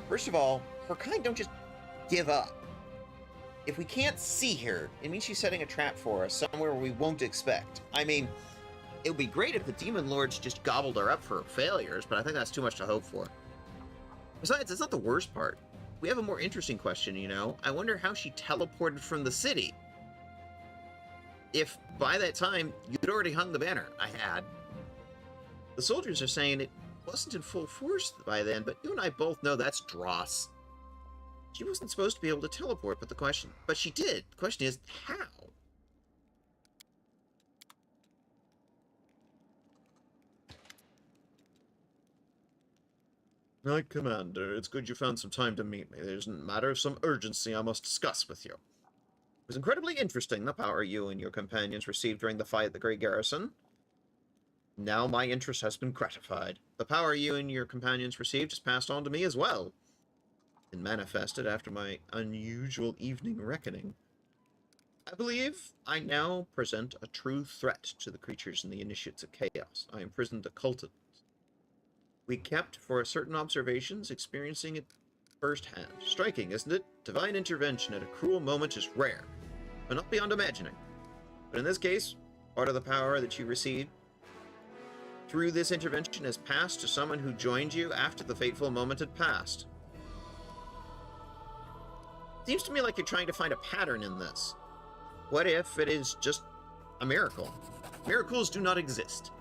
First of all, her kind don't just give up. If we can't see her, it means she's setting a trap for us, somewhere we won't expect. I mean, it would be great if the Demon Lords just gobbled her up for her failures, but I think that's too much to hope for. Besides, it's not the worst part. We have a more interesting question, you know. I wonder how she teleported from the city. If, by that time, you'd already hung the banner. I had. The soldiers are saying it wasn't in full force by then, but you and I both know that's dross. She wasn't supposed to be able to teleport, but she did. The question is, how? Knight Commander, it's good you found some time to meet me. There's a matter of some urgency I must discuss with you. It was incredibly interesting, the power you and your companions received during the fight at the Grey Garrison. Now my interest has been gratified. The power you and your companions received is passed on to me as well, and manifested after my unusual evening reckoning. I believe I now present a true threat to the creatures in the Initiates of Chaos. I imprisoned a cultist. We kept for certain observations, experiencing it firsthand. Striking, isn't it? Divine intervention at a cruel moment is rare, but not beyond imagining. But in this case, part of the power that you received through this intervention has passed to someone who joined you after the fateful moment had passed. Seems to me like you're trying to find a pattern in this. What if it is just a miracle? Miracles do not exist.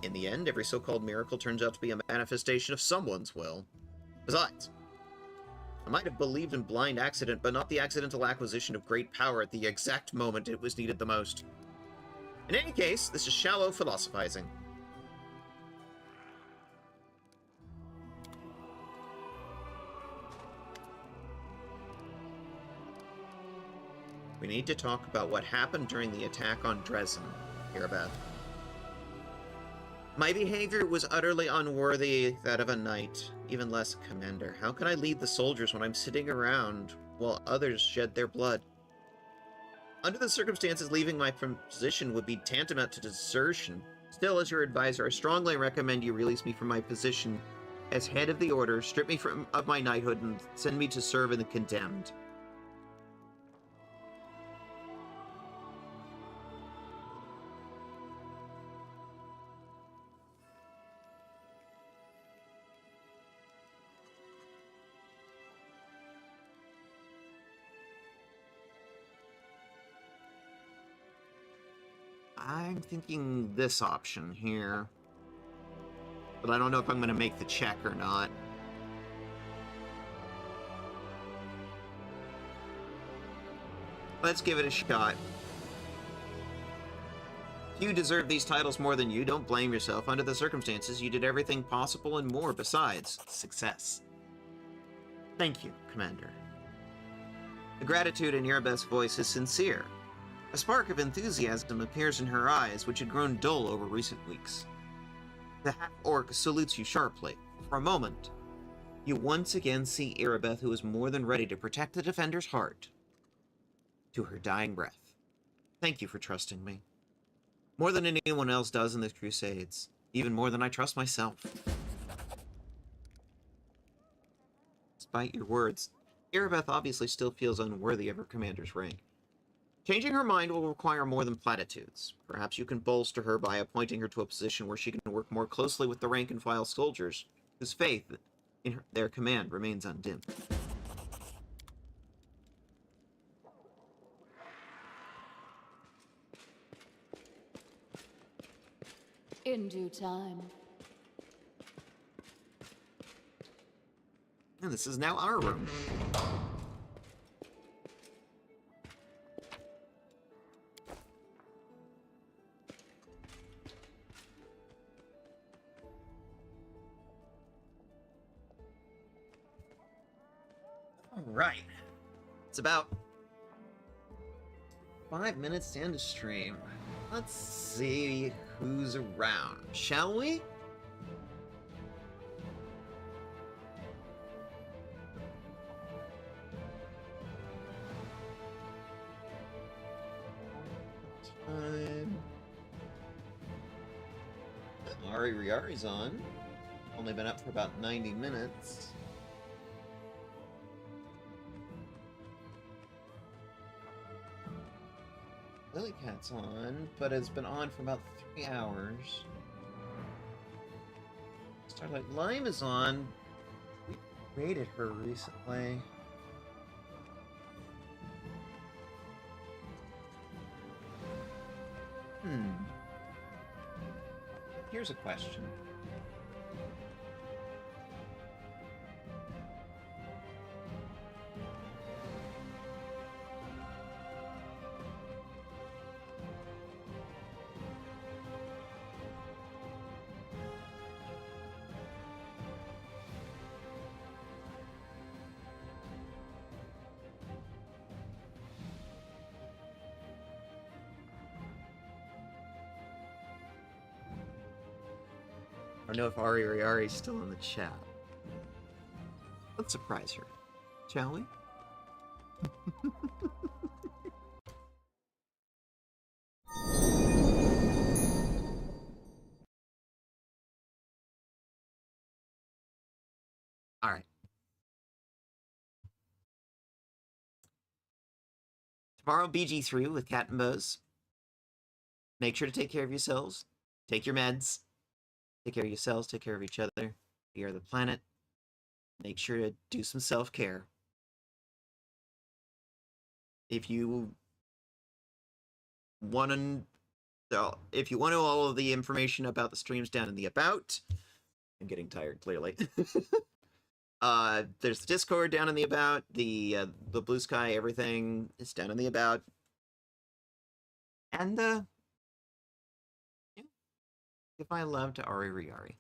In the end, every so-called miracle turns out to be a manifestation of someone's will. Besides, I might have believed in blind accident, but not the accidental acquisition of great power at the exact moment it was needed the most. In any case, this is shallow philosophizing. We need to talk about what happened during the attack on Dresden, Irabeth. My behavior was utterly unworthy that of a knight, even less a commander. How can I lead the soldiers when I'm sitting around while others shed their blood? Under the circumstances, leaving my position would be tantamount to desertion. Still, as your advisor, I strongly recommend you release me from my position as head of the order, strip me of my knighthood, and send me to serve in the condemned. I'm thinking this option here, but I don't know if I'm going to make the check or not. Let's give it a shot. You deserve these titles more than you. Don't blame yourself. Under the circumstances, you did everything possible and more besides success. Thank you, Commander. The gratitude in Irabeth's voice is sincere. A spark of enthusiasm appears in her eyes, which had grown dull over recent weeks. The half-orc salutes you sharply. For a moment, you once again see Irabeth, who is more than ready to protect the defender's heart to her dying breath. Thank you for trusting me. More than anyone else does in the Crusades. Even more than I trust myself. Despite your words, Erebeth obviously still feels unworthy of her commander's rank. Changing her mind will require more than platitudes. Perhaps you can bolster her by appointing her to a position where she can work more closely with the rank-and-file soldiers, whose faith in their command remains undimmed. In due time. And this is now our room. All right. It's about 5 minutes to end the stream. Let's see who's around, shall we? Ari Riari's on. Only been up for about 90 minutes. Lilycat's on, but has been on for about 3 hours. Starlight Lime is on. We raided her recently. Here's a question. I don't know if Ari or Ari's still in the chat. Let's surprise her, shall we? All right. Tomorrow, BG3 with Cat and Buzz. Make sure to take care of yourselves. Take your meds. Take care of yourselves, take care of each other. We are the planet. Make sure to do some self-care. If you want to all of the information about the streams down in the About, I'm getting tired, clearly. There's the Discord down in the About, the Blue Sky, everything is down in the About. And, give my love to Ari Riari.